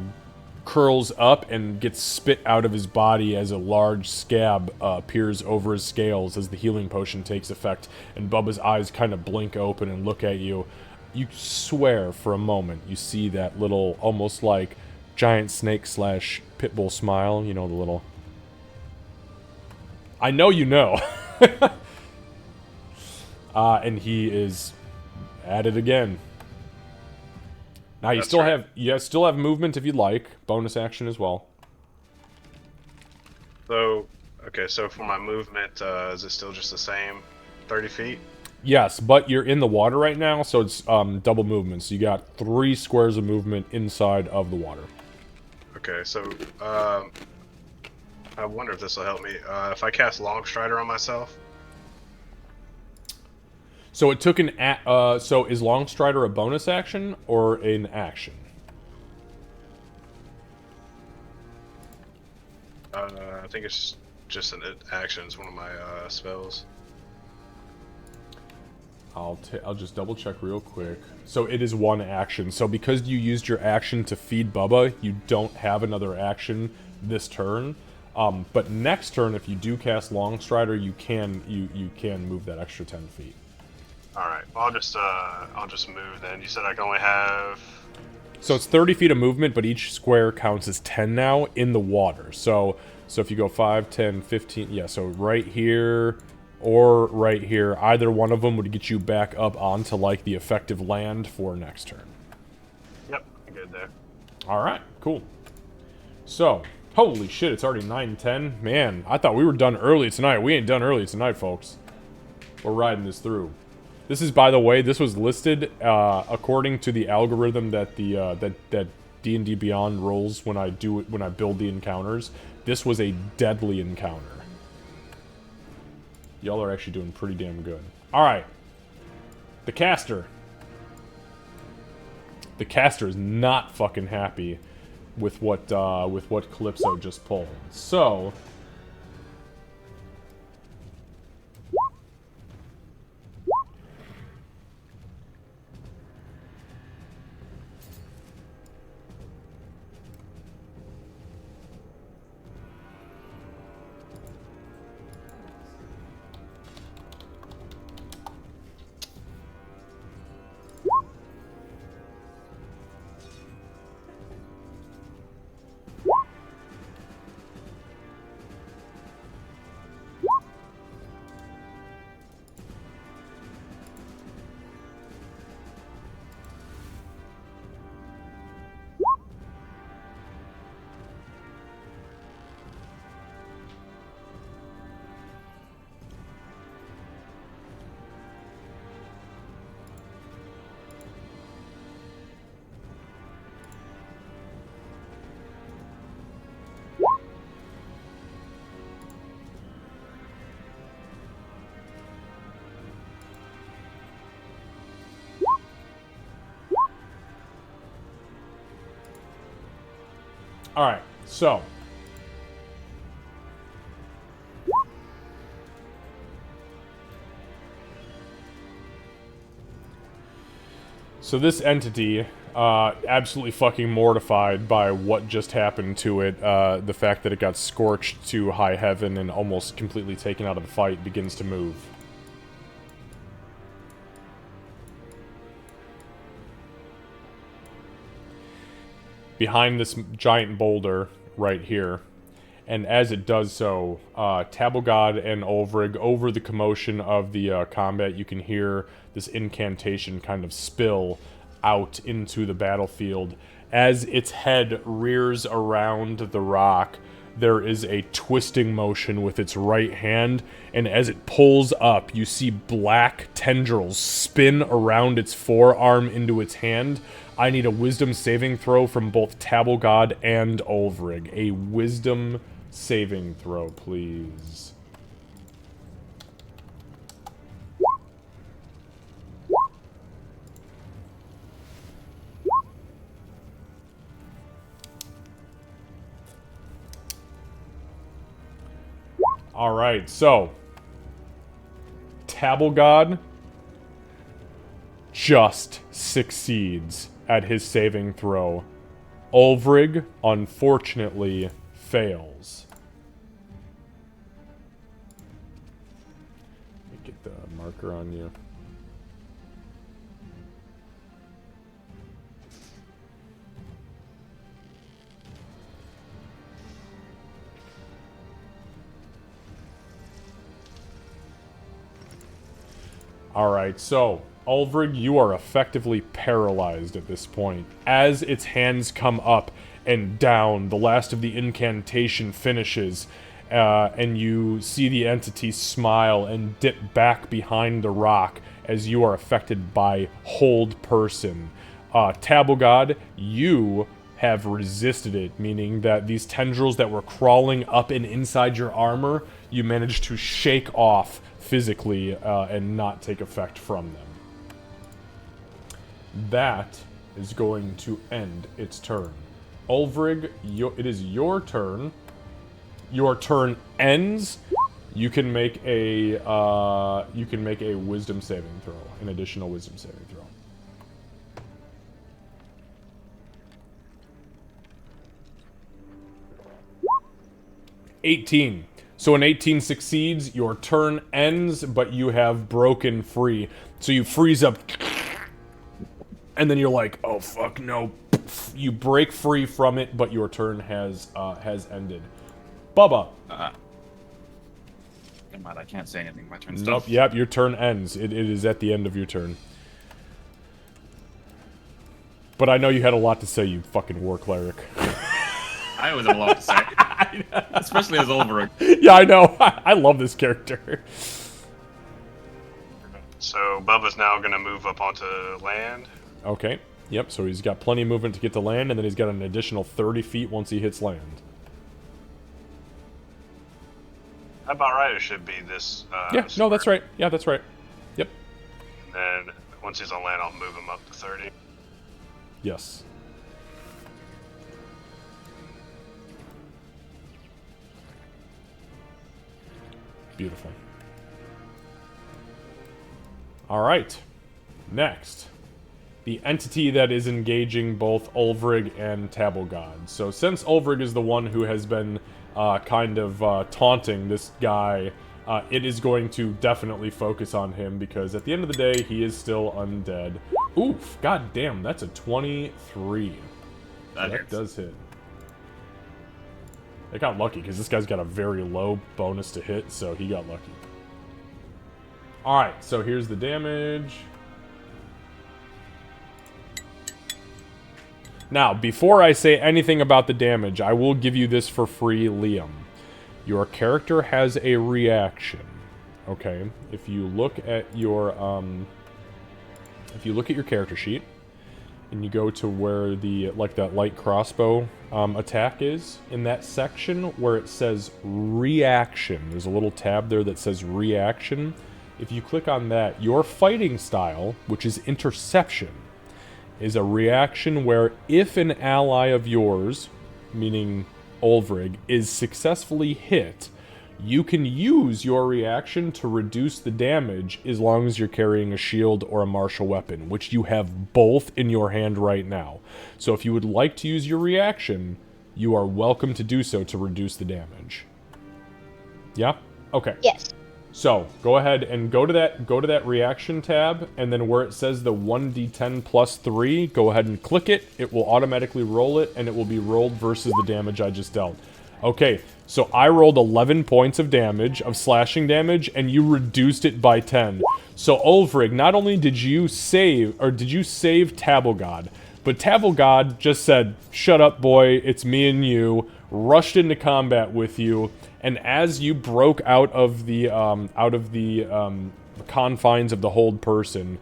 curls up and gets spit out of his body as a large scab appears over his scales as the healing potion takes effect, and Bubba's eyes kind of blink open and look at you. You swear for a moment you see that little, almost like giant snake slash pitbull smile, you know, the little... I know you know. And he is at it again. Now you still have movement if you'd like, bonus action as well. So, okay, so for my movement, is it still just the same 30 feet? Yes, but you're in the water right now, so it's double movement. So you got 3 squares of movement inside of the water. Okay, so I wonder if this will help me. If I cast Longstrider on myself. So it took so is Longstrider a bonus action or an action? I think it's just an action. It's one of my spells. I'll just double check real quick. So it is 1 action. So because you used your action to feed Bubba, you don't have another action this turn. But next turn, if you do cast Longstrider, you can move that extra 10 feet. All right, I'll just move then. You said I can only have. So it's 30 feet of movement, but each square counts as 10 now in the water. So if you go 5, 10, 15, yeah. So right here or right here, either one of them would get you back up onto like the effective land for next turn. Yep, I'm good there. All right, cool. So, holy shit, it's already 9:10. Man, I thought we were done early tonight. We ain't done early tonight, folks. We're riding this through. This is, by the way, this was listed according to the algorithm that the that D&D Beyond rolls when I build the encounters. This was a deadly encounter. Y'all are actually doing pretty damn good. All right, the caster. The caster is not fucking happy with what Calypso just pulled. So. Alright, so. So this entity, absolutely fucking mortified by what just happened to it, the fact that it got scorched to high heaven and almost completely taken out of the fight, begins to move. Behind this giant boulder right here. And as it does so, Tabelgod and Ulvrig, over the commotion of the combat, you can hear this incantation kind of spill out into the battlefield. As its head rears around the rock, there is a twisting motion with its right hand, and as it pulls up, you see black tendrils spin around its forearm into its hand. I need a wisdom saving throw from both Tabelgod and Ulvrig. A wisdom saving throw, please. Alright, so Tabelgod just succeeds at his saving throw. Ulvrig, unfortunately, fails. Let me get the marker on you. Alright, so Ulvrig, you are effectively paralyzed at this point. As its hands come up and down, the last of the incantation finishes, and you see the entity smile and dip back behind the rock as you are affected by Hold Person. Tabelgod, you have resisted it, meaning that these tendrils that were crawling up and inside your armor, you managed to shake off physically and not take effect from them. That is going to end its turn. Ulvrig, it is your turn. Your turn ends. You can make a wisdom saving throw, an additional wisdom saving throw. $18. So an 18 succeeds, your turn ends, but you have broken free. So you freeze up, and then you're like, oh fuck no. You break free from it, but your turn has ended. Bubba. Never mind, I can't say anything. My turn's Nope, done. yep, your turn ends. It is at the end of your turn. But I know you had a lot to say, you fucking war cleric. I always have a lot to say. Especially as Ulvrig. Yeah, I know. I love this character. So Bubba's now going to move up onto land. Okay. Yep, so he's got plenty of movement to get to land, and then he's got an additional 30 feet once he hits land. About right, it should be this. Yeah, no, that's right. Yeah, that's right. Yep. And then once he's on land, I'll move him up to 30. Yes. Beautiful. All right. Next. The entity that is engaging both Ulfrig and Tabblegod. So since Ulfrig is the one who has been kind of taunting this guy, it is going to definitely focus on him because at the end of the day, he is still undead. Oof, god damn, that's a 23. That That hits. does hit. They got lucky because this guy's got a very low bonus to hit, so he got lucky. Alright, so here's the damage. Now, before I say anything about the damage, I will give you this for free, Liam. Your character has a reaction. Okay? If you look at your character sheet and you go to where the that light crossbow attack is, in that section where it says reaction, there's a little tab there that says reaction. If you click on that, your fighting style, which is interception, is a reaction where if an ally of yours, meaning Ulfrig, is successfully hit, you can use your reaction to reduce the damage as long as you're carrying a shield or a martial weapon, which you have both in your hand right now. So if you would like to use your reaction, you are welcome to do so to reduce the damage. Yeah? Okay. Yes. So, go ahead and go to that reaction tab, and then where it says the 1d10 plus 3, go ahead and click it. It will automatically roll it, and it will be rolled versus the damage I just dealt. Okay, so I rolled 11 points of damage, of slashing damage, and you reduced it by 10. So, Ulfrig, not only did you save Tabblegod, but Tabblegod just said, "Shut up, boy, it's me and you," rushed into combat with you, and as you broke out of the confines of the hold person,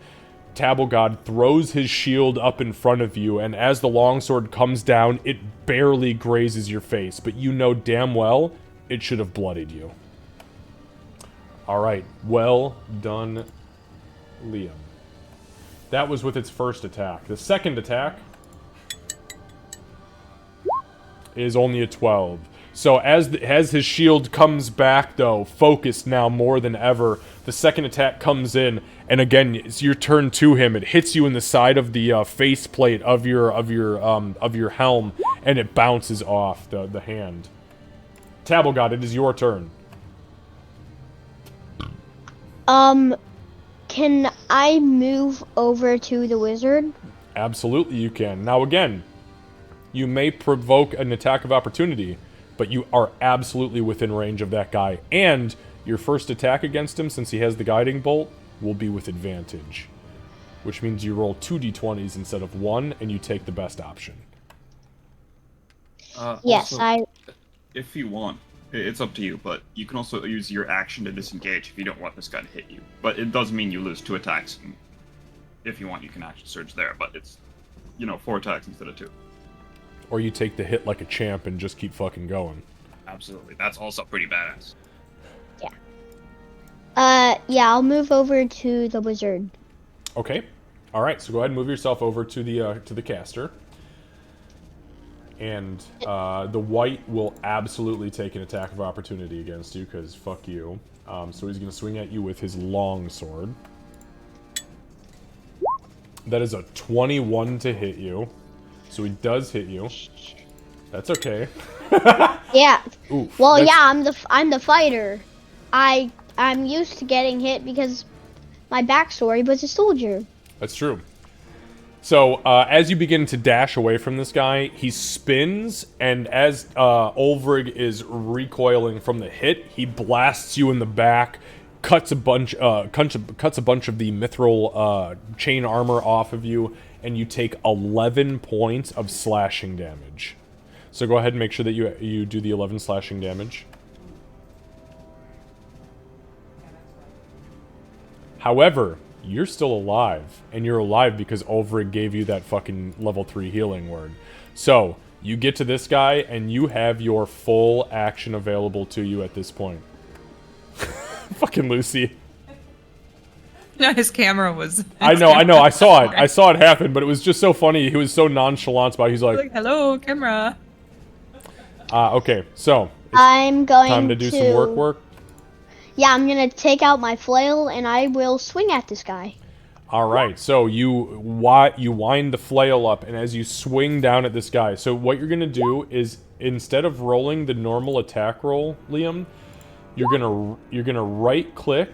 Tabblegod throws his shield up in front of you, and as the longsword comes down, it barely grazes your face, but you know damn well it should have bloodied you. Alright, well done, Liam. That was with its first attack. The second attack is only a 12. So as his shield comes back, though, focused now more than ever, the second attack comes in, and again, it's your turn to him. It hits you in the side of the faceplate of your helm, and it bounces off the hand. Tabblegod, it is your turn. Can I move over to the wizard? Absolutely, you can. Now again, you may provoke an attack of opportunity, but you are absolutely within range of that guy. And your first attack against him, since he has the guiding bolt, will be with advantage. Which means you roll 2d20s instead of 1, and you take the best option. Yes, Also, if you want, it's up to you, but you can also use your action to disengage if you don't want this guy to hit you. But it does mean you lose 2 attacks. If you want, you can action surge there, but it's, 4 attacks instead of 2. Or you take the hit like a champ and just keep fucking going. Absolutely. That's also pretty badass. Yeah, I'll move over to the wizard. Okay. Alright, so go ahead and move yourself over to the caster. And the white will absolutely take an attack of opportunity against you, because fuck you. So he's going to swing at you with his long sword. That is a 21 to hit you. So he does hit you. That's okay. Yeah. Oof, Well, that's- yeah, I'm the fighter. I'm used to getting hit because my backstory was a soldier. That's true. So, as you begin to dash away from this guy, he spins, and as Ulfrig is recoiling from the hit, he blasts you in the back, cuts a bunch of the mithril chain armor off of you, and you take 11 points of slashing damage. So go ahead and make sure that you do the 11 slashing damage. However, you're still alive. And you're alive because Ulfric gave you that fucking level 3 healing word. So, you get to this guy, and you have your full action available to you at this point. Fucking Lucy. No, his camera was. I know. I saw it. I saw it happen, but it was just so funny. He was so nonchalant about it. He's like, hello, camera. okay, so I'm going time to do some work. Yeah, I'm gonna take out my flail and I will swing at this guy. All right, so you wind the flail up, and as you swing down at this guy, so what you're gonna do is instead of rolling the normal attack roll, Liam, you're gonna right click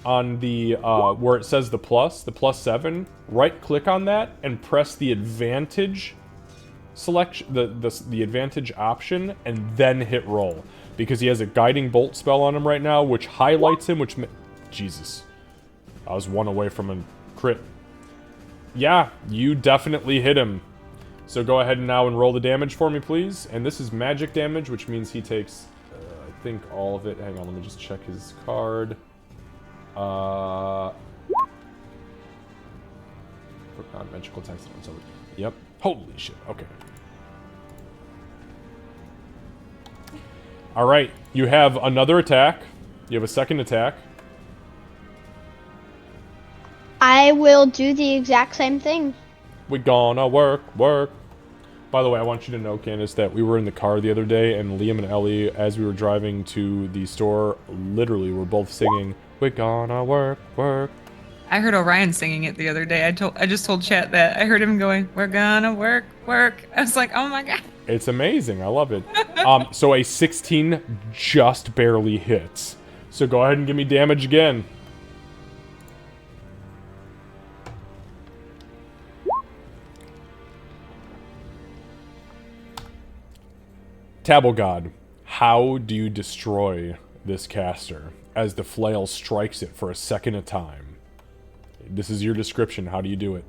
on the where it says the +7. Right click on that and press the advantage selection, the advantage option, and then hit roll, because he has a guiding bolt spell on him right now, which highlights him. Jesus, I was one away from a crit. Yeah, you definitely hit him. So go ahead now and roll the damage for me, please. And this is magic damage, which means he takes, I think, all of it. Hang on, let me just check his card. Magical text. Yep. Holy shit. Okay. Alright, you have another attack. You have a second attack. I will do the exact same thing. We gonna work. By the way, I want you to know, Candace, that we were in the car the other day, and Liam and Ellie, as we were driving to the store, literally were both singing, "We're gonna work." I heard Orion singing it the other day. I just told chat that I heard him going, "We're gonna work." I was like, oh my god. It's amazing. I love it. So a 16 just barely hits. So go ahead and give me damage again. Tabblegod, how do you destroy this caster as the flail strikes it for a second time? This is your description. How do you do it?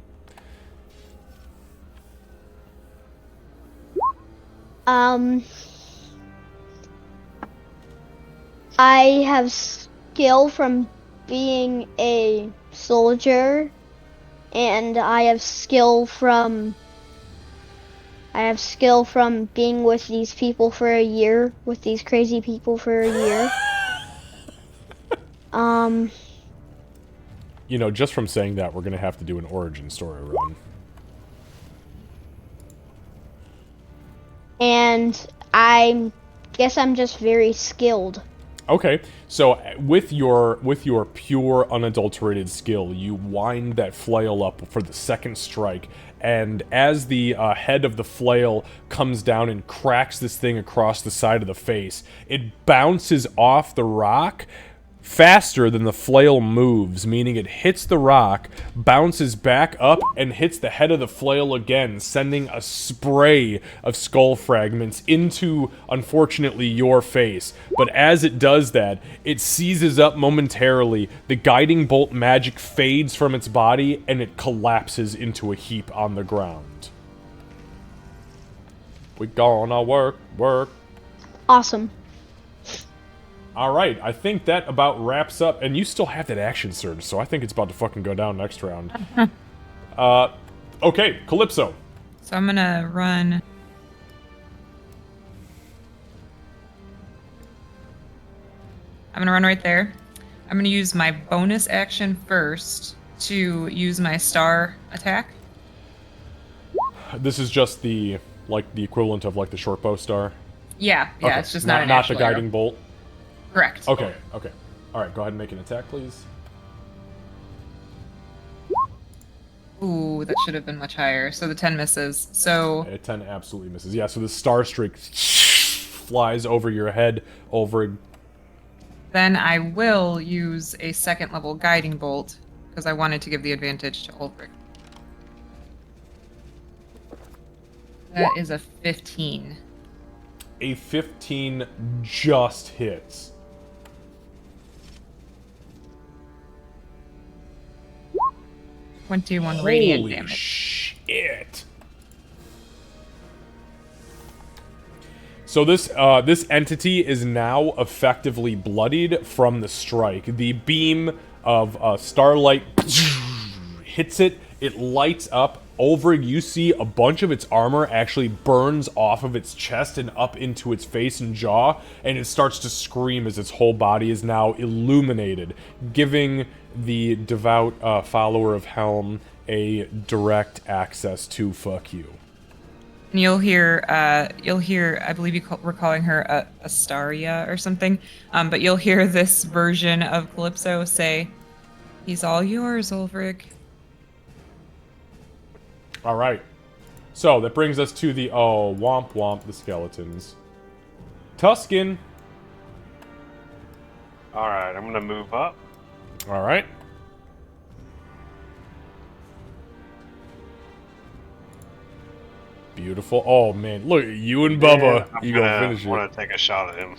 I have skill from being a soldier, and I have skill from being with these people for a year, with these crazy people for a year. You know, just from saying that, we're going to have to do an origin story run. And I guess I'm just very skilled. Okay, so with your pure, unadulterated skill, you wind that flail up for the second strike, and as the head of the flail comes down and cracks this thing across the side of the face, it bounces off the rock faster than the flail moves, meaning it hits the rock, bounces back up, and hits the head of the flail again, sending a spray of skull fragments into, unfortunately, your face. But as it does that, it seizes up momentarily, the guiding bolt magic fades from its body, and it collapses into a heap on the ground. We gonna work. Awesome. Alright, I think that about wraps up, and you still have that action surge, so I think it's about to fucking go down next round. Okay, Calypso. So I'm gonna run. I'm gonna run right there. I'm gonna use my bonus action first to use my star attack. This is just the equivalent of, like, the short bow star? Yeah, Okay. it's just not an Not actual the guiding arrow. bolt? Correct. Okay. Alright, go ahead and make an attack, please. Ooh, that should have been much higher. So the 10 misses. So 10 absolutely misses. Yeah, so the star streak flies over your head, over... then I will use a second level guiding bolt because I wanted to give the advantage to Ulfric. That is a 15. A 15 just hits. 21 radiant Holy damage. shit. So this entity is now effectively bloodied from the strike. The beam of starlight hits it. It lights up. Over, you see a bunch of its armor actually burns off of its chest and up into its face and jaw, and it starts to scream as its whole body is now illuminated, giving the devout follower of Helm a direct access to fuck you. And you'll hear, I believe we're calling her Astaria or something, but you'll hear this version of Calypso say, "He's all yours, Ulfric." All right. So that brings us to the womp womp, the skeletons. Tuscan. All right, I'm gonna move up. All right. Beautiful. Oh man, look, you and Bubba, I'm you gonna finish I want it. to take a shot at him.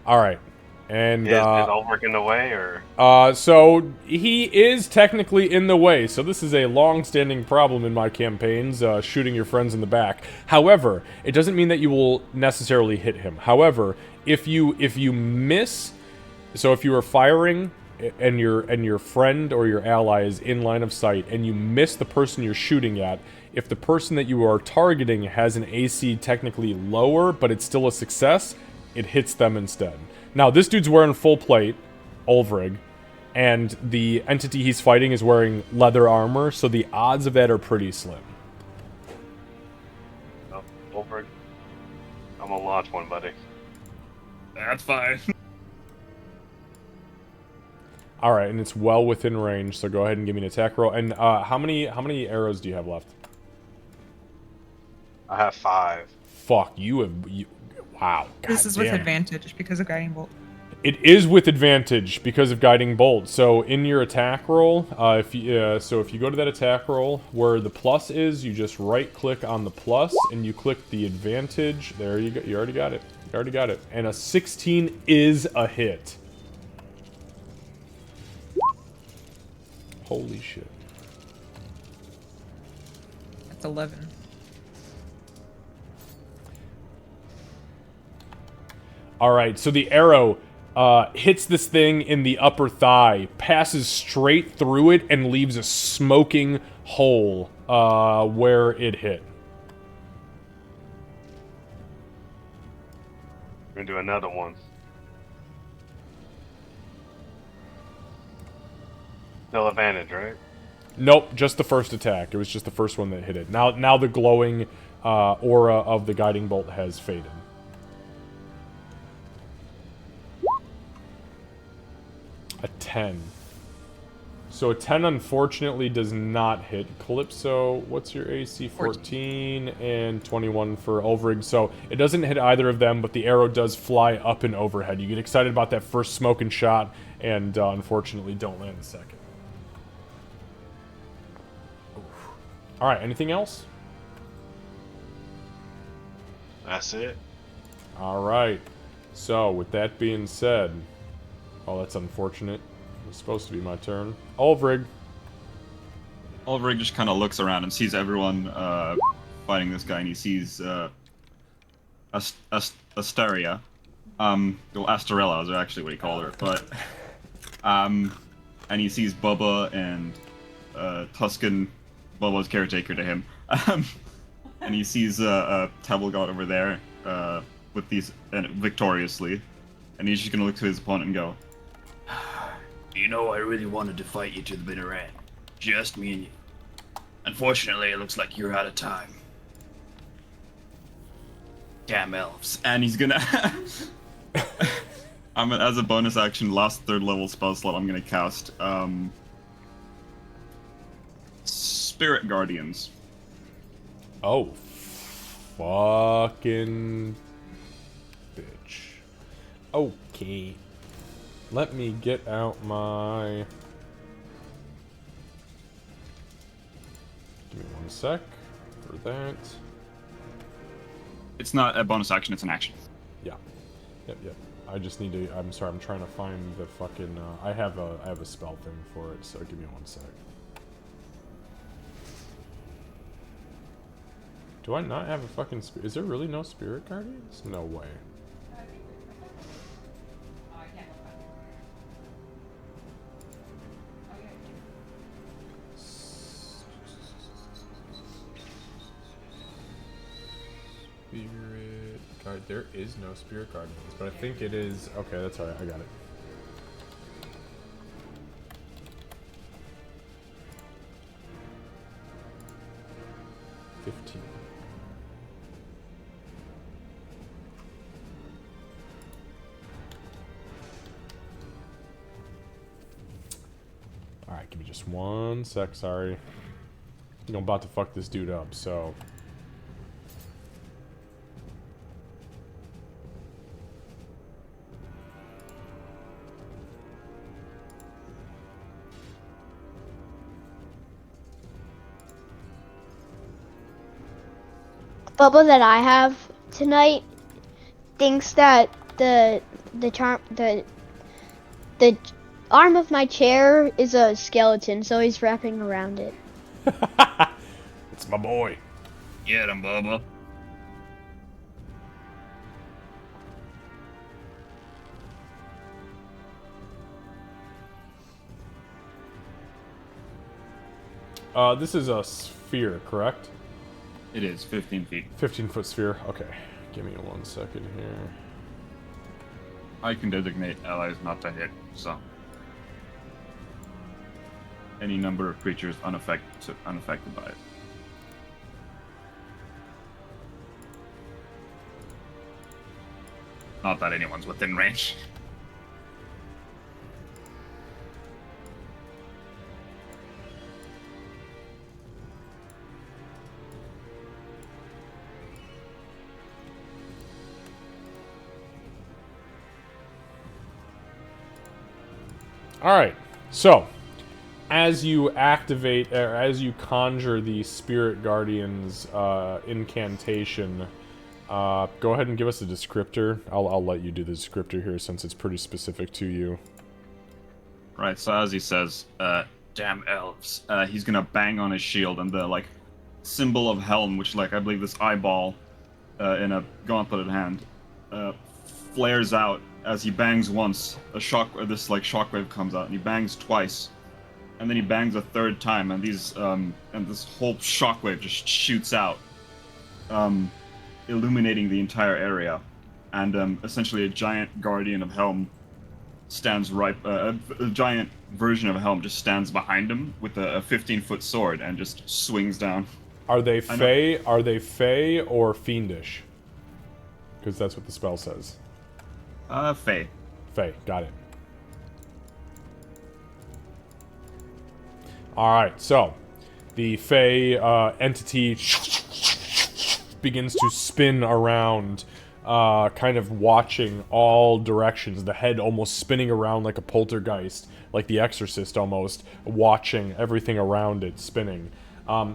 All right. And Is Ulfric in the way, or? so he is technically in the way. So this is a long-standing problem in my campaigns, shooting your friends in the back. However, it doesn't mean that you will necessarily hit him. However, if you miss, so if you are firing and your friend or your ally is in line of sight and you miss the person you're shooting at, if the person that you are targeting has an AC technically lower, but it's still a success, it hits them instead. Now, this dude's wearing full plate, Ulfric, and the entity he's fighting is wearing leather armor, so the odds of that are pretty slim. Oh, Ulfric, I'm gonna launch one, buddy. That's fine. All right, and it's well within range, so go ahead and give me an attack roll. And how many arrows do you have left? I have 5. Fuck, wow. This is God with damn. advantage because of Guiding Bolt. It is with advantage because of Guiding Bolt. So in your attack roll, if you go to that attack roll where the plus is, you just right-click on the plus and you click the advantage. There you go. You already got it. You already got it. And a 16 is a hit. Holy shit. That's 11. Alright, so the arrow hits this thing in the upper thigh, passes straight through it, and leaves a smoking hole where it hit. We're gonna do another one. Still advantage, right? Nope, just the first attack. It was just the first one that hit it. Now the glowing aura of the Guiding Bolt has faded. A 10. So a 10 unfortunately does not hit. Calypso, what's your AC? 14 and 21 for Ulfric. So it doesn't hit either of them, but the arrow does fly up and overhead. You get excited about that first smoking shot, and unfortunately don't land the second. Alright, anything else? That's it. Alright. So, with that being said... Oh, that's unfortunate. It's supposed to be my turn. Ulfric. Ulfric just kind of looks around and sees everyone fighting this guy, and he sees Astaria. Well, Astarella is actually what he called her, but and he sees Bubba and Tuscan, Bubba's caretaker to him, and he sees Tabalgod over there with these victoriously, and he's just gonna look to his opponent and go, "You know, I really wanted to fight you to the bitter end. Just me and you. Unfortunately, it looks like you're out of time. Damn elves." and he's gonna as a bonus action, last 3rd level spell slot, I'm gonna cast Spirit Guardians. Oh, fucking bitch. Okay. Let me get out my... Give me 1 sec for that. It's not a bonus action, it's an action. Yeah. Yep. I just need to... I'm sorry, I'm trying to find the fucking... I have a spell thing for it, so give me 1 sec. Do I not have a fucking... Is there really no Spirit Guardians? No way. Alright, there is no Spirit Guardians, but I think it is... Okay, that's alright, I got it. Alright, give me just 1 sec, sorry. I'm about to fuck this dude up, so... Bubba that I have tonight thinks that the arm of my chair is a skeleton, so he's wrapping around it. It's my boy. Get him, Bubba. This is a sphere, correct? It is 15 feet. 15-foot sphere. Okay. Give me 1 second here. I can designate allies not to hit, so any number of creatures unaffected by it. Not that anyone's within range. Alright, so as you activate, or as you conjure the Spirit Guardian's incantation, go ahead and give us a descriptor. I'll let you do the descriptor here since it's pretty specific to you. Right, so as he says, damn elves, he's gonna bang on his shield, and the, like, symbol of Helm, which, like, I believe this eyeball in a gauntleted hand, flares out. As he bangs once, this like shockwave comes out, and he bangs twice, and then he bangs a third time, and these and this whole shockwave just shoots out, illuminating the entire area, and essentially a giant guardian of Helm stands right. A giant version of Helm just stands behind him with a 15-foot sword and just swings down. Are they fey? Are they fey or fiendish? Because that's what the spell says. Fey. Fey, got it. Alright, so the Fey entity begins to spin around, kind of watching all directions, the head almost spinning around like a poltergeist, like the Exorcist almost, watching everything around it spinning.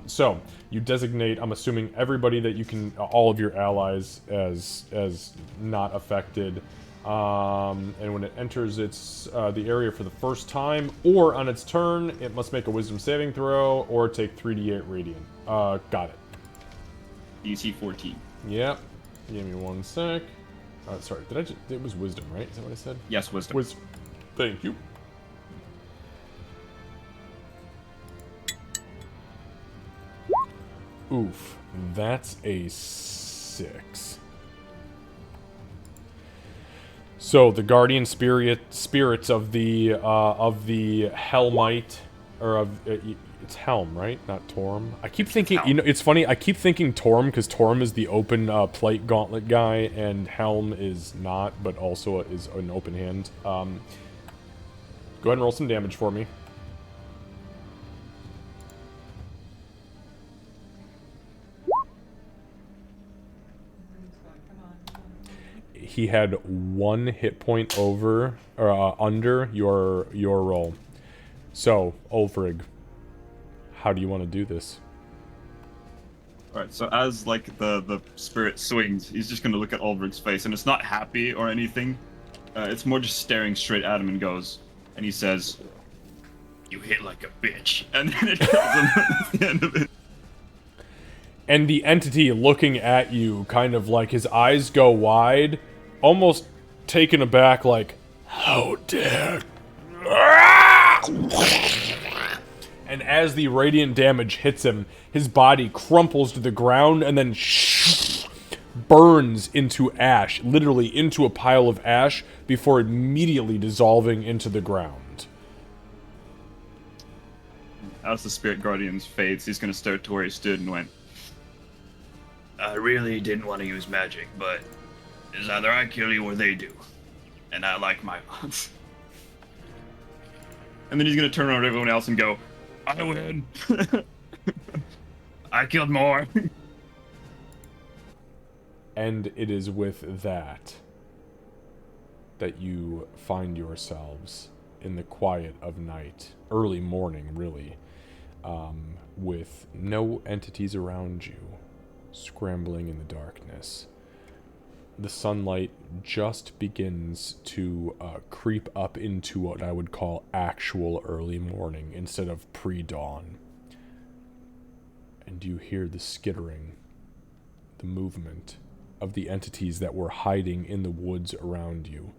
So, you designate, I'm assuming, everybody that you can, all of your allies as not affected. And when it enters its the area for the first time, or on its turn, it must make a Wisdom saving throw, or take 3d8 radiant. Got it. DC 14. Yep. Give me 1 sec. Sorry, did I just... It was Wisdom, right? Is that what I said? Yes, Wisdom. Wisdom. Thank you. Oof. That's a 6. So the guardian spirits of the Helmite, or of it's Helm, right? Not Torm. I keep thinking, you know, it's funny. I keep thinking Torm because Torm is the open plate gauntlet guy, and Helm is not, but also is an open hand. Go ahead and roll some damage for me. He had 1 hit point over or under your roll. So, Ulfrig, how do you want to do this? Alright, so as, like, the spirit swings, he's just gonna look at Ulfrig's face, and it's not happy or anything. It's more just staring straight at him and goes, and he says, You hit like a bitch. and then it kills him at the end of it. And the entity looking at you, kind of like his eyes go wide, almost taken aback, like, how dare... And as the radiant damage hits him, his body crumples to the ground and then burns into ash, literally into a pile of ash, before immediately dissolving into the ground. As the spirit guardian fades, he's gonna start to where he stood and went, I really didn't want to use magic, but it's either I kill you or they do. And I like my odds. and then he's gonna turn around to everyone else and go, I win. I killed more. And it is with that you find yourselves in the quiet of night, early morning, really, with no entities around you, scrambling in the darkness. The sunlight just begins to creep up into what I would call actual early morning instead of pre-dawn. And you hear the skittering, the movement of the entities that were hiding in the woods around you,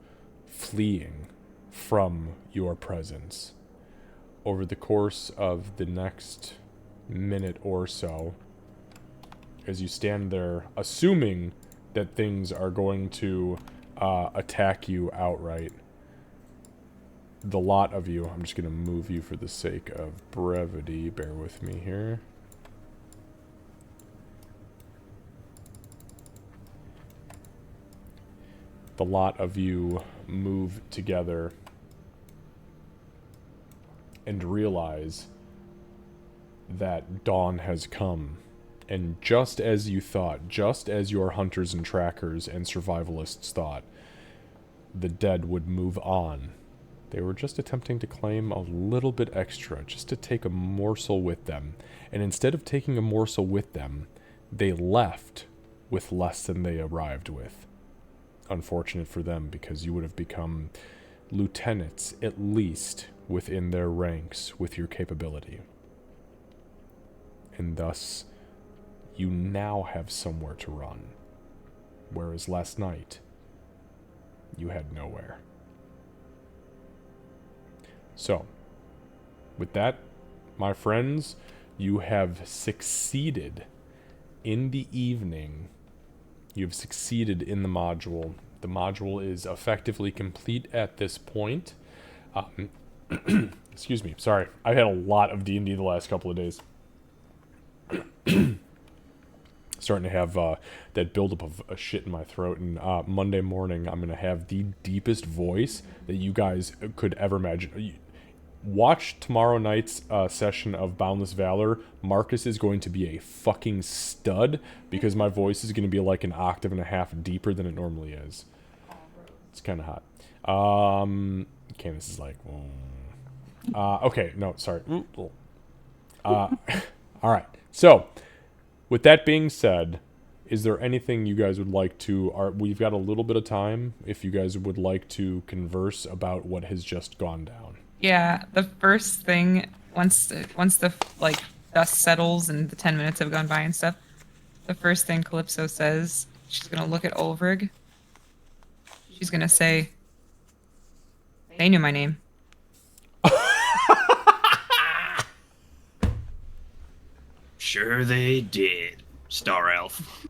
fleeing from your presence. Over the course of the next minute or so, as you stand there, assuming that things are going to attack you outright, the lot of you, I'm just going to move you for the sake of brevity, bear with me here. The lot of you move together and realize that dawn has come. And just as you thought, just as your hunters and trackers and survivalists thought, the dead would move on. They were just attempting to claim a little bit extra, just to take a morsel with them. And instead of taking a morsel with them, they left with less than they arrived with. Unfortunate for them, because you would have become lieutenants, at least, within their ranks with your capability. And thus, you now have somewhere to run. Whereas last night, you had nowhere. So, with that, my friends, you have succeeded in the evening. You've succeeded in the module. The module is effectively complete at this point. Excuse me. Sorry. I've had a lot of D&D the last couple of days. Starting to have that buildup of shit in my throat. And Monday morning, I'm going to have the deepest voice that you guys could ever imagine. Watch tomorrow night's session of Boundless Valor. Marcus is going to be a fucking stud because my voice is going to be like an octave and a half deeper than it normally is. It's kind of hot. Candace is like, okay, no, sorry. All right. So, with that being said, is there anything you guys would like to... we've got a little bit of time if you guys would like to converse about what has just gone down. Yeah, the first thing, once the like dust settles and the 10 minutes have gone by and stuff, the first thing Calypso says, she's gonna look at Ulfric. She's gonna say, "They knew my name." Sure they did, Star Elf.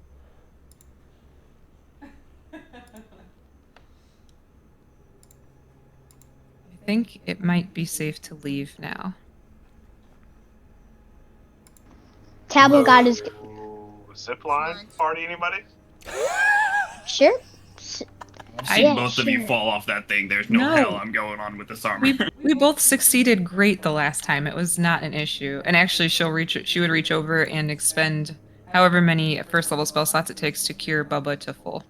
I think it might be safe to leave now. Tablo got his. Zipline party, anybody? Sure. I've seen Yeah, both of you sure. fall off that thing. There's no, No. hell I'm going on with this armor. We both succeeded great the last time. It was not an issue. And actually, she would reach over and expend however many first level spell slots it takes to cure Bubba to full.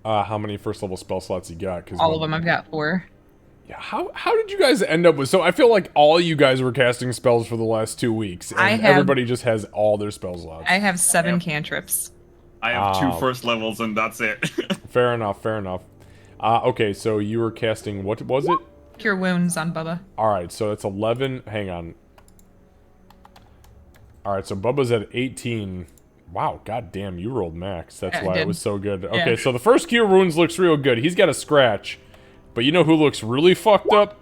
How many first level spell slots you got? Cause All of them. I've got 4. Yeah, how did you guys end up with... So I feel like all you guys were casting spells for the last 2 weeks. And everybody just has all their spell slots. I have 7 cantrips. I have 2 first levels and that's it. Fair enough, fair enough. Okay, so you were casting... What was it? Cure wounds on Bubba. Alright, so that's 11... Hang on. Alright, so Bubba's at 18. Wow, goddamn, you rolled max. That's Yeah, I why it did. was so good. Yeah. Okay, so the first cure wounds looks real good. He's got a scratch. But you know who looks really fucked up?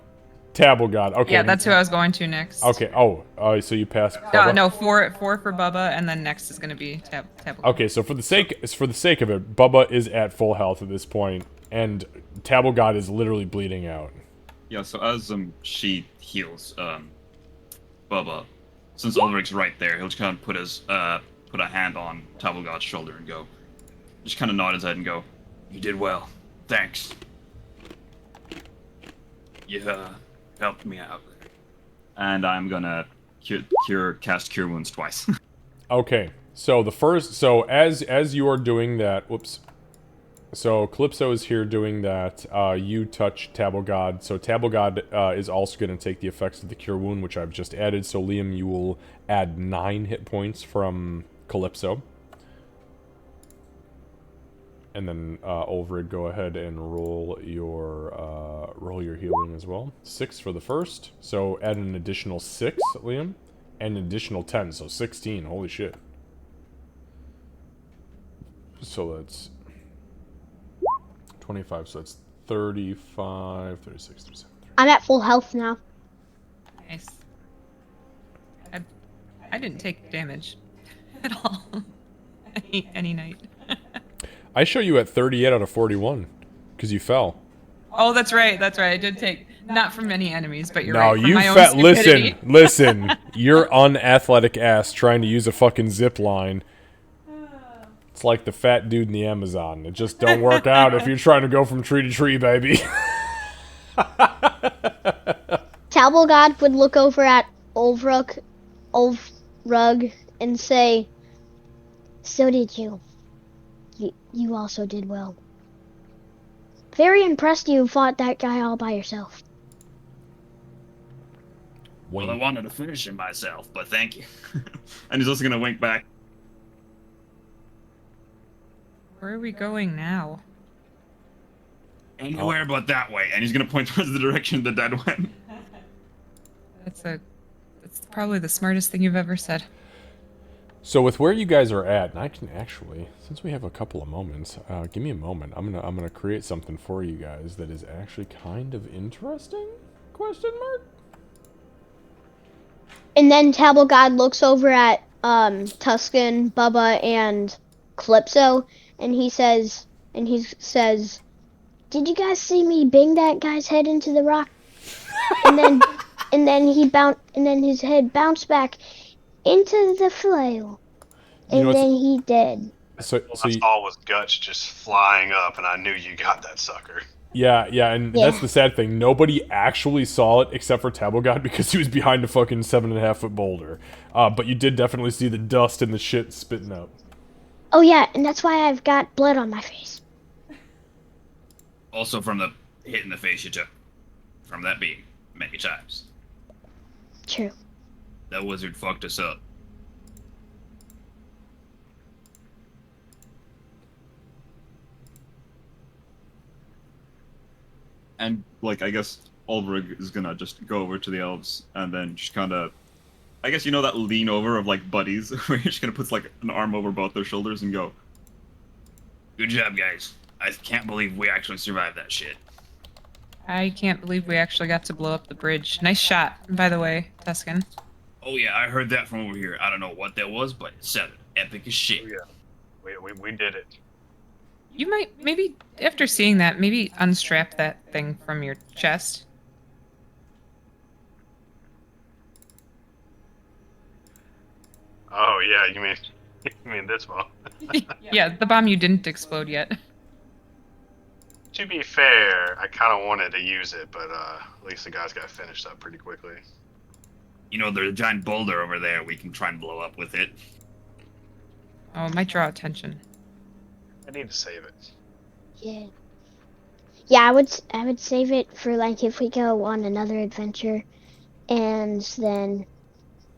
Table God. Okay. Yeah, that's who I was going to next. Okay. Oh, so you passed. No, four for Bubba, and then next is gonna be Tabble. Okay, so for the sake of it, Bubba is at full health at this point, and Table God is literally bleeding out. Yeah, so as she heals Bubba, since Ulrich's right there, he'll just kind of put a hand on Table God's shoulder and go, just kind of nod his head and go, You did well. Thanks. You helped me out. and I'm gonna cast Cure Wounds twice. Okay, so as you are doing that, whoops. So Calypso is here doing that. You touch Table God. So Table God is also going to take the effects of the Cure Wound, which I've just added. So Liam, you will add 9 hit points from Calypso. And then Ulfrid, go ahead and roll your healing as well. 6 for the first. So add an additional 6, Liam, and an additional 10. So 16. Holy shit. So that's 25, so that's 35, 36, 37. I'm at full health now. Nice. I didn't take damage at all. any night. I show you at 38 out of 41, because you fell. Oh, that's right. I did take, not from many enemies, but you're No, right. From you my own fat. stupidity. Listen. Your unathletic ass trying to use a fucking zip line. It's like the fat dude in the Amazon. It just don't work out if you're trying to go from tree to tree, baby. Table God would look over at Ulvrug and say, "So did you. You also did well. Very impressed you fought that guy all by yourself." Well, I wanted to finish it myself, but thank you. And he's also gonna wink back. Where are we going now? Anywhere but that way. And he's gonna point towards the direction the dead went. That's probably the smartest thing you've ever said. So with where you guys are at, and I can actually, since we have a couple of moments, give me a moment. I'm gonna create something for you guys that is actually kind of interesting? Question mark? And then Table God looks over at Tuscan, Bubba, and Calypso, and he says, "Did you guys see me bang that guy's head into the rock?" and then his head bounced back into the flail, and then he dead. So I saw was guts just flying up, and I knew you got that sucker. Yeah, and that's the sad thing. Nobody actually saw it except for Table God because he was behind a fucking 7.5-foot boulder. But you did definitely see the dust and the shit spitting up. Oh yeah, and that's why I've got blood on my face. Also from the hit in the face you took. From that beam. Many times. True. That wizard fucked us up. And, like, I guess Ulrich is gonna just go over to the elves and then just kinda... I guess you know that lean over of, like, buddies, where you're just gonna put, like, an arm over both their shoulders and go, Good job, guys. I can't believe we actually survived that shit. I can't believe we actually got to blow up the bridge. Nice shot, by the way, Tuscan. Oh yeah, I heard that from over here. I don't know what that was, but it sounded epic as shit. Oh, yeah. We did it. You might, maybe, after seeing that, maybe unstrap that thing from your chest. Oh yeah, you mean this one? Yeah, the bomb you didn't explode yet. To be fair, I kind of wanted to use it, but at least the guys got finished up pretty quickly. You know, there's a giant boulder over there. We can try and blow up with it. Oh, it might draw attention. I need to save it. Yeah. Yeah, I would save it for like if we go on another adventure, and then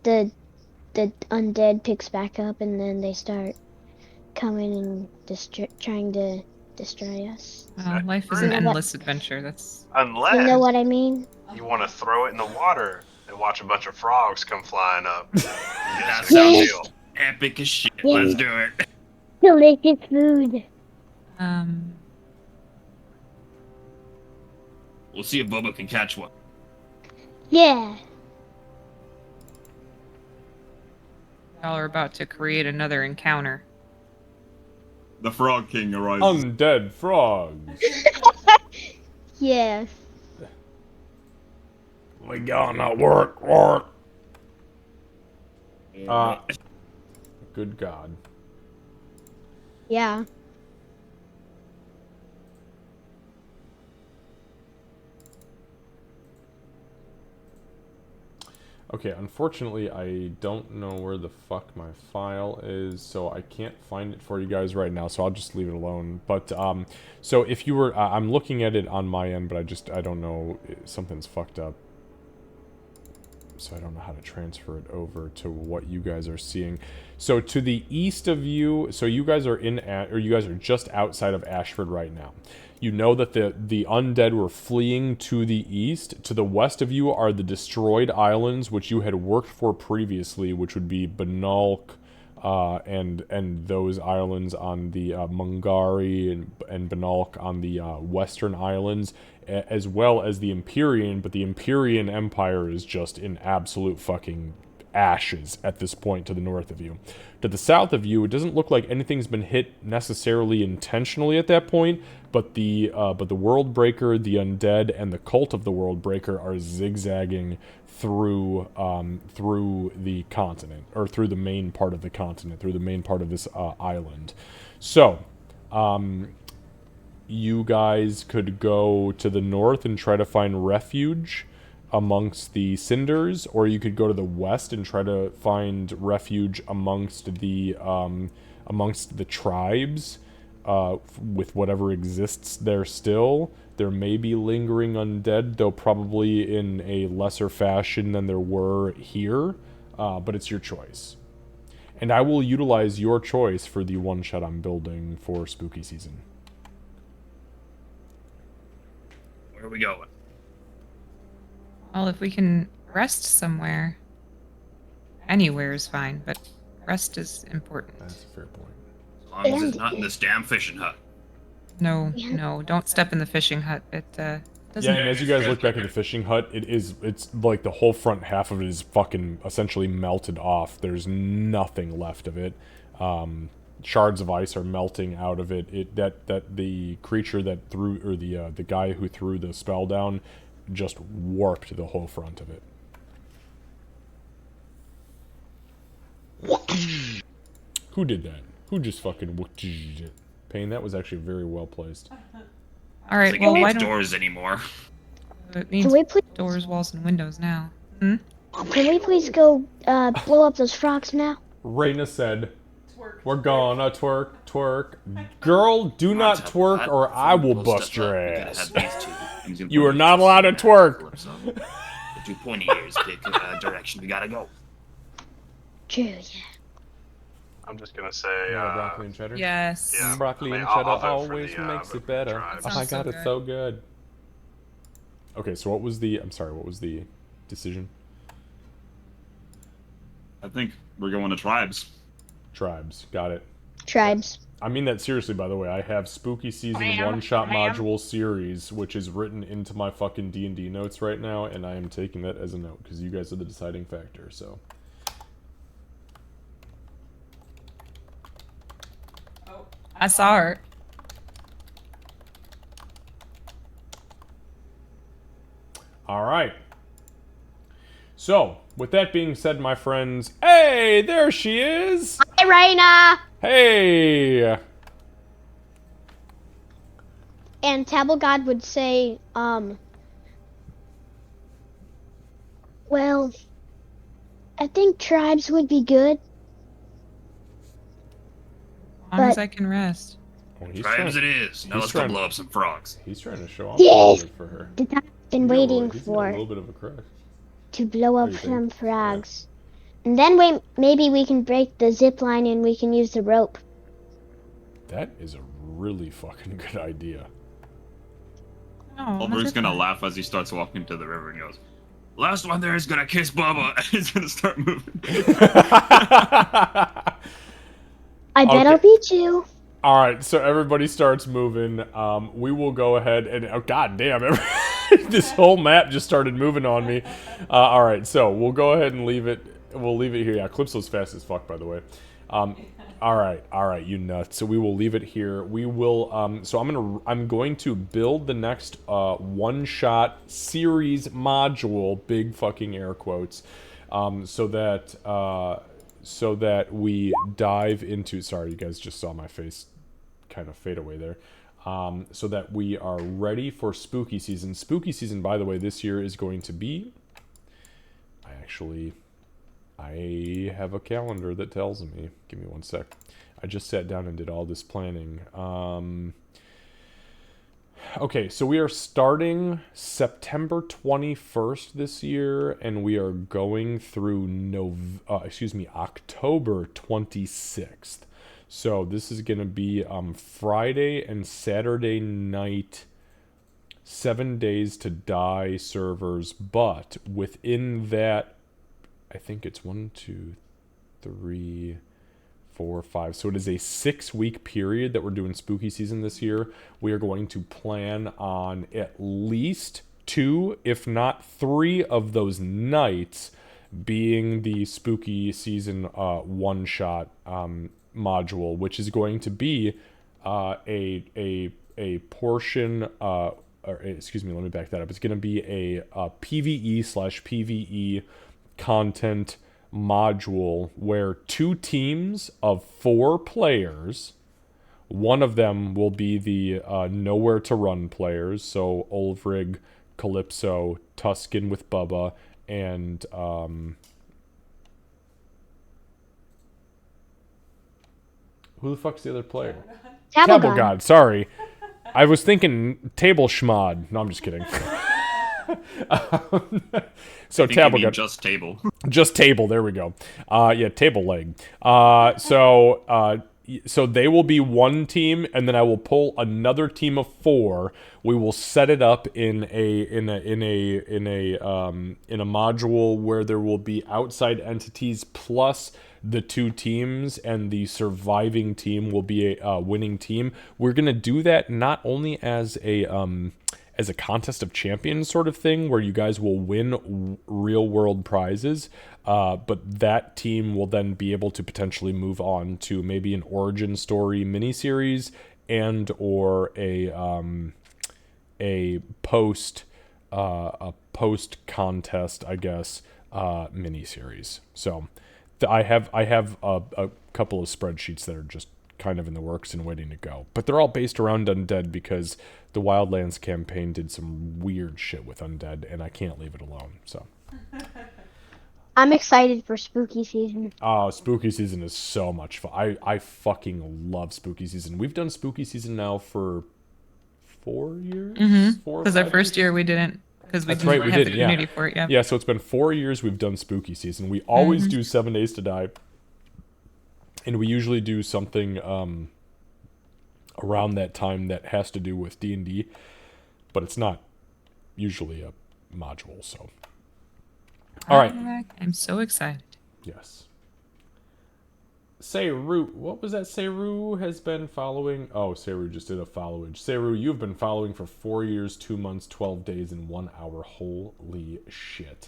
the undead picks back up, and then they start coming and trying to destroy us. Well, life is an endless adventure. That's Unless You know what I mean? you want to throw it in the water and watch a bunch of frogs come flying up. That Yes. sounds epic as shit. Yeah. Let's do it. Delicious food. We'll see if Bubba can catch one. Yeah. Y'all are about to create another encounter. The Frog King arises. Undead frogs. Yeah. We gonna work. Good God. Yeah. Okay, unfortunately, I don't know where the fuck my file is, so I can't find it for you guys right now, so I'll just leave it alone. But, so if you were, I'm looking at it on my end, but I don't know, something's fucked up. So I don't know how to transfer it over to what you guys are seeing. So to the east of you, so you guys are you guys are just outside of Ashford right now. You know that the undead were fleeing to the east. To the west of you are the destroyed islands, which you had worked for previously, which would be Banalk, and those islands on the Mungari and Banalk on the western islands, as well as the Empyrean, but the Empyrean Empire is just in absolute fucking ashes at this point to the north of you. To the south of you, it doesn't look like anything's been hit necessarily intentionally at that point, but the World Breaker, the Undead, and the Cult of the World Breaker are zigzagging through through the continent, or through the main part of the continent, through the main part of this island. So, you guys could go to the north and try to find refuge amongst the cinders, or you could go to the west and try to find refuge amongst the tribes, with whatever exists there still. There may be lingering undead, though probably in a lesser fashion than there were here, but it's your choice. And I will utilize your choice for the one-shot I'm building for spooky season. Where are we going? Well, if we can rest somewhere, anywhere is fine, but rest is important. That's a fair point. As long as it's not in this damn fishing hut. No, no, don't step in the fishing hut. It doesn't. Yeah, and as you guys look back at the fishing hut, it's like the whole front half of it is fucking essentially melted off. There's nothing left of it. Shards of ice are melting out of it. That the creature that threw, or the guy who threw the spell down, just warped the whole front of it. Who did that? Who just fucking Payne, that was actually very well placed. All right, Like well, it why needs don't doors anymore. it means Can we please, doors, walls, and windows now? can we please go blow up those frogs now? Raina said, "We're gonna twerk, twerk. Girl, do not On top of twerk that, or I will before we bust step your up, we gotta ass." have these two things in You front are of not us. allowed to twerk. So, the two pointy ears pick direction we gotta go. True, yeah. I'm just gonna say, Broccoli and cheddar? Yes. Yeah. Broccoli I mean, and I'll cheddar vote for always the, makes vote it for the better. tribes. Oh my Sounds so god, it's good. so good. Okay, so what was the... I'm sorry, what was the decision? I think we're going to tribes. Tribes. Got it. Tribes. I mean that seriously, by the way. I have Spooky Season one-shot module series, which is written into my fucking D&D notes right now, and I am taking that as a note, because you guys are the deciding factor, so... I saw her. Alright. So, with that being said, my friends... Hey! There she is! Hi, Raina! Hey! And Tabelgod would say, well, I think tribes would be good. As long as But- I can rest. Oh, he's Tribes trying, it is. Now he's let's go trying- blow up some frogs. he's trying to show off Yes! a little bit for her. That I've been He's got a waiting little- he's got a for little bit of a crush. to blow What up do you some think? frogs. And then maybe we can break the zip line and we can use the rope. That is a really fucking good idea. No, Ulbricht's gonna laugh as he starts walking to the river and goes, Last one there is gonna kiss Bubba. and he's gonna start moving. I bet Okay. I'll beat you. All right, so everybody starts moving. We will go ahead and... Oh, god damn. This whole map just started moving on me. All right, so we'll go ahead and leave it. We'll leave it here. Yeah, Calypso's fast as fuck, by the way. All right, you nuts. So we will leave it here. We will. So I'm going to build the next one-shot series module, big fucking air quotes, so that we dive into. Sorry, you guys just saw my face kind of fade away there. So that we are ready for spooky season. Spooky season, by the way, this year is going to be... I have a calendar that tells me. Give me one sec. I just sat down and did all this planning. Okay, so we are starting September 21st this year, and we are going through October 26th. So this is going to be Friday and Saturday night, 7 Days to Die servers, but within that, I think it's 1, 2, 3, 4, 5. So it is a 6-week period that we're doing spooky season this year. We are going to plan on at least 2, if not 3 of those nights being the spooky season one-shot module, which is going to be a portion, or excuse me, let me back that up. It's going to be a PvE/PvE content module where 2 teams of 4 players, one of them will be the Nowhere to Run players, so Ulfrig, Calypso, Tuscan with Bubba, and who the fuck's the other player? Tabble God, sorry. I was thinking Table Schmod. No, I'm just kidding. So Table God. Just Table. Just Table, there we go. Yeah, Table Leg. So they will be one team, and then I will pull another team of 4. We will set it up in a module where there will be outside entities plus the 2 teams, and the surviving team will be a winning team. We're gonna do that not only as a contest of champions sort of thing where you guys will win real world prizes, but that team will then be able to potentially move on to maybe an origin story miniseries and or a post contest, I guess, miniseries. So I have a couple of spreadsheets that are just kind of in the works and waiting to go, but they're all based around undead because the Wildlands campaign did some weird shit with undead, and I can't leave it alone. So I'm excited for spooky season. oh, spooky season is so much fun. I fucking love spooky season. We've done spooky season now for 4 years. Because our first year we didn't. Because we That's right, we didn't have did, the yeah. community for it. Yeah. Yeah, so it's been 4 years we've done spooky season. We always do 7 Days to Die, and we usually do something around that time that has to do with D&D, but it's not usually a module. So, all right. I'm so excited. Yes. Seru, what was that? Seru has been following. Oh, Seru just did a followage. Seru, you've been following for 4 years, 2 months, 12 days, and 1 hour. Holy shit.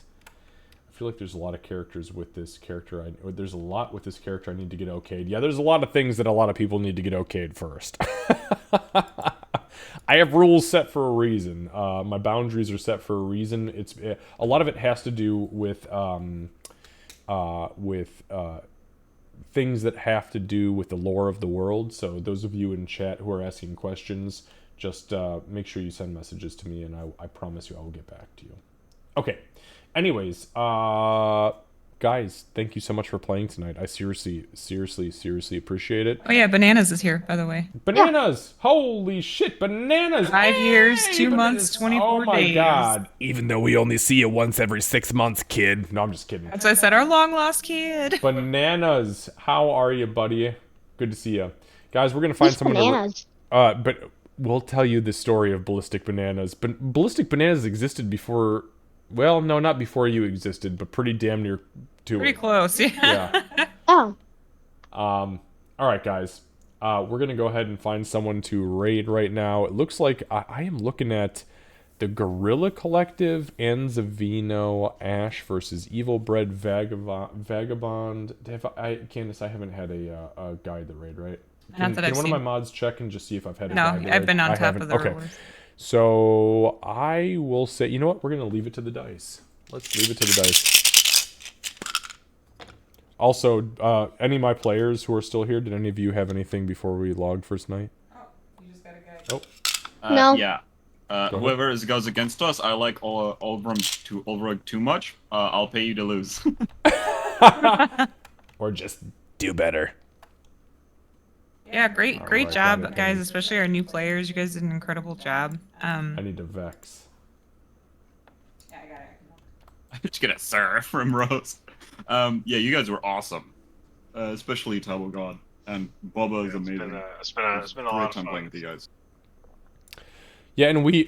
I feel like there's a lot of characters with this character. There's a lot with this character I need to get okayed. Yeah, there's a lot of things that a lot of people need to get okayed first. I have rules set for a reason. My boundaries are set for a reason. It's a lot of it has to do with things that have to do with the lore of the world. So those of you in chat who are asking questions, just make sure you send messages to me, and I promise you I will get back to you. Okay. Anyways, guys, thank you so much for playing tonight. I seriously appreciate it. Oh yeah, Bananas is here, by the way. Bananas! Yeah. Holy shit, Bananas! 5 years, 2 Bananas. months, 24 days. Oh my god. Even though we only see you once every 6 months, kid. No, I'm just kidding. That's what I said, our long lost kid. Bananas, how are you, buddy? Good to see you. Guys, we're going to find someone Bananas? but we'll tell you the story of Ballistic Bananas. But Ballistic Bananas existed before... Well, no, not before you existed, but pretty damn near to Pretty it. close, yeah. Yeah. Oh. All right, guys. We're going to go ahead and find someone to raid right now. It looks like I am looking at the Gorilla Collective and Zavino Ash versus Evil Bred Vagabond. Candace, I haven't had a guide the raid, right? Can that I've one seen. of my mods check and just see if I've had a No, guide the raid? I've been on I top haven't. of the Okay. rewards. So I will say, you know what? We're gonna leave it to the dice. Let's leave it to the dice. Also, any of my players who are still here, did any of you have anything before we logged first night? Oh, you just got a guy. Oh, No. Yeah. Whoever goes against us, I like Ulrug too much. I'll pay you to lose. or just do better. Yeah, great Alright, job, got it. guys, especially our new players. You guys did an incredible job. I need to vex. Yeah, I got it. I'm just gonna sir from Rose. Yeah, you guys were awesome. Especially Table God. And Bubba is amazing. It's been a lot Great of time fun. playing with you guys. Yeah, and we,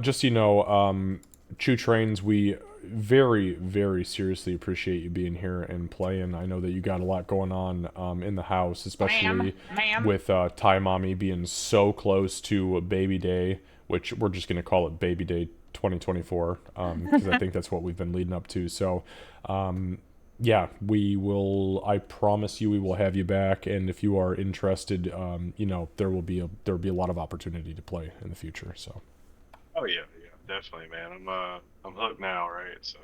just so you know, Chew Trains, we very, very seriously appreciate you being here and playing. I know that you got a lot going on in the house, especially with Ty Mommy being so close to Baby Day, which we're just going to call it Baby Day 2024, because I think that's what we've been leading up to. So, yeah, we will, I promise you we will have you back, and if you are interested, you know, there will be a lot of opportunity to play in the future, so. Oh yeah, definitely, man. I'm hooked now, right? So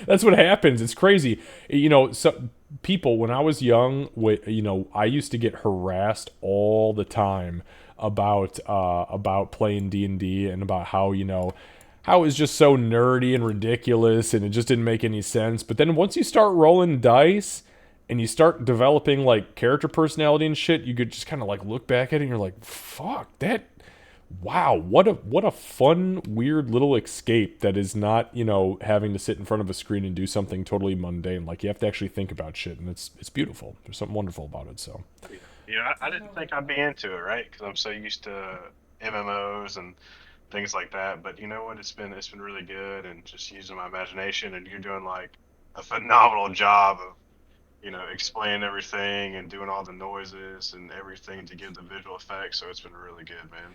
that's what happens. It's crazy. You know, so people, when I was young, you know, I used to get harassed all the time about playing D&D and about how, you know, how it was just so nerdy and ridiculous and it just didn't make any sense. But then once you start rolling dice and you start developing like character personality and shit, you could just kind of like look back at it and you're like, fuck, wow, what a fun, weird little escape that is not, you know, having to sit in front of a screen and do something totally mundane. Like, you have to actually think about shit, and it's beautiful. There's something wonderful about it, so. yeah, I didn't think I'd be into it, right? Because I'm so used to MMOs and things like that. But you know what? It's been really good, and just using my imagination. And you're doing like a phenomenal job of, you know, explaining everything and doing all the noises and everything to give the visual effects. So it's been really good, man.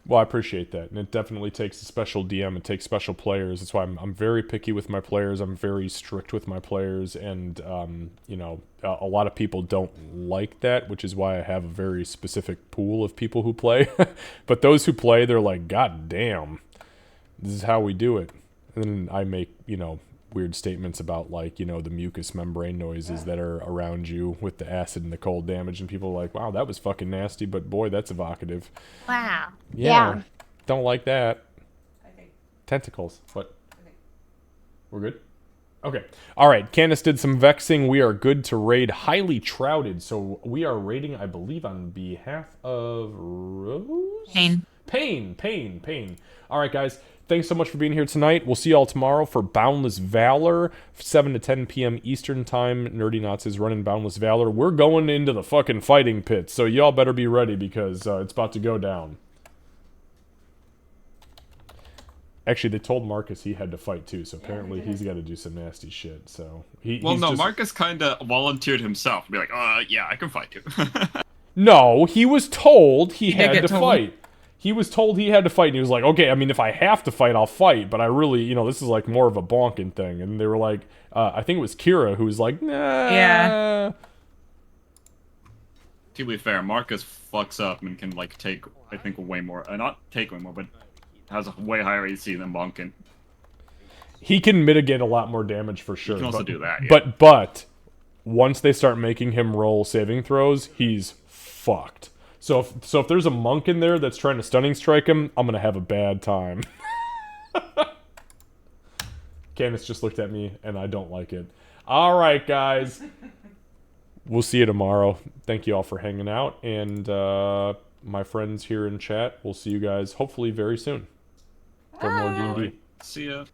Well, I appreciate that, and it definitely takes a special DM. It takes special players. That's why I'm very picky with my players. I'm very strict with my players, and you know, a lot of people don't like that, which is why I have a very specific pool of people who play. But those who play, they're like, God damn, this is how we do it. And then I make, you know, weird statements about, like, you know, the mucous membrane noises that are around you with the acid and the cold damage, and people are like, wow, that was fucking nasty, but boy, that's evocative. Wow. Yeah. Don't like that. Tentacles. What? We're good? Okay. All right. Candace did some vexing. We are good to raid Highly Trouted. So we are raiding, I believe, on behalf of Rose? Pain. All right, guys. Thanks so much for being here tonight. We'll see y'all tomorrow for Boundless Valor, 7 to 10 p.m. Eastern Time. Nerdy Knots is running Boundless Valor. We're going into the fucking fighting pit, so y'all better be ready because it's about to go down. Actually, they told Marcus he had to fight too, so apparently he's got to do some nasty shit. So Marcus kind of volunteered himself to be like, yeah, I can fight too. No, he was told he had get to told. fight. He was told he had to fight, and he was like, okay, I mean, if I have to fight, I'll fight, but I really, you know, this is like more of a bonking thing. And they were like, I think it was Kira who was like, nah. Yeah. To be fair, Marcus fucks up and can like take, I think, way more, not take way more, but has a way higher AC than Bonkin. He can mitigate a lot more damage for sure. He can also do that, yeah. But once they start making him roll saving throws, he's fucked. So if there's a monk in there that's trying to stunning strike him, I'm gonna have a bad time. Candace just looked at me, and I don't like it. All right, guys. We'll see you tomorrow. Thank you all for hanging out, and my friends here in chat, we'll see you guys hopefully very soon for more D&D. See ya.